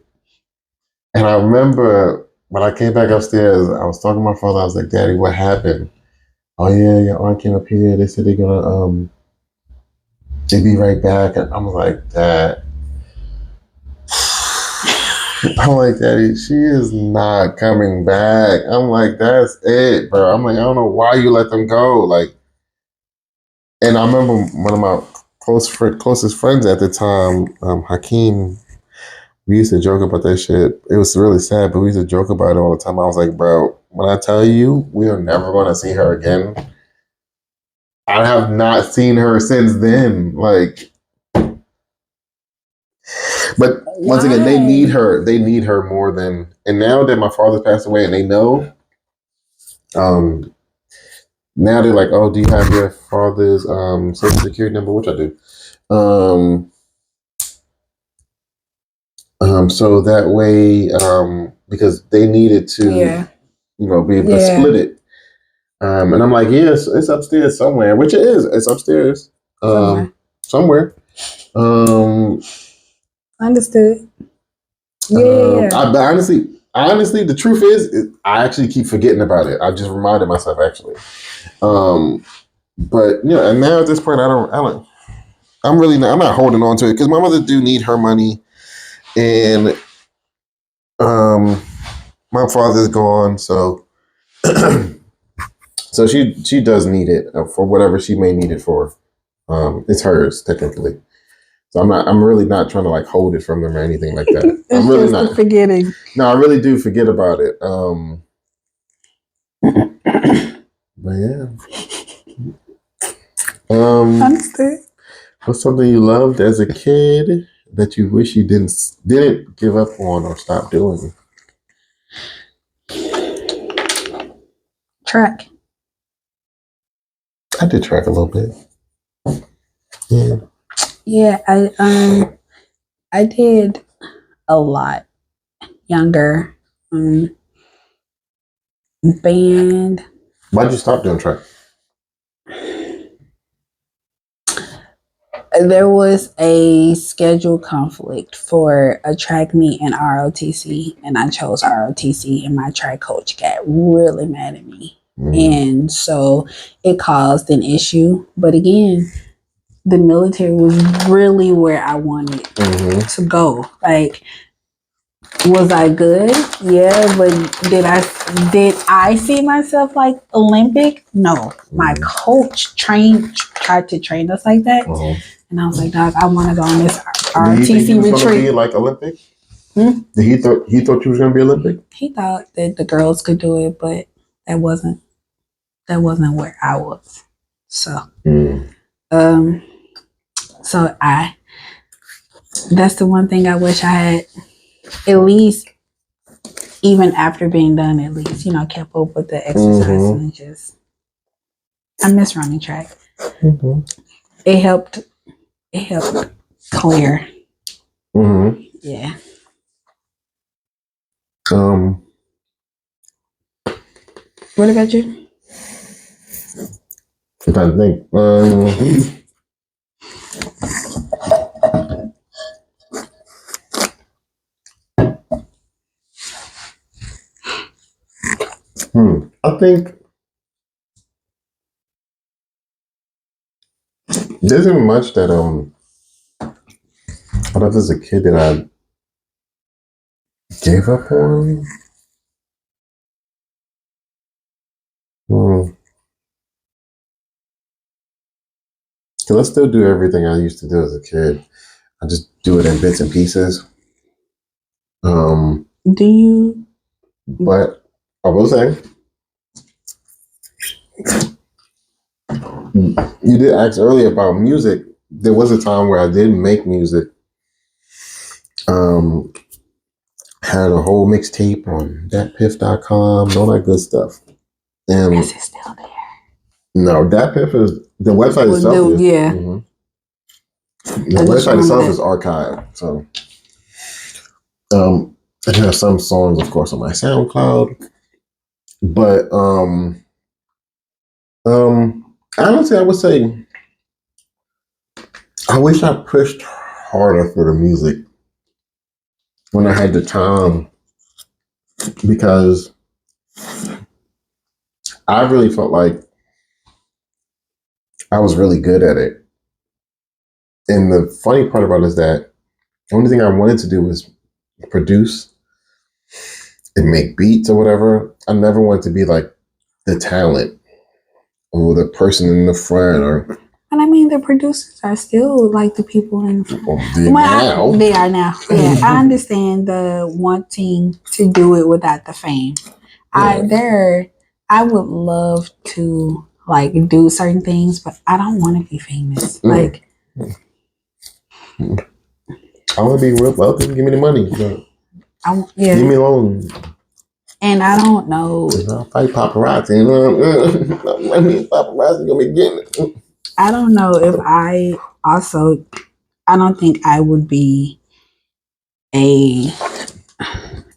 I remember when I came back upstairs, I was talking to my father. I was like, "Daddy, what happened?" Oh yeah, your aunt came up here. They said they're gonna they be right back. And I'm like, Dad. I'm like, Daddy, she is not coming back. I'm like, that's it, bro. I'm like, I don't know why you let them go. Like, and I remember one of my closest friends at the time, Hakeem. We used to joke about that shit. It was really sad, but we used to joke about it all the time. I was like, bro, when I tell you we are never going to see her again, I have not seen her since then. Like, but once again, they need her. They need her more than. And now that my father passed away, and they know, now they're like, oh, do you have your father's social security number? Which I do. So that way, because they needed to, be able to split it. And I'm like, yes, it's upstairs somewhere, which it is. It's upstairs somewhere. Understood. Yeah. But honestly, the truth is, I actually keep forgetting about it. I just reminded myself actually. But and now at this point, I'm not holding on to it because my mother do need her money, and my father's gone, so so she does need it for whatever she may need it for. It's hers technically. So I'm really not trying to like hold it from them or anything like that. I'm really not forgetting. No, I really do forget about it. But yeah. Understood. What's something you loved as a kid that you wish you didn't give up on or stop doing? Track. I did track a little bit. Yeah. Yeah, I did a lot younger. Band. Why'd you stop doing track? There was a schedule conflict for a track meet in ROTC, and I chose ROTC, and my track coach got really mad at me. And so it caused an issue. But again, the military was really where I wanted to go. Like, was I good? Yeah, but did I see myself like Olympic? No. My coach tried to train us like that. And I was like, dog, I want to go on this ROTC retreat. Be like Olympic? Did he thought you was gonna be Olympic? He thought that the girls could do it, but that wasn't where I was. So so that's the one thing I wish I had, at least even after being done, at least, kept up with the exercise and just, I miss running track. It helped clear. Yeah. What about you? I'm trying to think. I think there isn't much that I thought as a kid that I gave up on. Cause I still do everything I used to do as a kid. I just do it in bits and pieces. Do you? But I will say, you did ask earlier about music. There was a time where I did make music. Had a whole mixtape on thatpiff.com and all that good stuff. And is it still there? No, thatpiff is the website itself. The website itself is archived. So I have some songs, of course, on my SoundCloud. But honestly, I would say I wish I pushed harder for the music when I had the time, because I really felt like I was really good at it. And the funny part about it is that the only thing I wanted to do was produce and make beats or whatever. I never wanted to be like the talent or the person in the front or. And I mean, the producers are still like the people in the front. They are now. Yeah, I understand the wanting to do it without the fame. Yeah. I would love to like do certain things, but I don't want to be famous. Like, I want to be real wealthy. Give me the money. Give me a loan. And I don't know. I'll fight paparazzi. I mean, paparazzi gonna be getting it. I don't know if I don't think I would be a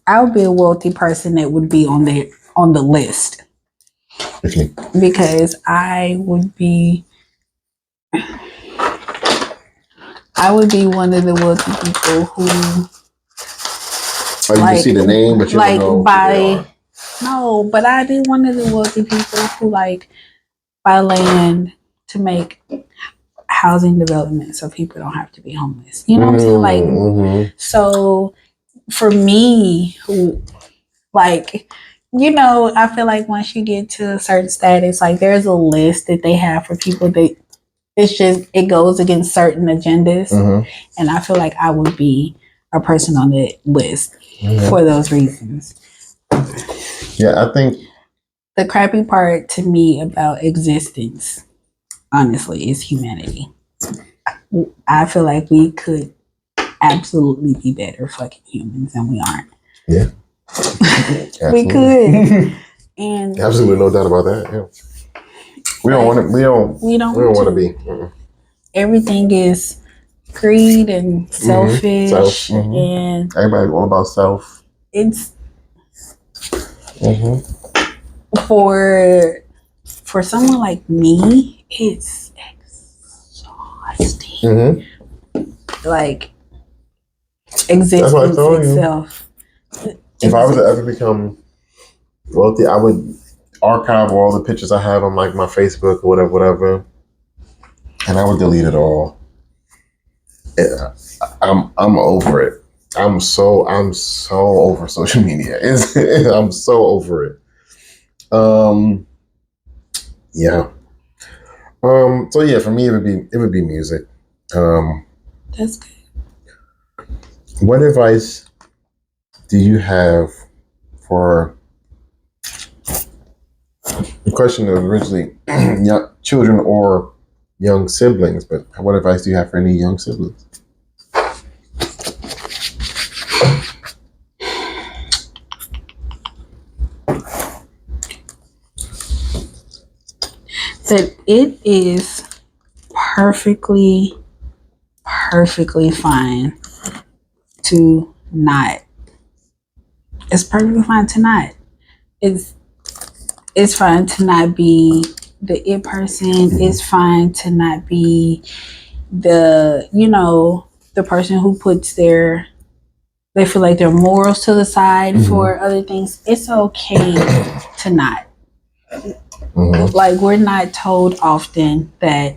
wealthy person that would be on the list. Okay. Because I would be one of the wealthy people who you can see the name, but you don't know who they are. No, but I'd be one of the wealthy people who like buy land to make housing development so people don't have to be homeless. You know what I'm saying? Like, so for me, who like, I feel like once you get to a certain status, like there's a list that they have for people that it goes against certain agendas. And I feel like I would be a person on that list for those reasons. Yeah, I think the crappy part to me about existence, honestly, is humanity. I feel like we could absolutely be better fucking humans, and we aren't. Yeah. We could. And absolutely no doubt about that. Yeah. We don't want to be. Everything is greed and selfish, and everybody's all about self. It's for someone like me, it's exhausting. like That's what I existence told you. itself. If I was to ever become wealthy, I would archive all the pictures I have on like my Facebook or whatever, and I would delete it all. I'm over it. I'm so over social media. I'm so over it. Yeah. So yeah, for me it would be music. That's good. What advice do you have for the question of originally young children or young siblings, but what advice do you have for any young siblings? That it is perfectly fine to not. It's perfectly fine to not. It's fine to not be the it person. It's fine to not be the the person who puts they feel like their morals to the side for other things. It's okay to not. Like, we're not told often that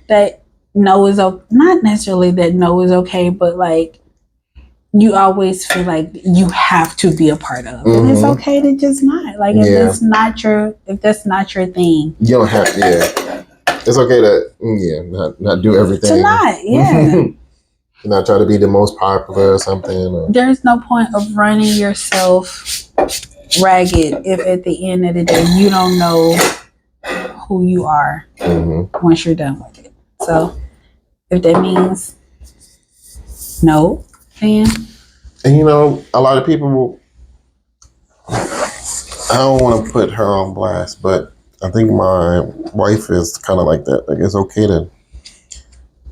that no is not necessarily that no is okay, but like you always feel like you have to be a part of, and it's okay to just not. Like, if that's not your thing, you don't have to. Yeah, it's okay to not do everything. To not, not try to be the most popular or something. There's no point of running yourself ragged if at the end of the day you don't know who you are once you're done with it. So if that means no, then. And a lot of people will, I don't want to put her on blast, but I think my wife is kind of like that. Like, it's okay to,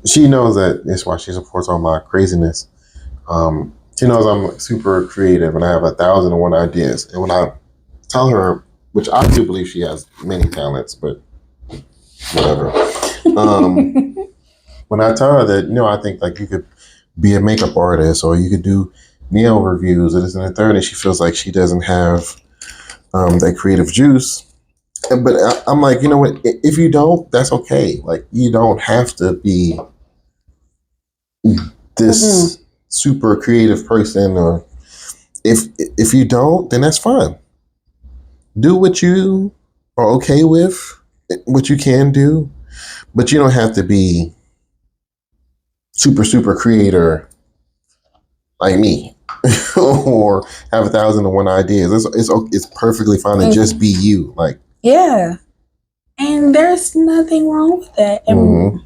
she knows that it's why she supports all my craziness. She knows I'm super creative and I have 1,001 ideas. And when I tell her, which I do believe she has many talents, but whatever. When I tell her that, I think like you could be a makeup artist or you could do nail reviews or this and the third, and she feels like she doesn't have that creative juice. But I'm like, you know what? If you don't, that's okay. Like, you don't have to be this super creative person, or if you don't, then that's fine. Do what you are okay with, what you can do, but you don't have to be super creator like me or have 1,001 ideas. It's perfectly fine to just be you. Like, and there's nothing wrong with that. And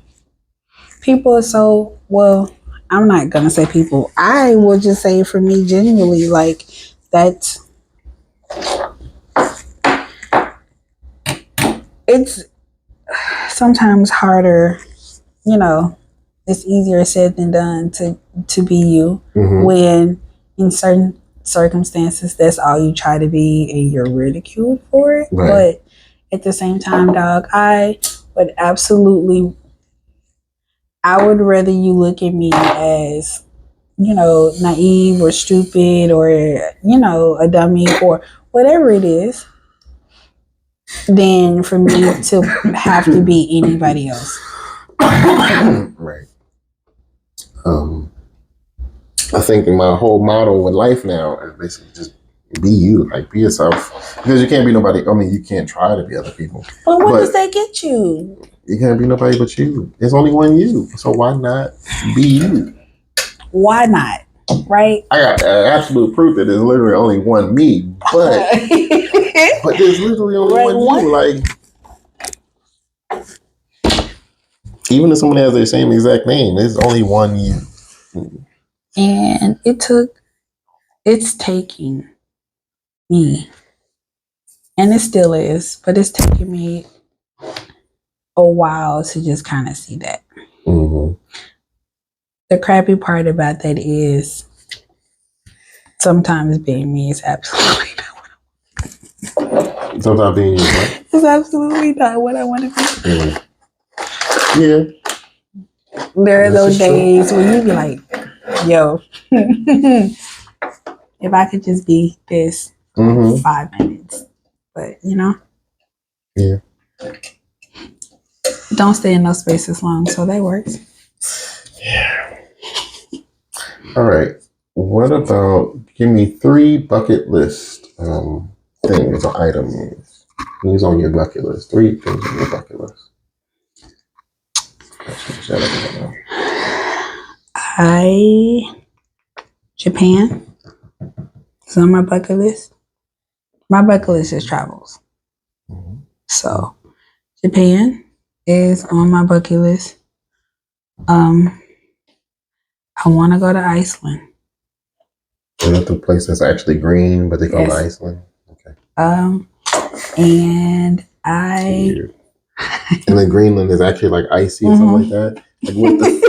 people are so, well, I'm not gonna say people, I will just say for me genuinely, like, that's it's sometimes harder, it's easier said than done to be you when in certain circumstances that's all you try to be and you're ridiculed for it. Right. But at the same time, dog, I would rather you look at me as, naive or stupid or, a dummy or whatever it is, than for me to have to be anybody else. Right. I think my whole motto with life now is basically just be you, like, be yourself, because you can't be nobody. I mean, you can't try to be other people. But what does that get you? You can't be nobody but you. There's only one you, so why not be you? Why not? Right? I got absolute proof that there's literally only one me, but there's literally only one you. Like, even if somebody has their same exact name, there's only one you. And it's taking me, and it still is, but it's taking me a while to just kind of see that. The crappy part about that is sometimes being me is absolutely not what I want. Sometimes being you, right? It's absolutely not what I want to be. Yeah. There are This those is true. days when you be like, yo, if I could just be this Mm-hmm. 5 minutes. But, you know, Yeah. don't stay in those spaces long. So that works. Yeah. All right. What about give me 3 bucket list things or items? Things on your bucket list. 3 things on your bucket list. Japan is on my bucket list. My bucket list is travels. Mm-hmm. So Japan is on my bucket list. I want to go to Iceland. Is that the place that's actually green, but they call it Iceland? Okay. And I. Weird. And then Greenland is actually like icy or something like that. Like what the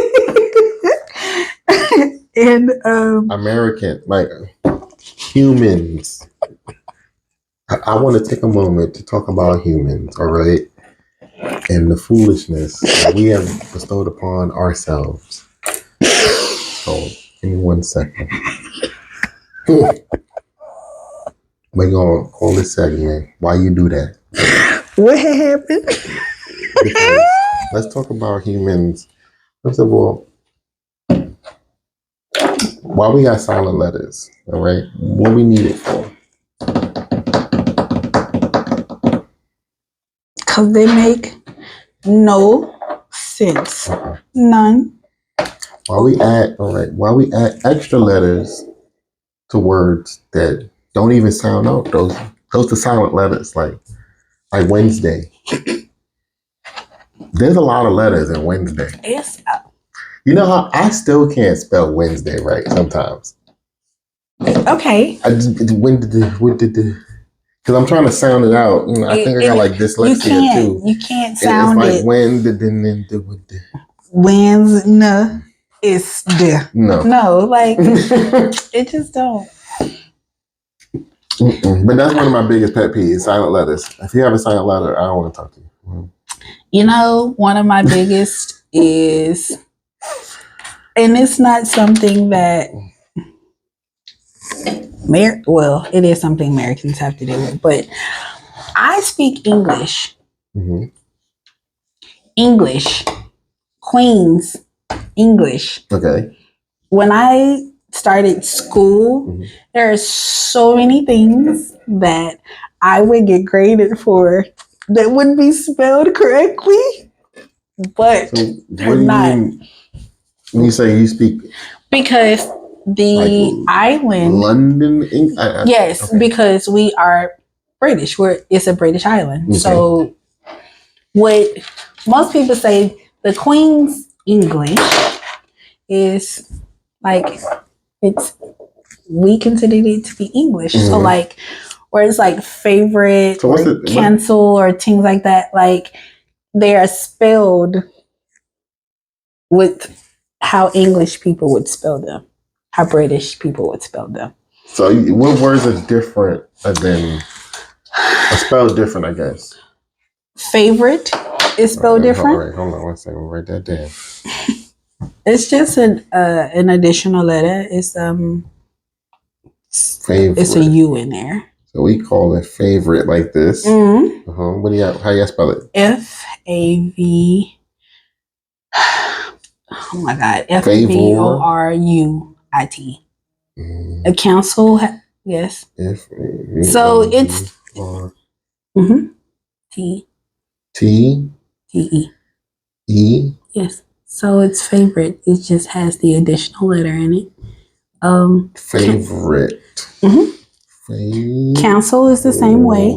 and American, like humans. I want to take a moment to talk about humans, all right? And the foolishness that we have bestowed upon ourselves. So give me 1 second. We're gonna call this segment Why You Do That. What happened? Because let's talk about humans. First of all, why we got silent letters, all right? What we need it for? Because they make no sense. None. Why we add extra letters to words that don't even sound out? Those are silent letters, like Wednesday. There's a lot of letters in Wednesday. Yes. You know how I still can't spell Wednesday right sometimes. Okay. I just because I'm trying to sound it out. You know, I think I got like dyslexia too. You can't sound it's like it. When the When's is there. No, like it just don't. But that's one of my biggest pet peeves, silent letters. If you have a silent letter, I don't want to talk to you. You know, one of my biggest is, and it's not something that, it is something Americans have to deal with, but I speak English. Mm-hmm. English. Queen's English. Okay. When I started school, there are so many things that I would get graded for that would be spelled correctly, but So they're not. Mean when you say you speak? Because the island, London, yes, okay. Because we are British. It's a British island. Okay. So what most people say, the Queen's English is like we consider it to be English. Mm-hmm. So like, where it's like favorite or cancel or things like that, like they are spelled with how English people would spell them, how British people would spell them. So what words are different than spelled different, I guess? Favorite is spelled different. All right, hold on 1 second. Write that down. It's just an additional letter. It's favorite. It's a U in there. So we call it favorite like this. Mm-hmm. What do you? How you spell it? FAV. Oh my God! FAVORUIT. A council. Yes. So it's T. Yes. So it's favorite. It just has the additional letter in it. Favorite. Council is the same way.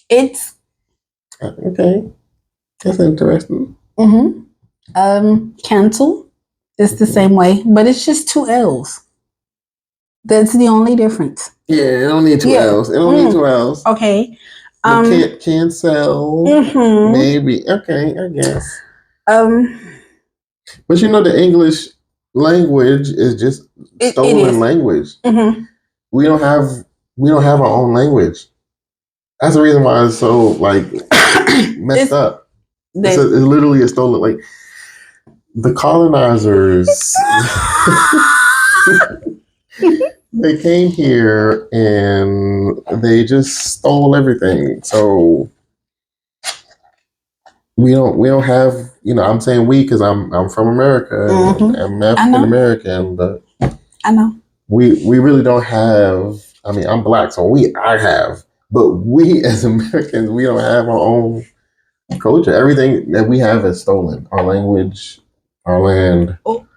It's okay. That's interesting. Cancel is the same way, but it's just 2 L's. That's the only difference. Yeah, it don't need 2 L's. It don't need 2 L's. Okay. Cancel. Maybe. Okay, I guess. But you know, the English language is just stolen language. We don't have our own language. That's the reason why it's so like messed up. It's literally a stolen. Like the colonizers, they came here and they just stole everything. So we don't have, I'm saying we because I'm from America and I'm African American, but I know we really don't have. I mean, I'm black, so I have, but we as Americans, we don't have our own culture. Everything that we have is stolen. Our language, our land. Oh.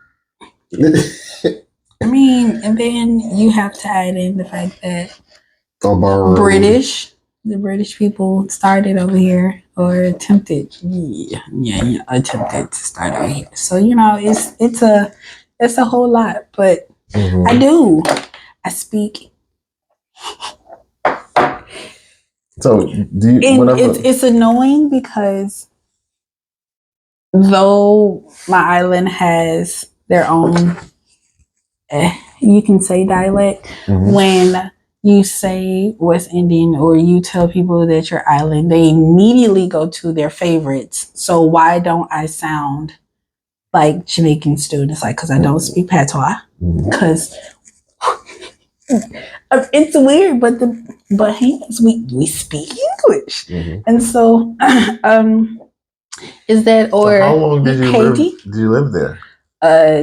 I mean, and then you have to add in the fact that the British people started over here or attempted, attempted to start over here. So it's a whole lot. But I speak. So do you? It's annoying because though my island has their own, you can say dialect, when you say West Indian or you tell people that your island, they immediately go to their favorites. So why don't I sound like Jamaican students? Like, because I don't speak patois. Because it's weird, but we speak English, and so is that or so how long did you live? Did you live there?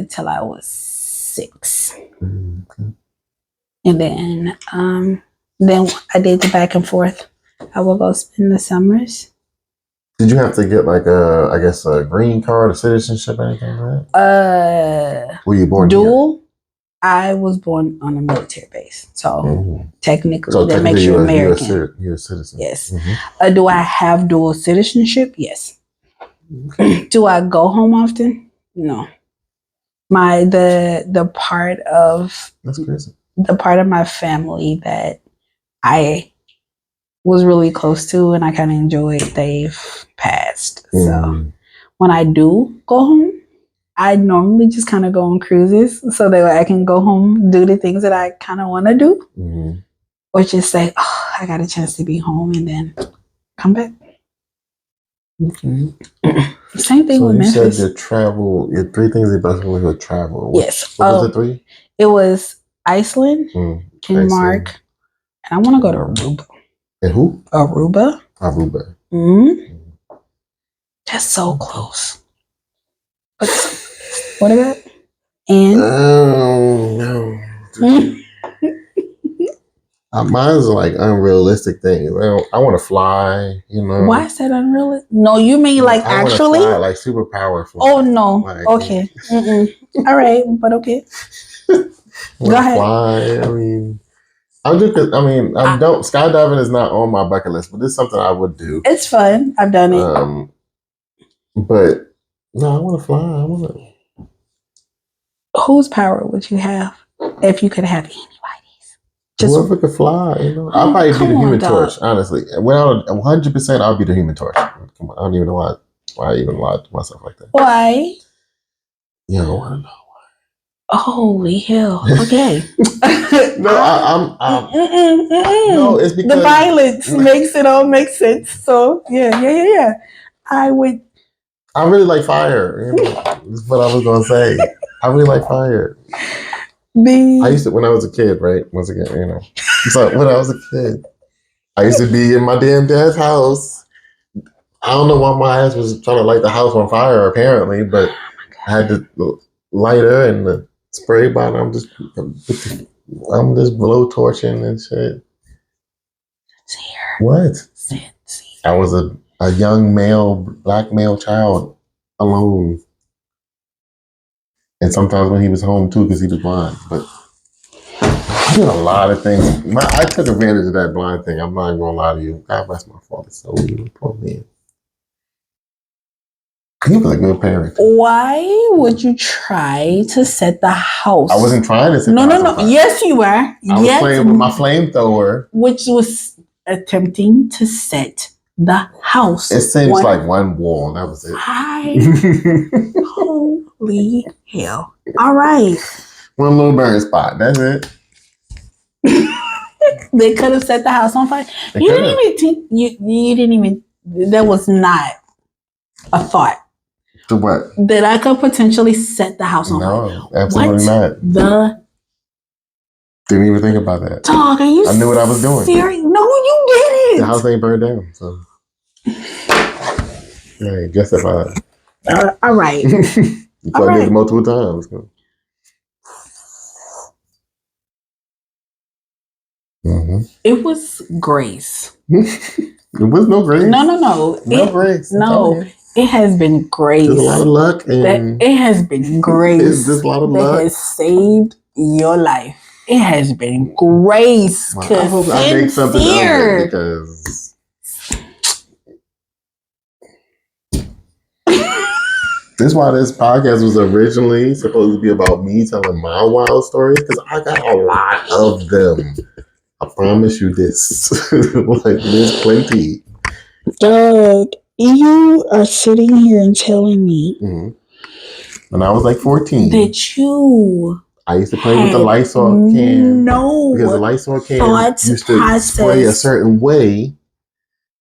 Till I was 6. And then I did the back and forth. I will go spend the summers. Did you have to get like a green card, a citizenship, anything like that? Were you born dual? Here? I was born on a military base, so technically that makes you American. You're a citizen. Yes. Do I have dual citizenship? Yes. Do I go home often? No. The part of that's crazy. The part of my family that I was really close to and I kind of enjoyed, they've passed. So when I do go home, I normally just kind of go on cruises so that I can go home, do the things that I kind of want to do, or just say, "Oh, I got a chance to be home," and then come back. Same thing with Memphis. So you said your 3 things about with travel. Yes. What was the 3? It was Iceland, Denmark, and I want to go to Aruba. And who? Aruba. That's so close. But what about? And no. Mine's like unrealistic things. I want to fly. Why is that unrealistic? No, you mean like I actually? Fly, like super powerful. Oh no. Like, okay. All right, but okay. Go ahead. Fly. I mean, I don't. Skydiving is not on my bucket list, but it's something I would do. It's fun. I've done it. But no, I want to fly. I want to. Whose power would you have if you could have anybody's? Whoever could fly, I'll probably be the Human Torch. Honestly, without 100%, I'll be the Human Torch. Come on, I don't even know why I even lied to myself like that. Why? You don't want to know why. Holy hell! Okay. No, no, it's because the violence makes it all make sense. So yeah. I really like fire. That's what I was gonna say. I really like fire. I used to, when I was a kid, right? Once again, So when I was a kid, I used to be in my damn dad's house. I don't know why my ass was trying to light the house on fire, apparently, but I had the lighter and the spray bottle. I'm just blow torching and shit. Sincear. What? Sincear. I was a young black male child, alone. And sometimes when he was home too, because he was blind. But I did a lot of things. I took advantage of that blind thing. I'm not even gonna lie to you. God bless my father. So poor man. He was a good parent. Why would you try to set the house? I wasn't trying to set the house. No. Yes, you were. I was playing with my flamethrower, which was attempting to set the house. It seems like one wall. That was it. Holy hell! All right. One little burn spot. That's it. They could have set the house on fire. You didn't even think. You didn't even. That was not a thought. To what? That I could potentially set the house on fire. No, absolutely not. Didn't even think about that. Dog, are you? I knew what I was doing. Serious? No, you didn't. The house ain't burned down, so. Yeah, justified. All right. You plugged it multiple times. Mm-hmm. It was grace. It was no grace. No. No grace. No, it has been grace. There's a lot of luck. And it has been grace. There's a lot of that luck. has saved your life. It has been grace. Well, I hope I make something of it because this is why this podcast was originally supposed to be about me telling my wild stories, because I got a lot of them. I promise you this. Like, there's plenty. Doug, you are sitting here and telling me when I was like 14 that you I used to play with the Lysol can. No, because the Lysol can used to spray a certain way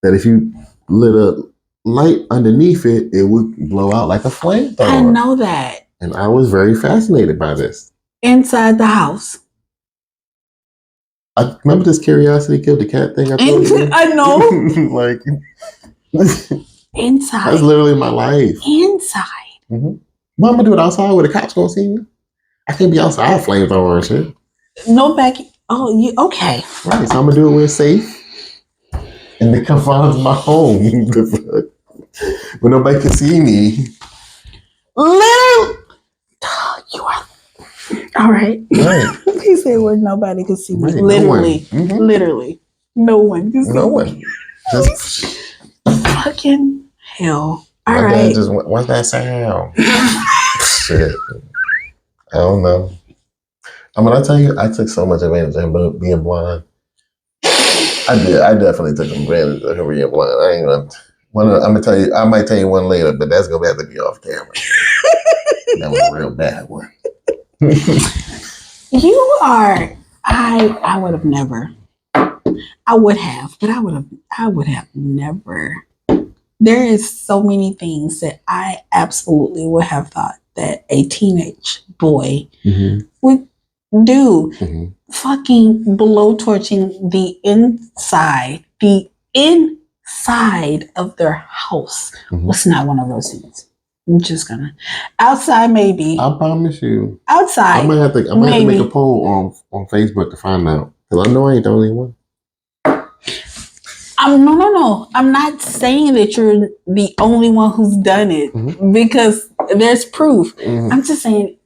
that if you lit a light underneath it, it would blow out like a flamethrower. I know that. And I was very fascinated by this. Inside the house. I remember this curiosity killed the cat thing I told you? I know. Like, inside. That's literally my life. Inside. Mm-hmm. Well, I'm going to do it outside where the cops going to see me. I can't be outside flamethrower and shit. No back. Oh, you okay. Right, so I'm going to do it where it's safe. In the confines of my home. Where nobody can see me. Little. You are. All right. Right. He said where nobody can see me. Right. Literally. No literally. No one can see me. No one. Just fucking hell. All right. Dad just went, what's that sound? Shit. I don't know. I mean, I tell you, I took so much advantage of him being blind. I did. I definitely took advantage of him being blind. I ain't gonna. I'm gonna tell you. I might tell you one later, but that's gonna have to be off camera. That was a real bad one. You are. I would have never. I would have, but I would have never. There is so many things that I absolutely would have thought that a teenage boy would do. Fucking blowtorching the inside of their house was not one of those things. I'm just gonna outside maybe. I promise you. Outside. I might have to make a poll on Facebook to find out. Because I know I ain't the only one. No. I'm not saying that you're the only one who's done it because there's proof. I'm just saying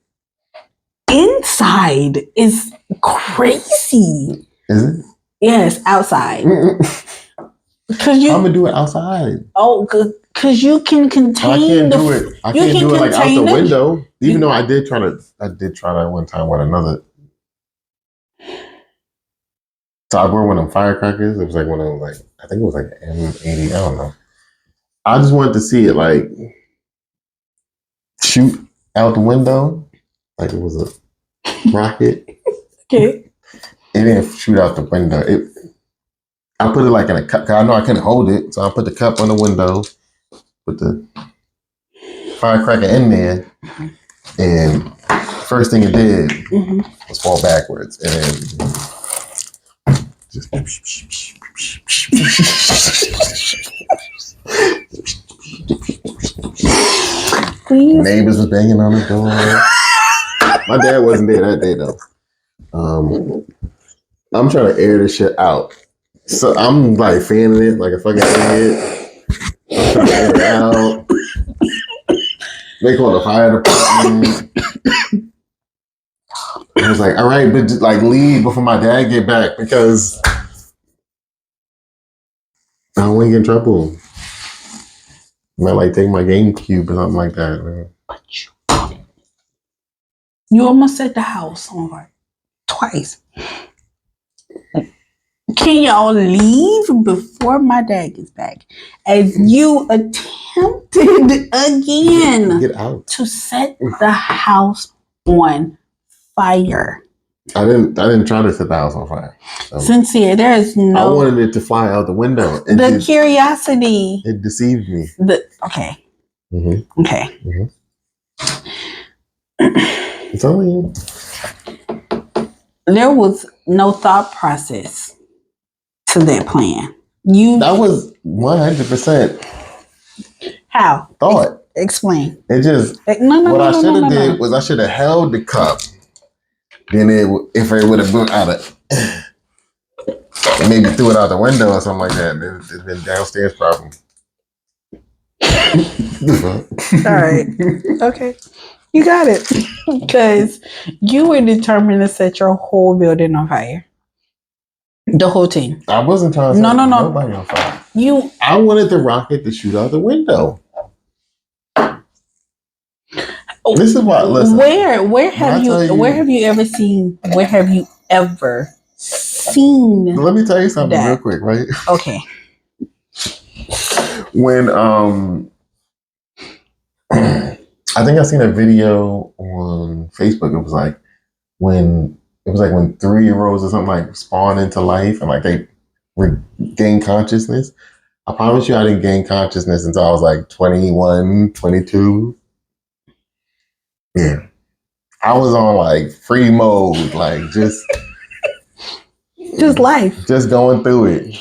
inside is crazy. Is it? Yes, outside. Because I'm gonna do it outside. Oh, because you can contain. I can't do it. I can't do it like out the window. Even though I did try that one time with another. So I bought one of them firecrackers. It was like one of them, like, I think it was like M80. I don't know. I just wanted to see it like shoot out the window, like it was a rocket. Okay. It didn't shoot out the window. I put it like in a cup. Cause I know I couldn't hold it, so I put the cup on the window, put the firecracker in there, and first thing it did was fall backwards, and then just neighbors was banging on the door. My dad wasn't there that day though. I'm trying to air this shit out. So I'm like fanning it like a fucking idiot. I'm trying to air it out. They call the fire department. I was like, all right, but just, like, leave before my dad get back because I don't want to get in trouble. I might like take my GameCube or something like that. Man. But you almost set the house on fire twice. Can y'all leave before my dad gets back? As you attempted again get out to set the house on fire. I didn't try to set the house on fire. Sincere, there is I no. wanted it to fly out the window. The curiosity. It deceived me. Okay. Mm-hmm. Okay. Mm-hmm. It's only you. There was no thought process to that plan. That was 100% how? thought. Explain. It just I should have did was I should have held the cup. Then if it would have been out of maybe threw it out the window or something like that. It's been downstairs problem. All right. Okay. You got it. Because you were determined to set your whole building on fire. The whole thing. I wasn't trying to set nobody on fire. I wanted the rocket to shoot out the window. This is what. Listen. Where have you ever seen? Let me tell you something real quick, right? Okay. When I think I seen a video on Facebook. It was like when 3-year-olds or something like spawn into life and like they gain consciousness. I promise you I didn't gain consciousness until I was like 21, 22. Yeah. I was on like free mode, like just life. Just going through it.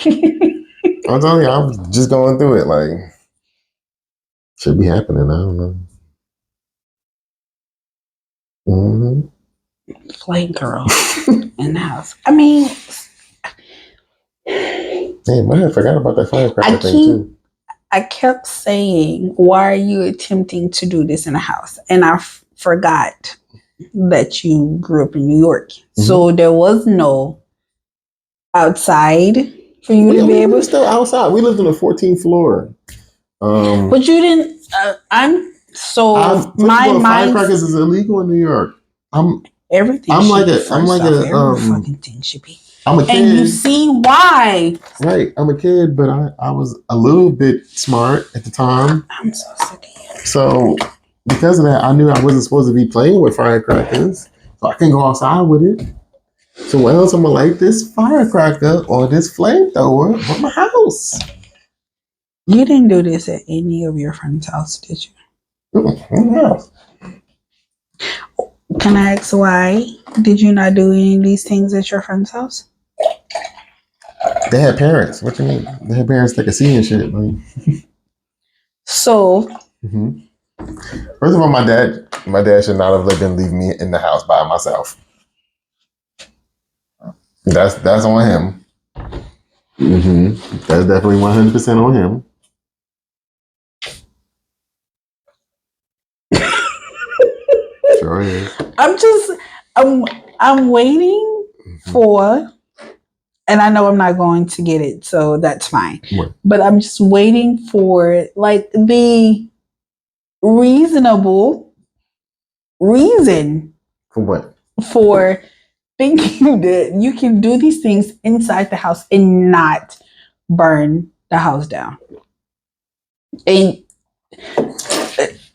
I'm telling you, I'm just going through it. Like, should be happening. I don't know. Mm-hmm. Flame girl in the house. I mean, damn, I forgot about that firecracker thing too. I kept saying, "Why are you attempting to do this in a house?" And I forgot that you grew up in New York, so there was no outside for you to be able. We were still outside. We lived on the 14th floor. But you didn't. My firecrackers is illegal in New York. Everything. I'm like a fucking thing should be. I'm a kid. And you see why. Right. I'm a kid, but I was a little bit smart at the time. I'm so sick of you. So because of that, I knew I wasn't supposed to be playing with firecrackers. So I can go outside with it. So what else am I like this firecracker or this flamethrower on my house? You didn't do this at any of your friends' house, did you? No. Can I ask why did you not do any of these things at your friend's house? They had parents. What you mean? They had parents that could see and shit. Like. So. Mm-hmm. First of all, my dad should not have let them leave me in the house by myself. That's on him. Mm-hmm. That's definitely 100% on him. Sure is. I'm waiting for, and I know I'm not going to get it, so that's fine. What? But I'm just waiting for like the reasonable reason. For what? For thinking that you can do these things inside the house and not burn the house down. And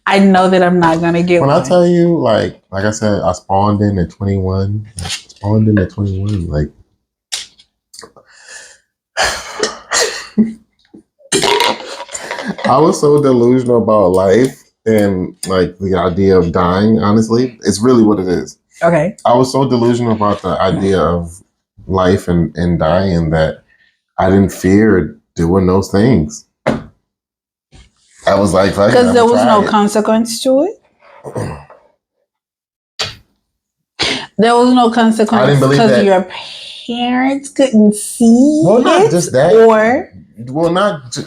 I know that I'm not gonna get when one. I tell you, like I said, I spawned in at 21. Like I was so delusional about life and like the idea of dying. Honestly, it's really what it is. Okay. I was so delusional about the idea of life and dying that I didn't fear doing those things. I was like, because there was no consequence to it. There was no consequence. I didn't believe because that your parents couldn't see. Well, not just that.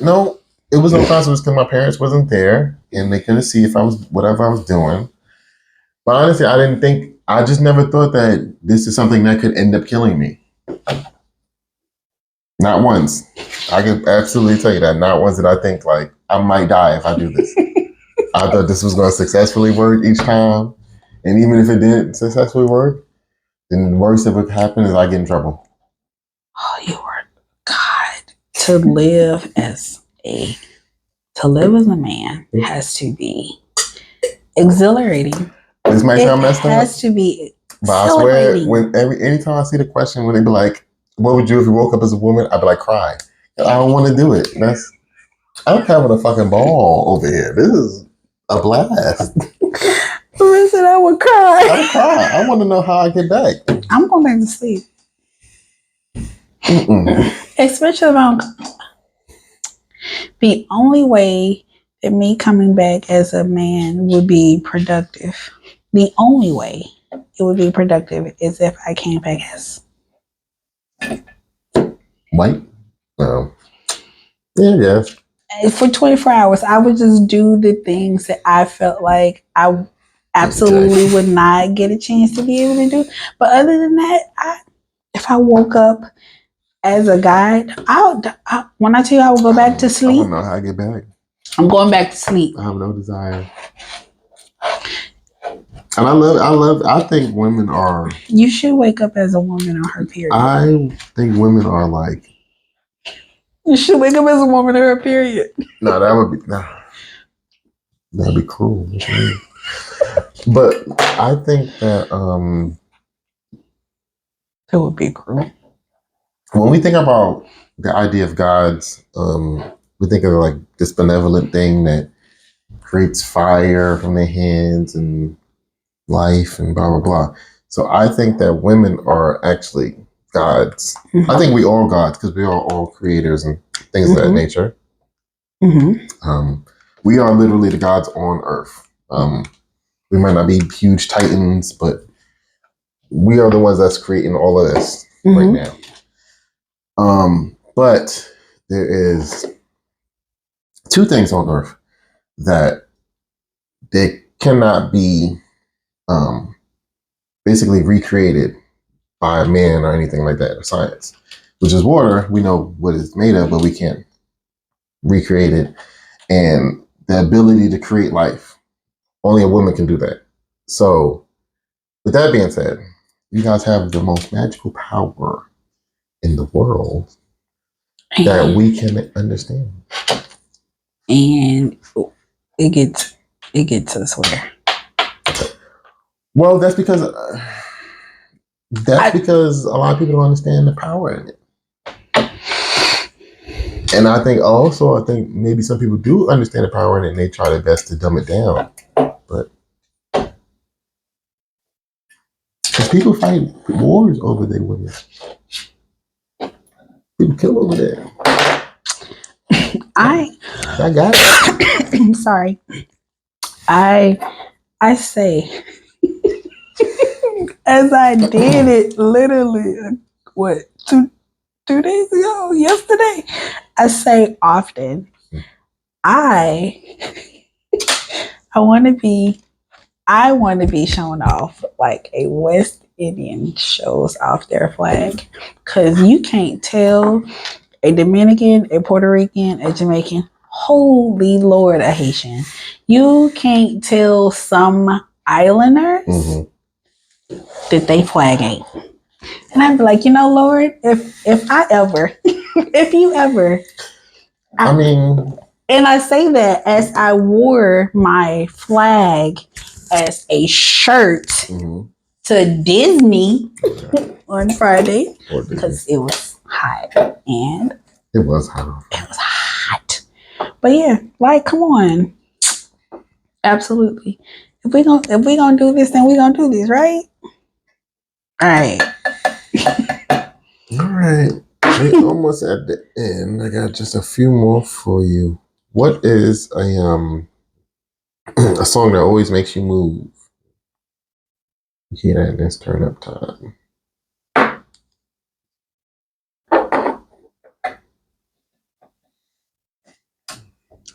No. It was no consequence because my parents wasn't there and they couldn't see if I was whatever I was doing. But honestly, I just never thought that this is something that could end up killing me. Not once. I can absolutely tell you that. Not once did I think like I might die if I do this. I thought this was going to successfully work each time. And even if it didn't successfully work, then the worst that would happen is I get in trouble. Oh, you were God. To live as a man has to be exhilarating. This might sound messed up. It has to be But I swear, anytime I see the question when they be like, "What would you if you woke up as a woman?" I'd be like, "Cry." I don't want to do it. I'm having a fucking ball over here. This is a blast. Listen, I would cry. I'm crying. I want to know how I get back. I'm going back to sleep. Especially around the only way that me coming back as a man would be productive. The only way it would be productive is if I came back as white. No. Yeah, I guess. For 24 hours, I would just do the things that I felt like I absolutely would not get a chance to be able to do. But other than that, if I woke up as a guy, when I tell you I will go back to sleep, I don't know how I get back. I'm going back to sleep. I have no desire. And I think women are. You should wake up as a woman on her period. I think women are like. You should wake up as a woman on her period. No, that'd be cruel. But I think that it would be cruel. When we think about the idea of gods, we think of like this benevolent thing that creates fire from their hands and life and blah blah blah. So I think that women are actually gods. Mm-hmm. I think we are gods because we are all creators and things of that nature. Mm-hmm. We are literally the gods on earth. We might not be huge titans, but we are the ones that's creating all of this right now. But there is two things on earth that they cannot be basically recreated by a man or anything like that, or science, which is water. We know what it's made of, but we can't recreate it. And the ability to create life, only a woman can do that. So with that being said, you guys have the most magical power in the world that we can understand. And it gets us where? Well, that's because a lot of people don't understand the power in it. And I think maybe some people do understand the power in it and they try their best to dumb it down. But because people fight wars over their women. People kill over there. I got it. I'm sorry. I say, as I did it literally, two days ago, yesterday, I say often, I want to be shown off like a West Indian shows off their flag, because you can't tell a Dominican, a Puerto Rican, a Jamaican, holy Lord, a Haitian. You can't tell some islanders that they flag ain't. And I'd be like, Lord, if I ever, if you ever, and I say that as I wore my flag as a shirt to Disney on Friday because it was hot and it was hot. But yeah, like, come on, absolutely. If we gonna do this, then we gonna do this, right? All right. All right. We're almost at the end. I got just a few more for you. What is a song that always makes you move? You hear that? It's turn up time.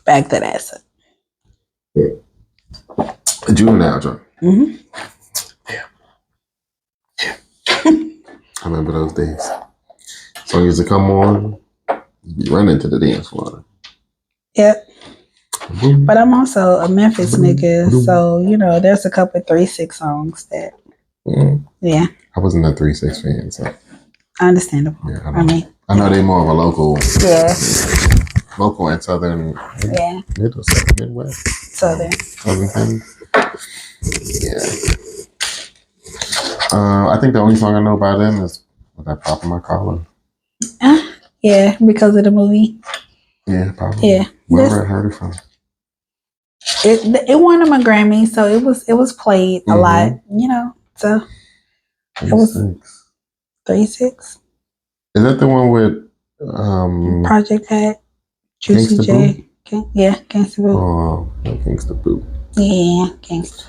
Back that ass up. Yeah. A juvenile joint. Yeah. I remember those days. Song used to come on, you run into the dance floor. Yep. But I'm also a Memphis nigga, so there's a couple 3-6 songs that. Yeah. I wasn't a 3-6 fan, so. Understandable. Yeah, I know they're more of a local. Yeah. Local and southern. Yeah. Midwest. Southern things. Yeah. I think the only song I know by them is "With That Pop in My Collar." Yeah, because of the movie. Yeah, probably. Yeah, wherever I heard it from. It won him a Grammy, so it was played a lot, you know. So it was 36. Is that the one with Project Pat, Juicy Gangsta J? Yeah, Gangsta Boo. Oh, no, Gangsta Boo. Yeah, Gangsta.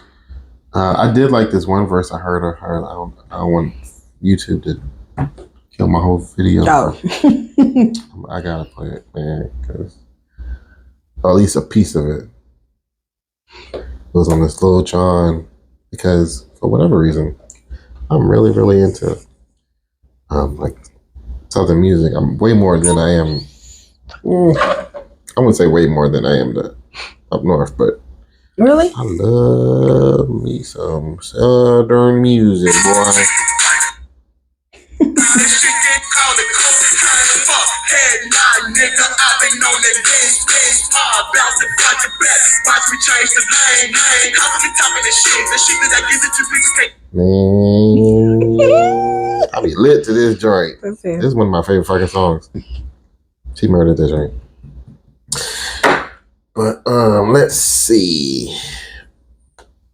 I did like this one verse I heard of her. I don't want YouTube to kill my whole video. Oh. I gotta play it, man, because at least a piece of it. It was on this Lil Jon because for whatever reason, I'm really, really into like Southern music. I'm way more than I am. I wouldn't say way more than I am up north, but really, I love me some Southern music, boy. Man, I be lit to this joint. This is one of my favorite fucking songs. She murdered this joint. But let's see.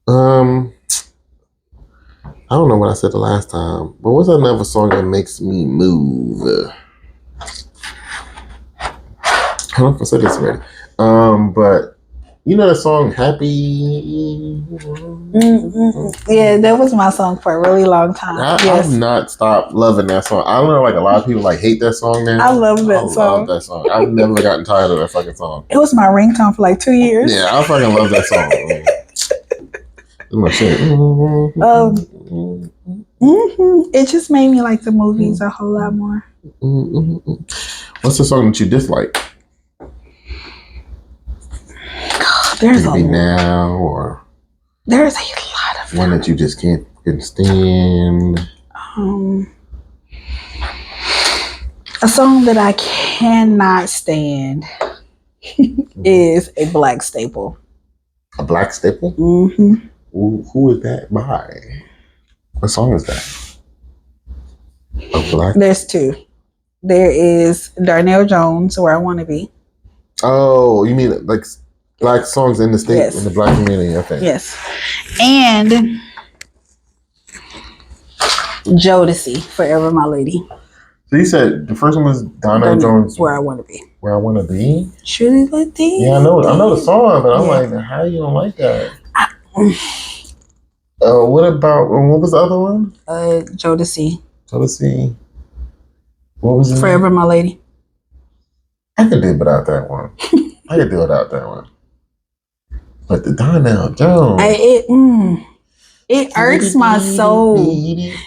I don't know what I said the last time, but what's another song that makes me move? I don't know if I said this already. But you know the song "Happy"? Yeah, that was my song for a really long time. I've not stopped loving that song. I don't know, like a lot of people like hate that song now. I love that song. I love that song. I've never gotten tired of that fucking song. It was my ringtone for like 2 years. Yeah, I fucking love that song. That's my shit. It just made me like the movies a whole lot more. What's the song that you dislike? There's a now, or there's a lot of one that you just can't stand. A song that I cannot stand is a black staple. A black staple? Mm-hmm. Who is that by? What song is that? A black? There's two. There is Darnell Jones, "Where I Want to Be." Oh, you mean like black songs in the state, yes, in the black community? Okay. Yes. And Jodeci, "Forever My Lady." So you said the first one was Darnell Jones, "Where I Want to Be." Where I Want to Be? Surely let these. Yeah, I know the song, but I'm like, how you don't like that? What was the other one? Jodeci. Jodeci. What was it? "Forever My Lady." I could do without that one. I could do without that one. But the Darnell Jones. It irks my soul.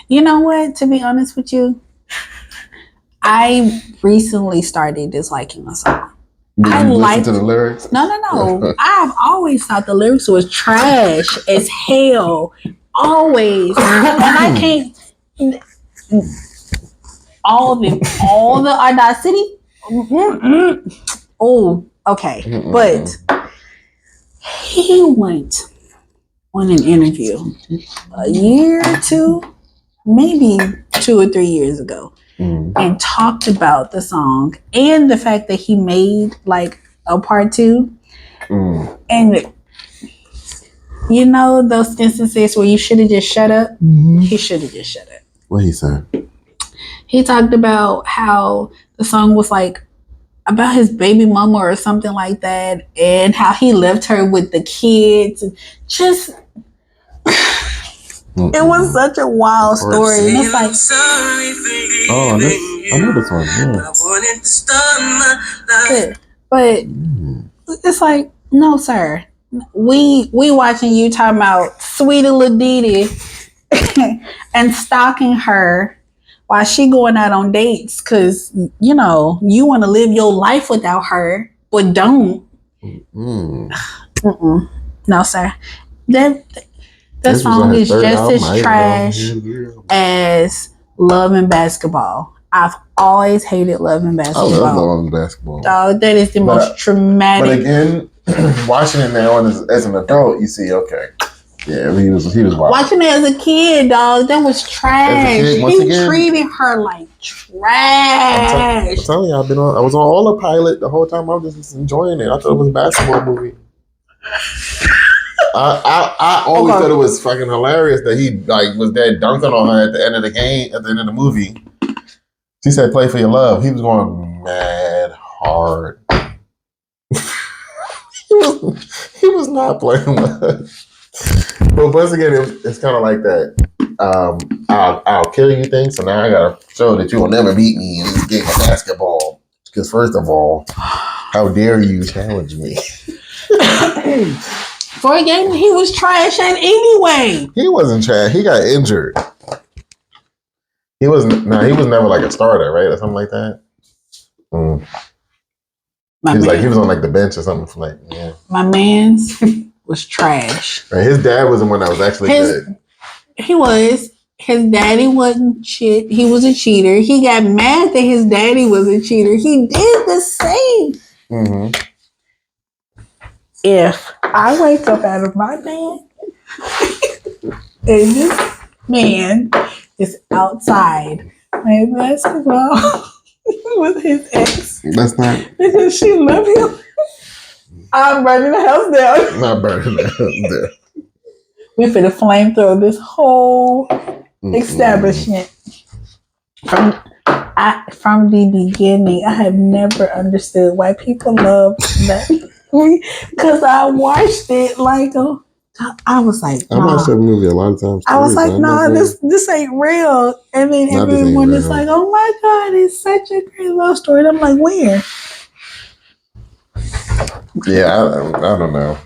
You know what? To be honest with you, I recently started disliking the song. I listen to the lyrics? No. I've always thought the lyrics was trash as hell. Always. And I can't. All the audacity. Oh, okay. But he went on an interview a year or two, maybe 2 or 3 years ago, and talked about the song and the fact that he made like a part 2. And you know those instances where you should have just shut up? He should have just shut up. What he said? He talked about how the song was like about his baby mama or something like that, and how he left her with the kids. Just it was such a wild story. And it's like, I know this one. Yeah. But it's like, no, sir. We watching you talking about sweetie Ladidi and stalking her while she going out on dates because, you know, you want to live your life without her, but don't. No, sir. That song is just as trash as Love and Basketball. I've always hated Love and Basketball. I love Love and Basketball. Oh, that is the most traumatic. But again, watching it now as an adult, you see, okay, Yeah, he was wild. Watching it as a kid, dog, that was trash. Kid, he treated her like trash. I'm telling you, I was on autopilot the whole time. I was just enjoying it. I thought it was a basketball movie. I always thought it was fucking hilarious that he like was there dunking on her at the end of the game, at the end of the movie. She said, "Play for your love." He was going mad hard. he was not playing with her. But once again, it's kind of like that. I'll kill you thing. So now I gotta show that you will never beat me in this game of basketball. Because first of all, how dare you challenge me? For a game he was trash at anyway. He wasn't trash. He got injured. He was never like a starter, right, or something like that. He was on like the bench or something. My man's was trash. Right, his dad was the one that was actually good. He was. His daddy wasn't shit. He was a cheater. He got mad that his daddy was a cheater. He did the same. Mm-hmm. If I wake up out of my bed and this man is outside playing basketball with his ex, that's not because she loved him, I'm burning the house down. Not burning the house down. We finna flamethrow this whole establishment. From the beginning, I have never understood why people love that movie, because I watched it like I was like, nah. I watched that movie a lot of times. I was like, nah, this ain't real. And then everyone is like, oh my God, it's such a great love story. And I'm like, where? Yeah, I don't know.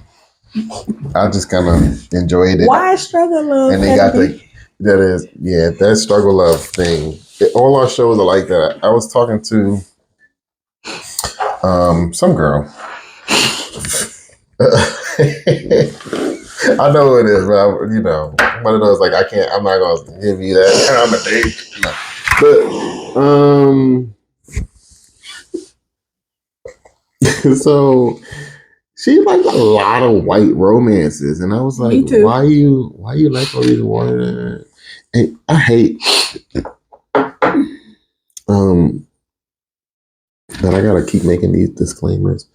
I just kind of enjoyed it. Why struggle love? And they got that struggle love thing. All our shows are like that. I was talking to some girl. I know who it is, but one of those like I'm not gonna give you that kind of date. But so she liked a lot of white romances, and I was like, why you like all these white? And I hate that I gotta keep making these disclaimers.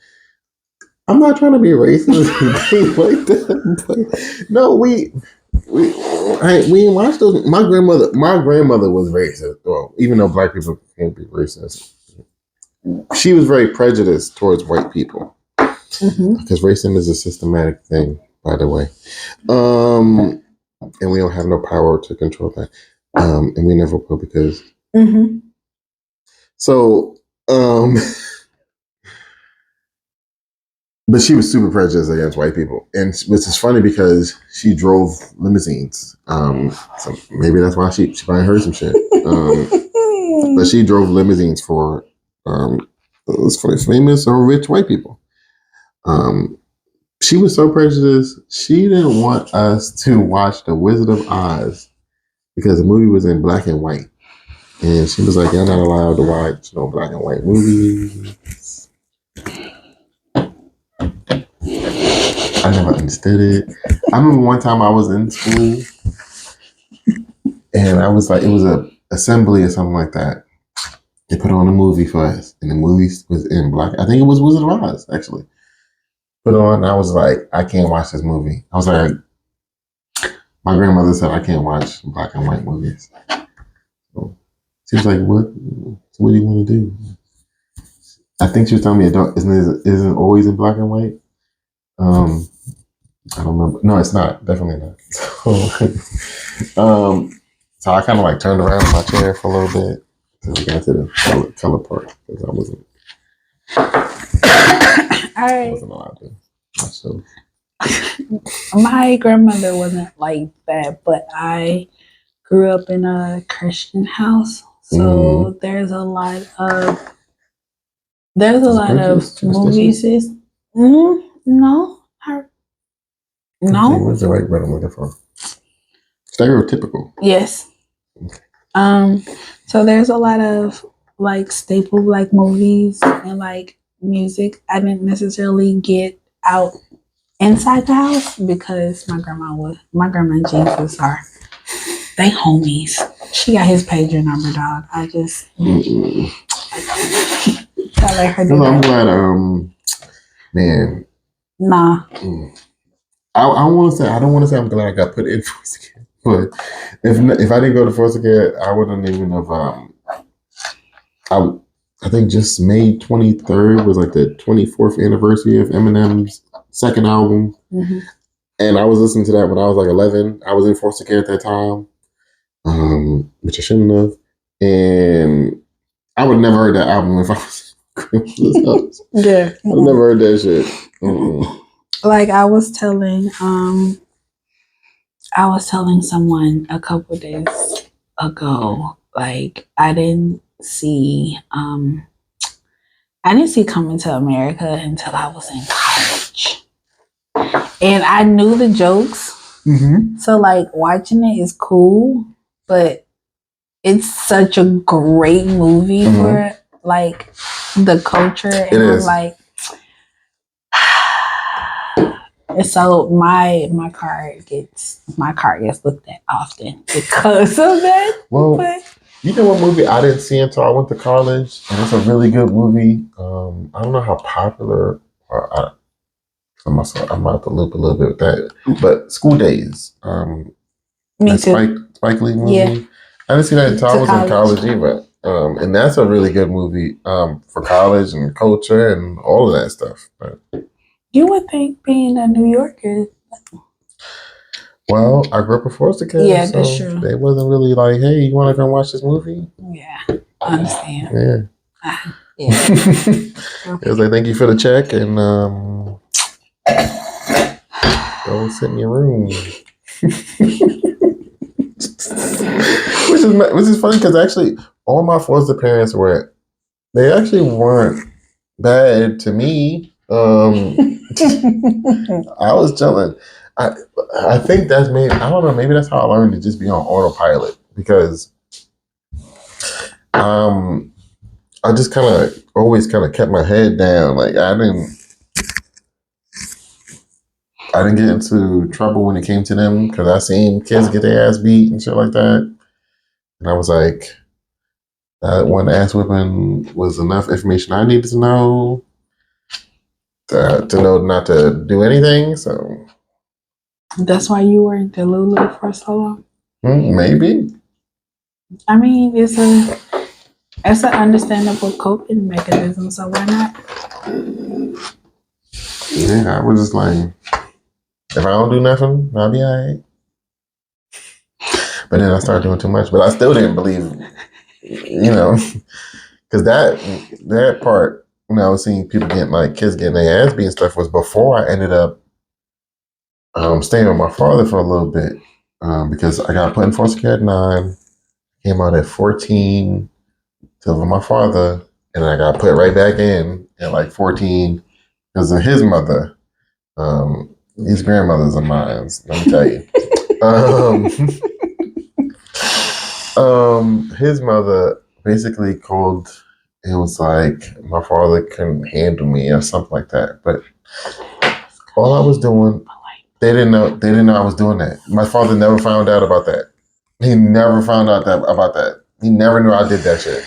I'm not trying to be racist and things like that, but no, we watched those. My grandmother was racist. Well, even though black people can't be racist, she was very prejudiced towards white people. Because racism is a systematic thing, by the way. And we don't have no power to control that. And we never will because. So, but she was super prejudiced against white people. And which is funny because she drove limousines. So maybe that's why she probably heard some shit. But she drove limousines for famous or rich white people. She was so prejudiced, she didn't want us to watch The Wizard of Oz because the movie was in black and white. And she was like, "You're not allowed to watch no black and white movies." I never understood it. I remember one time I was in school and I was like, it was a assembly or something like that. They put on a movie for us, and the movie was in black. I think it was Wizard of Oz, actually. Put on, and I was like, I can't watch this movie. I was like, my grandmother said I can't watch black and white movies. So she was like, what do you want to do? I think she was telling me isn't always in black and white. I don't remember. No, it's not. Definitely not. So I kind of like turned around in my chair for a little bit until we got to the color part because I wasn't allowed to. So my grandmother wasn't like that, but I grew up in a Christian house, so there's a lot of movies. No. What's the right word I'm looking for? Stereotypical. Yes. So there's a lot of like staple like movies and like music I didn't necessarily get out inside the house because my grandma and Jesus are they homies. She got his pager number, dog. I just I let her do No, I'm that. glad. Man. Nah. I want to say I don't want to say I'm glad I got put in foster care, but if I didn't go to foster care, I wouldn't even have. I think just May 23rd was like the 24th anniversary of Eminem's second album, and I was listening to that when I was like 11. I was in foster care at that time, which I shouldn't have, and I would never heard that album if I was in house. Yeah. I never heard that shit. Mm-mm. Like I was telling someone a couple days ago, like I didn't see Coming to America until I was in college. And I knew the jokes. So like watching it is cool, but it's such a great movie for like the culture. And I'm like, and so my car gets looked at often because of that. Well, but you know what movie I didn't see until I went to college, and it's a really good movie. I don't know how popular. I'm about to loop a little bit with that, but School Days. Me too. Spike Lee movie. Yeah. I didn't see that until I was in college either. And that's a really good movie for college and culture and all of that stuff. But you would think being a New Yorker. Well, I grew up in foster care. Yeah, so that's true. They wasn't really like, hey, you want to come watch this movie? Yeah, I understand. Yeah. Yeah. It was like, thank you for the check, and go sit in your room. which is funny because actually all my foster parents they actually weren't bad to me. I was chilling. I think that's maybe I don't know, maybe that's how I learned to just be on autopilot because I just always kept my head down. Like I didn't get into trouble when it came to them because I seen kids get their ass beat and shit like that. And I was like, that one ass whipping was enough information I needed to know to know not to do anything. So that's why you were in Delulu for so long. Maybe. I mean, it's an understandable coping mechanism. So why not? Yeah, I was just like, if I don't do nothing, I'll be alright. But then I started doing too much. But I still didn't believe, because that part when I was seeing people kids getting their ass beat and stuff was before I ended up staying with my father for a little bit because I got put in foster care at 9, came out at 14 to my father, and I got put right back in at 14 because of his mother. These grandmothers of mine, let me tell you. His mother basically called. It was like my father couldn't handle me or something like that. But all I was doing, they didn't know. They didn't know I was doing that. My father never found out about that. He never found out about that. He never knew I did that shit.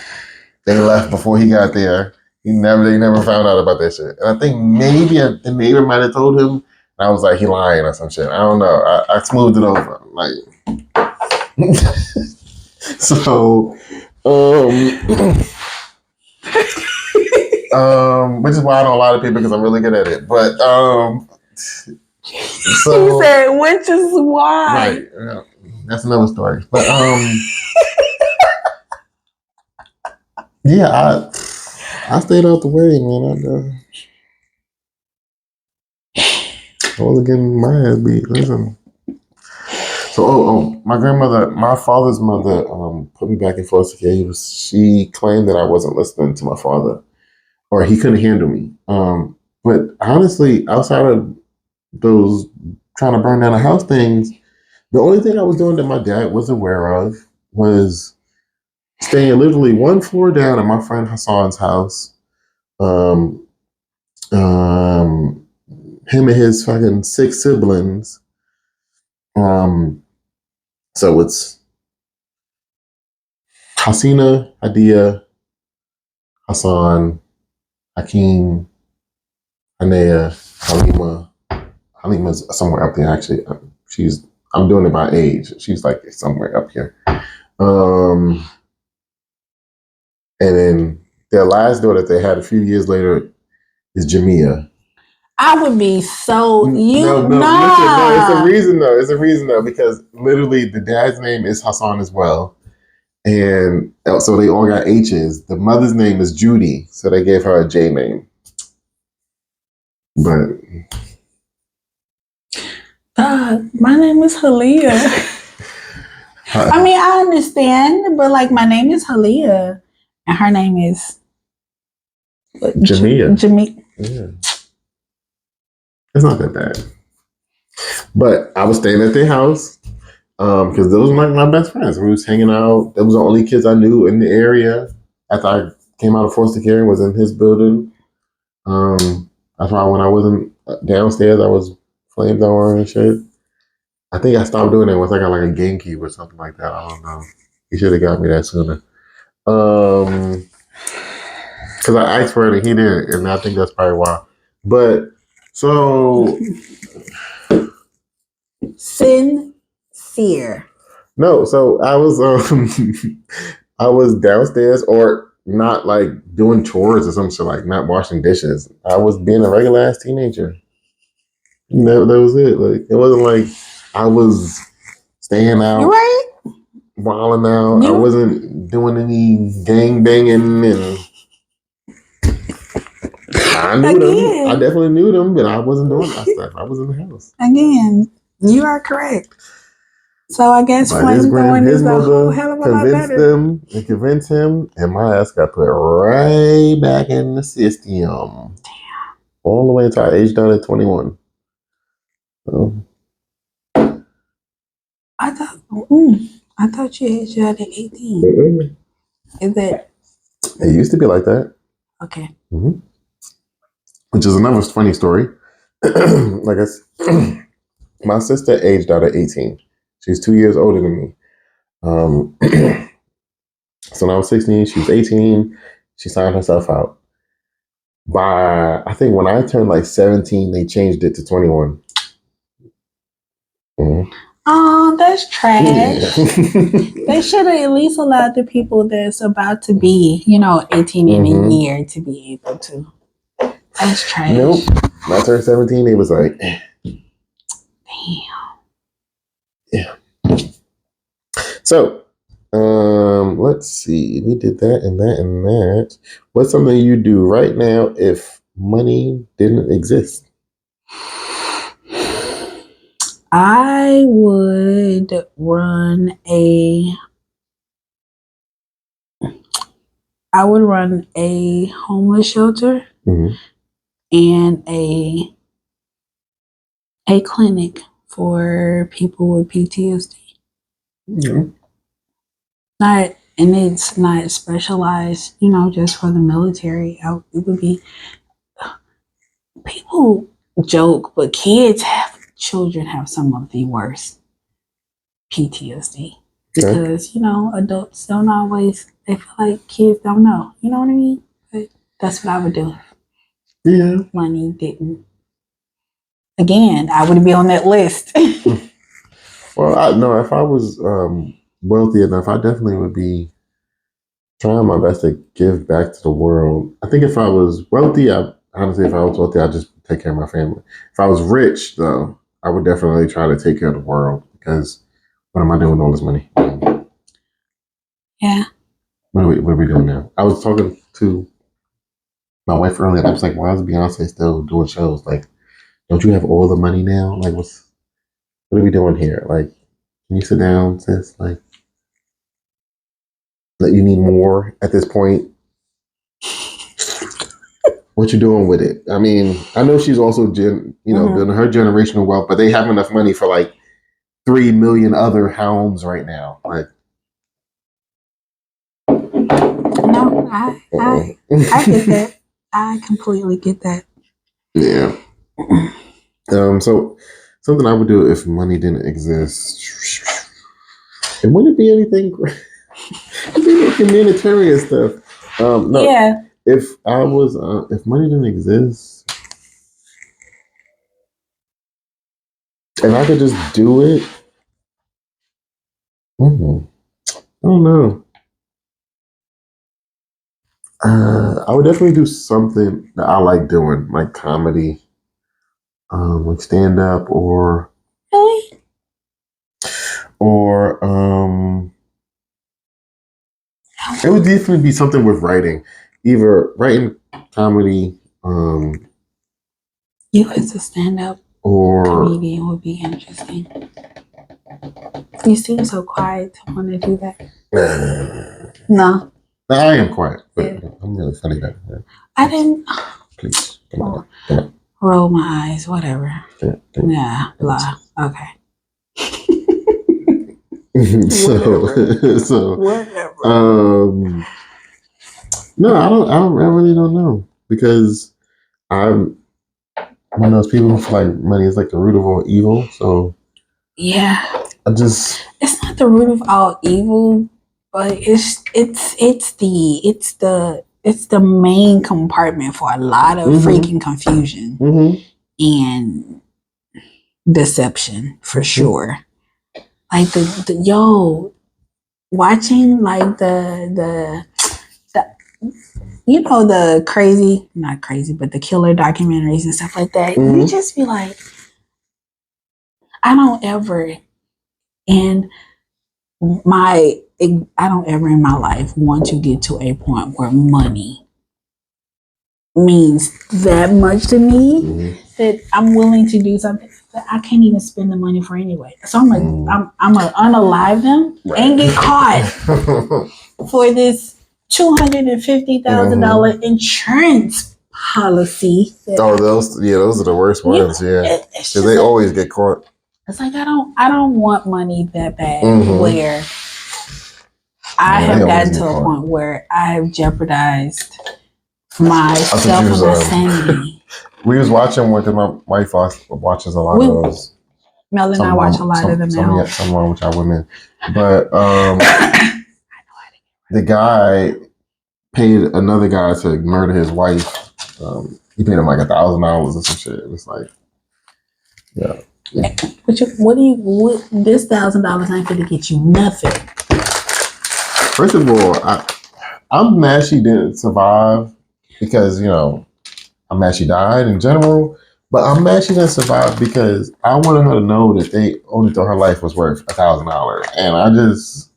They left before he got there. They never found out about that shit. And I think maybe the neighbor might have told him. And I was like, he lying or some shit. I don't know. I smoothed it over. So, which is why I don't lie to people because I'm really good at it. But so you said, which is why. Right. Yeah, that's another story. But yeah, I stayed out the way, man. I wasn't getting my ass beat. Listen. So, my father's mother, put me back in foster care. She claimed that I wasn't listening to my father, or he couldn't handle me. But honestly, outside of those trying to burn down the house things, the only thing I was doing that my dad was aware of was staying literally one floor down at my friend Hassan's house. Um, him and his fucking 6 siblings. So it's Hasina, Hadia, Hassan, Hakeem, Hanea, Halima. Halima's somewhere up there actually. I'm doing it by age. She's like somewhere up here. And then their last daughter that they had a few years later is Jamia. I would be so No, it's a reason though. It's a reason though, because literally the dad's name is Hassan as well. And so they all got H's. The mother's name is Judy, so they gave her a J name. But my name is Halia. I mean, I understand, but like my name is Halia, and her name is Jamia. Jamia. Yeah. It's not that bad. But I was staying at their house because those were like my best friends. We was hanging out. Those were the only kids I knew in the area. After I came out of foster care and was in his building. That's why when I wasn't downstairs, I was flamethrower and shit. I think I stopped doing that once I got like a GameCube or something like that. I don't know. He should have got me that sooner. Because I asked for it and he didn't, and I think that's probably why. But so Sincear. no, so I was I was downstairs or not like doing chores or some shit, like not washing dishes. I was being a regular ass teenager. That was it. Like it wasn't like I was staying out. You right? Wilding out. I wasn't doing any gang banging, and I knew them. I definitely knew them, but I wasn't doing that stuff. I was in the house. Again, you are correct. So I guess flamethrowing is a whole hell of a lot better. Convinced him, and my ass got put right back in the system. Damn. All the way until I aged down at 21. So. I thought you aged out at 18. Is that? It used to be like that. Okay. Mm-hmm. Which is another funny story. Like I said, my sister aged out at 18. She's 2 years older than me. So when I was 16, she was 18. She signed herself out. I think when I turned like 17, they changed it to 21. Mm-hmm. Oh, that's trash. They should have at least allowed the people that's about to be, 18 in a year to be able to. That's trash. Nope. When I turned 17, it was like, damn. Yeah. So, let's see. We did that and that and that. What's something you do right now if money didn't exist? I would run a homeless shelter and a clinic for people with PTSD. Mm-hmm. It's not specialized, just for the military. It would be, people joke, but children have some of the worst PTSD because, adults don't always, they feel like kids don't know, you know what I mean? But that's what I would do. Yeah. Money didn't. Again, I would be on that list. Well, I know if I was wealthy enough, I definitely would be trying my best to give back to the world. I think if I was wealthy, honestly, if I was wealthy, I'd just take care of my family. If I was rich, though, I would definitely try to take care of the world because what am I doing with all this money? Yeah. What are we doing now? I was talking to my wife earlier. I was like, why is Beyonce still doing shows? Like, don't you have all the money now? Like, what are we doing here? Like, can you sit down, sis? Like, that you need more at this point? What you doing with it? I mean, I know she's also building her generational wealth, but they have enough money for like 3 million other homes right now. Like, no, I get that. I completely get that. Yeah. So something I would do if money didn't exist. It wouldn't be anything. It'd be like humanitarian stuff. No. Yeah. If I was, if money didn't exist, and I could just do it, I don't know. I would definitely do something that I like doing, like comedy, like stand up, Really? or it would definitely be something with writing, either writing comedy, You as a stand-up or comedian would be interesting. You seem so quiet to want to do that. No. I am quiet, but Yeah. I'm really funny back there. I didn't Please, come on. roll my eyes, whatever. Yeah, blah. Okay. so whatever. No, I really don't know, because I'm one of those people who feel like money is like the root of all evil. So yeah, it's not the root of all evil, but it's the main compartment for a lot of freaking confusion and deception, for sure. Like the watching like the the crazy, not crazy, but the killer documentaries and stuff like that. You just be like, I don't ever in my life want to get to a point where money means that much to me that I'm willing to do something that I can't even spend the money for anyway. So I'm like, I'm gonna unalive them and get caught for this $250,000 insurance policy. those are the worst ones. Yeah, because they always get caught. It's like I don't want money that bad where I have gotten to a point where I have jeopardized myself and my sanity. We was watching one because my wife watches a lot of those. Mel and I watch a lot of them now. Something wrong with y'all women, but the guy paid another guy to murder his wife. He paid him like $1,000 or some shit. It was like, yeah. But this $1,000 ain't gonna get you nothing. First of all, I'm mad she didn't survive, because I'm mad she died in general. But I'm mad she didn't survive because I wanted her to know that they only thought her life was worth $1,000, and I just.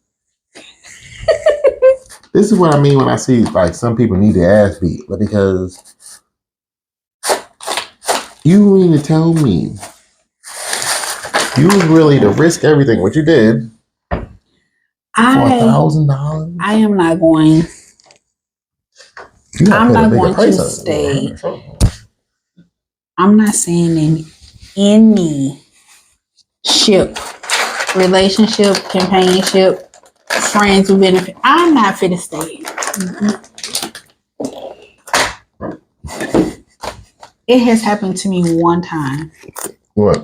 This is what I mean when I see like some people need their ass beat, but because you mean to tell me you was willing to risk everything, what you did, for $1,000? I am not going. I'm not going to stay. I'm not saying in any relationship, companionship, friends with benefit. I'm not fit to stay. It has happened to me one time. What?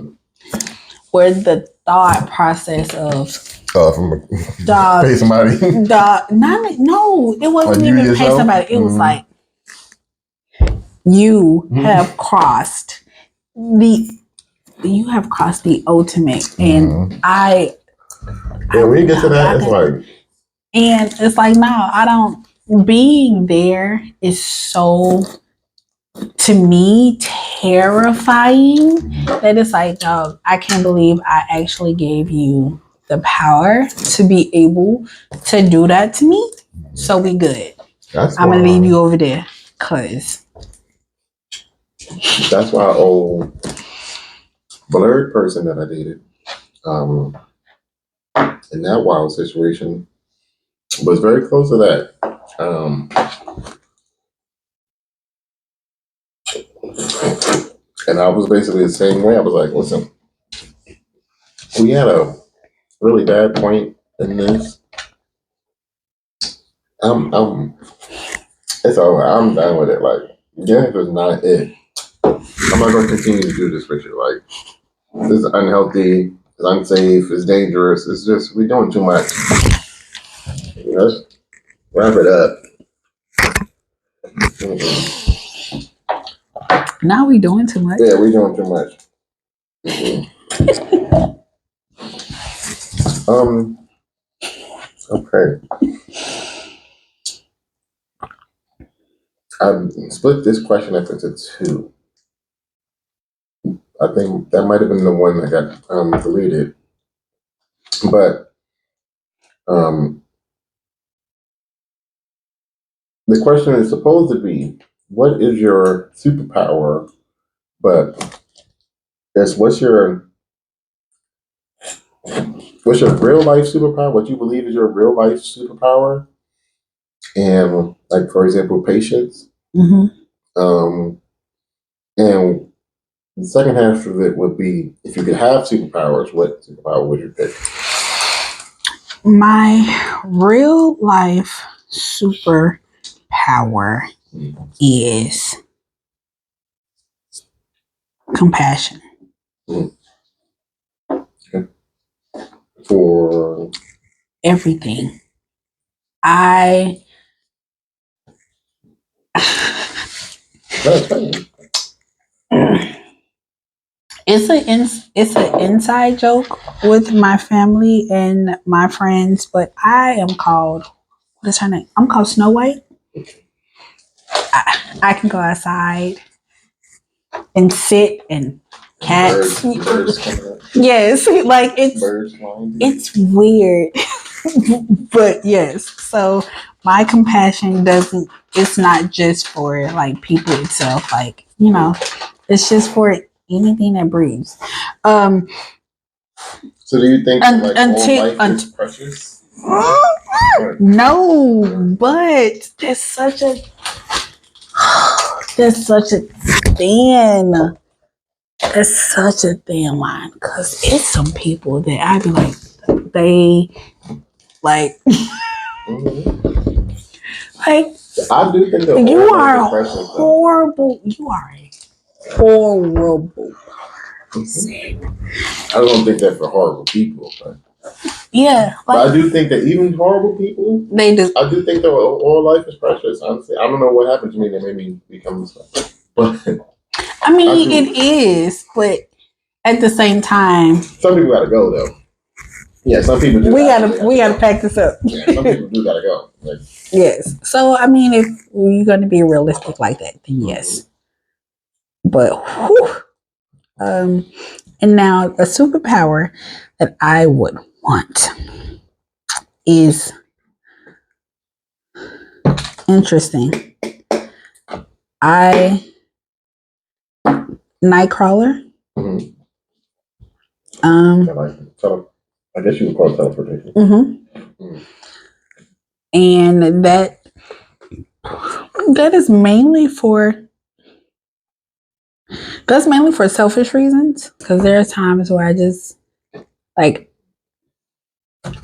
Where the thought process of pay somebody. No, it wasn't like even pay somebody. It was like you have crossed the ultimate, and when you get to that, it's like, and it's like, no, I don't. Being there is so, to me, terrifying that it's like, dog, I can't believe I actually gave you the power to be able to do that to me. So we good. I'm gonna leave you over there, cause that's why old blurred person that I dated, in that wild situation, was very close to that. And I was basically the same way. I was like, listen, we had a really bad point in this. It's over. I'm done with it. Like, yeah, it was not it. I'm not going to continue to do this with you. Like, this is unhealthy, it's unsafe, it's dangerous. It's just, we're doing too much. Let's wrap it up. Now we doing too much. Yeah, we're doing too much. Okay. I've split this question up into two. I think that might have been the one that got deleted. But the question is supposed to be, what is your superpower? But what's your real life superpower? What you believe is your real life superpower? And like, for example, patience. Mm-hmm. And the second half of it would be, if you could have superpowers, what superpower would you pick? My real life superpower is compassion. Okay. For everything. It's an inside joke with my family and my friends, but I am called, what is her name? I'm called Snow White. I can go outside and sit and cats. Birds yes, like it's weird. But yes, so my compassion it's not just for like people itself, like, it's just for anything that breathes. So do you think all life is precious? No, but there's such a thin line, because it's some people that I'd be like, they like like, I do think that you are horrible. You are a horrible person. I don't think that for horrible people, but yeah, but I do think that even horrible people, they do. I do think that all life is precious. Honestly, I don't know what happened to me that made me become this way, but I mean, it is, but at the same time, some people gotta go though. Yeah, some people do. We gotta pack this up. Yeah, some people do gotta go. Like, yes. So I mean, if you're gonna be realistic like that, then yes. But and now a superpower that I would want is interesting. Nightcrawler. Mm-hmm. I guess you would call it teleportation. Mm-hmm. And that is mainly for selfish reasons, because there are times where I just like,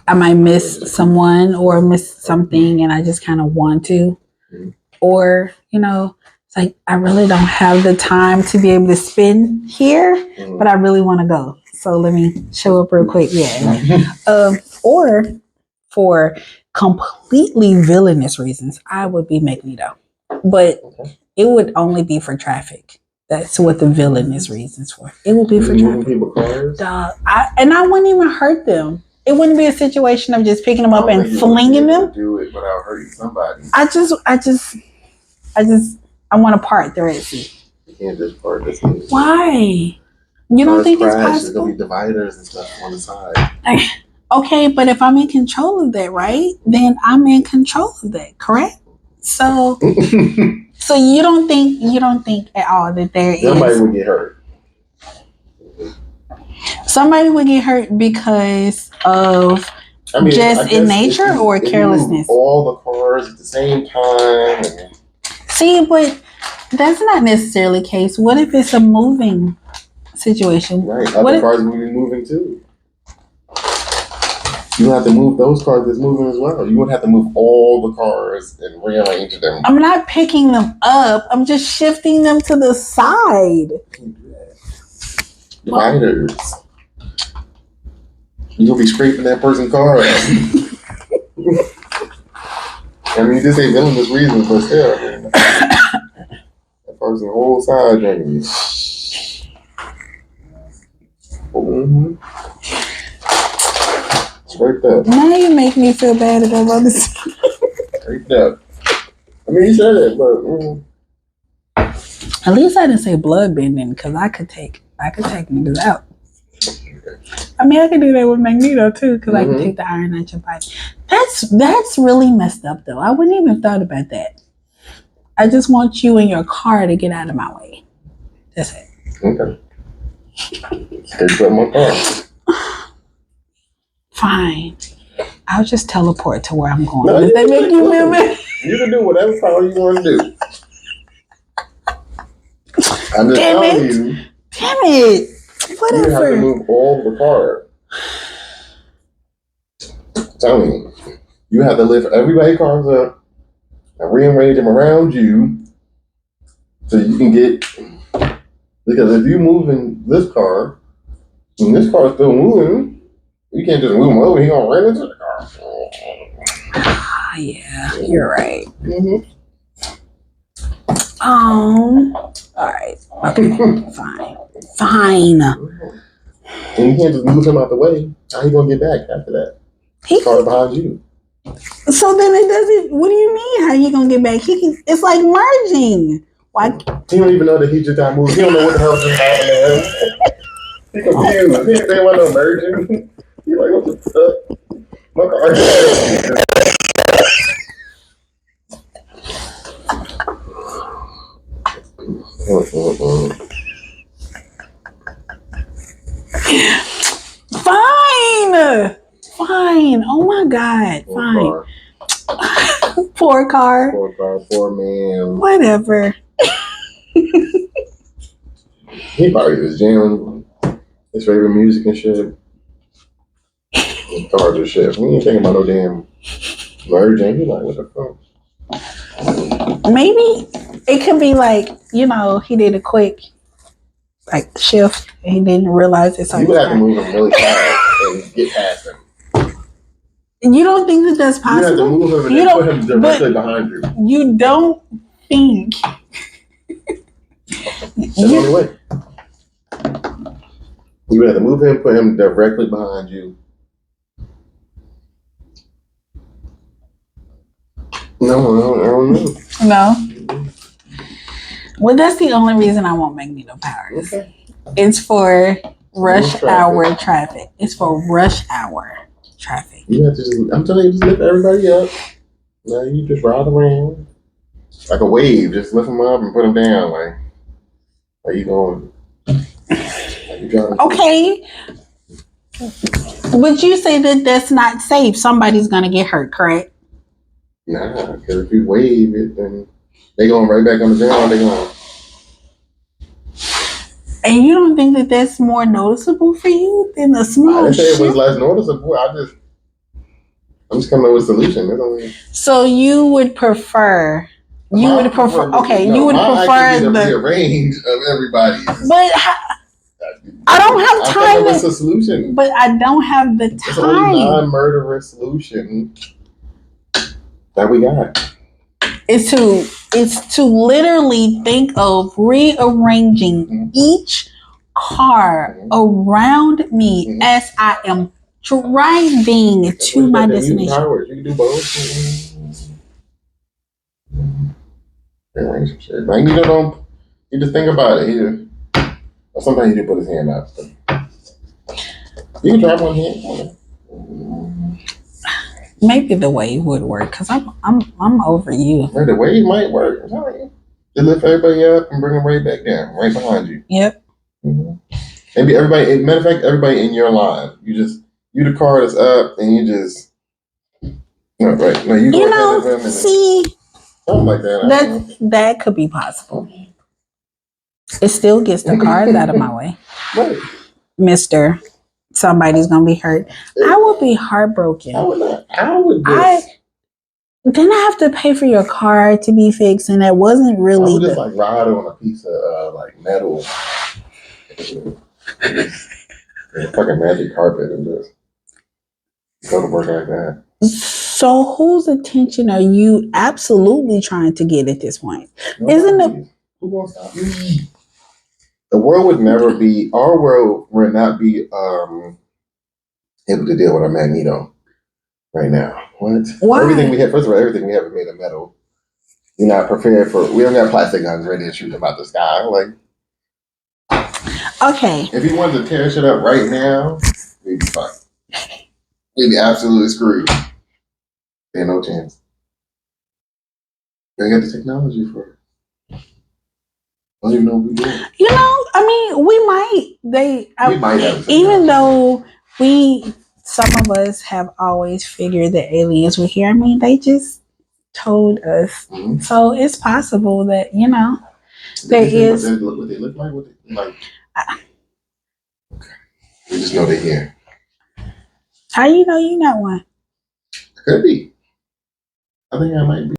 I might miss someone or miss something and I just kind of want to, or it's like, I really don't have the time to be able to spend here, but I really want to go, so let me show up real quick. Or for completely villainous reasons, I would be Magneto, but it would only be for traffic. That's what the villainous reasons for. It would be for traffic. I wouldn't even hurt them. It wouldn't be a situation of just picking them up and flinging them. Do it without hurting somebody. I want to part the Red Sea. You can't just part the sea. Why? You don't think it's possible? There's gonna be dividers and stuff on the side. Okay, but if I'm in control of that, right? Then I'm in control of that, correct? So, so you don't think at all that somebody would get hurt. Somebody would get hurt because of just in nature or carelessness. All the cars at the same time. See, but that's not necessarily the case. What if it's a moving situation? Right, other cars will be moving too. You have to move those cars that's moving as well. You wouldn't have to move all the cars and rearrange them. I'm not picking them up. I'm just shifting them to the side. Dividers. You're going to be scraping that person's car out. I mean, this ain't villainous reasons, but still. I mean, that person's whole side drinking. Mm-hmm. Scraped up. Now you make me feel bad about this. Scraped up. I mean, you said it, but at least I didn't say blood bending because I could take niggas out. I mean, I could do that with Magneto too because I can take the iron out your body. That's really messed up though. I wouldn't even thought about that. I just want you in your car to get out of my way. That's it. Okay. Scraped up my car. Fine. I'll just teleport to where I'm going. No, Does that make you feel better? You can do whatever power you want to do. I'm just telling you. Damn it. Whatever. You have to move all the car. I'm telling you. You have to lift everybody's cars up and rearrange them around you so you can get. Because if you move in this car and this car's still moving, you can't just move him over. He's going to run into the car. Yeah, you're right. Mm-hmm. All right. Okay, fine. And you can't just move him out the way. How you going to get back after that? He car behind you. So then it doesn't. What do you mean? How you gonna get back? It's like merging. Why? He don't even know that he just got moved. He don't know what the hell just happened to him. He confused. He didn't want no merging. He like, what the fuck? My car. Fine. Oh my God. Fine. Poor car. Poor man. Whatever. He probably was jamming his favorite music and shit. His cars and shit. We ain't thinking about no damn merging. He like, what the fuck? Maybe it could be like, he did a quick shift and he didn't realize it's You would have to move him really fast and get past him. You don't think that that's possible? You have to move him and then put him directly behind you. You don't think. That's the only way. You would have to move him, put him directly behind you. No, I don't know. No. Well, that's the only reason I want Magneto powers. Okay. It's for rush hour traffic. It's for rush hour traffic. You have to I'm telling you, just lift everybody up. Now you just ride around like a wave. Just lift them up and put them down. Like you going? Okay. Would you say that that's not safe? Somebody's gonna get hurt, correct? Nah, because if you wave it, then they going right back on the ground. They going. And you don't think that that's more noticeable for you than a small? I didn't say it was less noticeable. I'm just coming up with a solution. That's only. So you would prefer. You would prefer. Okay, no, you would prefer the rearrange of everybody. But I don't have time. It's a solution. But I don't have the time. It's the only non-murderous solution that we got. It's to literally think of rearranging each car around me as I am driving to my destination. You can do both. Rearrange some shit. Like you just think about it. Sometimes he did put his hand out. So. You can try one hand. Maybe the wave would work because I'm over you. Right, the wave might work. I'm telling you. Just lift everybody up and bring them right back down, right behind you. Yep. Mm-hmm. Maybe everybody. Matter of fact, everybody in your line. You the car that's up, and you just. No, right. No, you go ahead of him. See. Something like that. That could be possible. It still gets the cars out of my way. Right. Mr. somebody's gonna be hurt. I would be heartbroken. I would not. I would just. Then I have to pay for your car to be fixed, and that wasn't I really. would just like ride on a piece of like metal, a fucking magic carpet, and just go to work like that. So whose attention are you absolutely trying to get at this point? Isn't it? Who wants to stop you? The world would never be. Our world would not be able to deal with a Magneto right now. What? Why? Everything we have. First of all, everything we have is made of metal. We're not prepared for. We don't got plastic guns ready to shoot them out the sky. Like, okay. if he wanted to tear shit up right now, we'd be fine. We'd be absolutely screwed. Ain't no chance. They got the technology for it. I don't even know what we're doing. You know, I mean, we might. We might have. Even though some of us have always figured that aliens were here. I mean, they just told us. Mm-hmm. So it's possible that, you know, there is. What they look like? What they like? Okay. We just know they're here. How you know you're not one? Could be. I think I might be.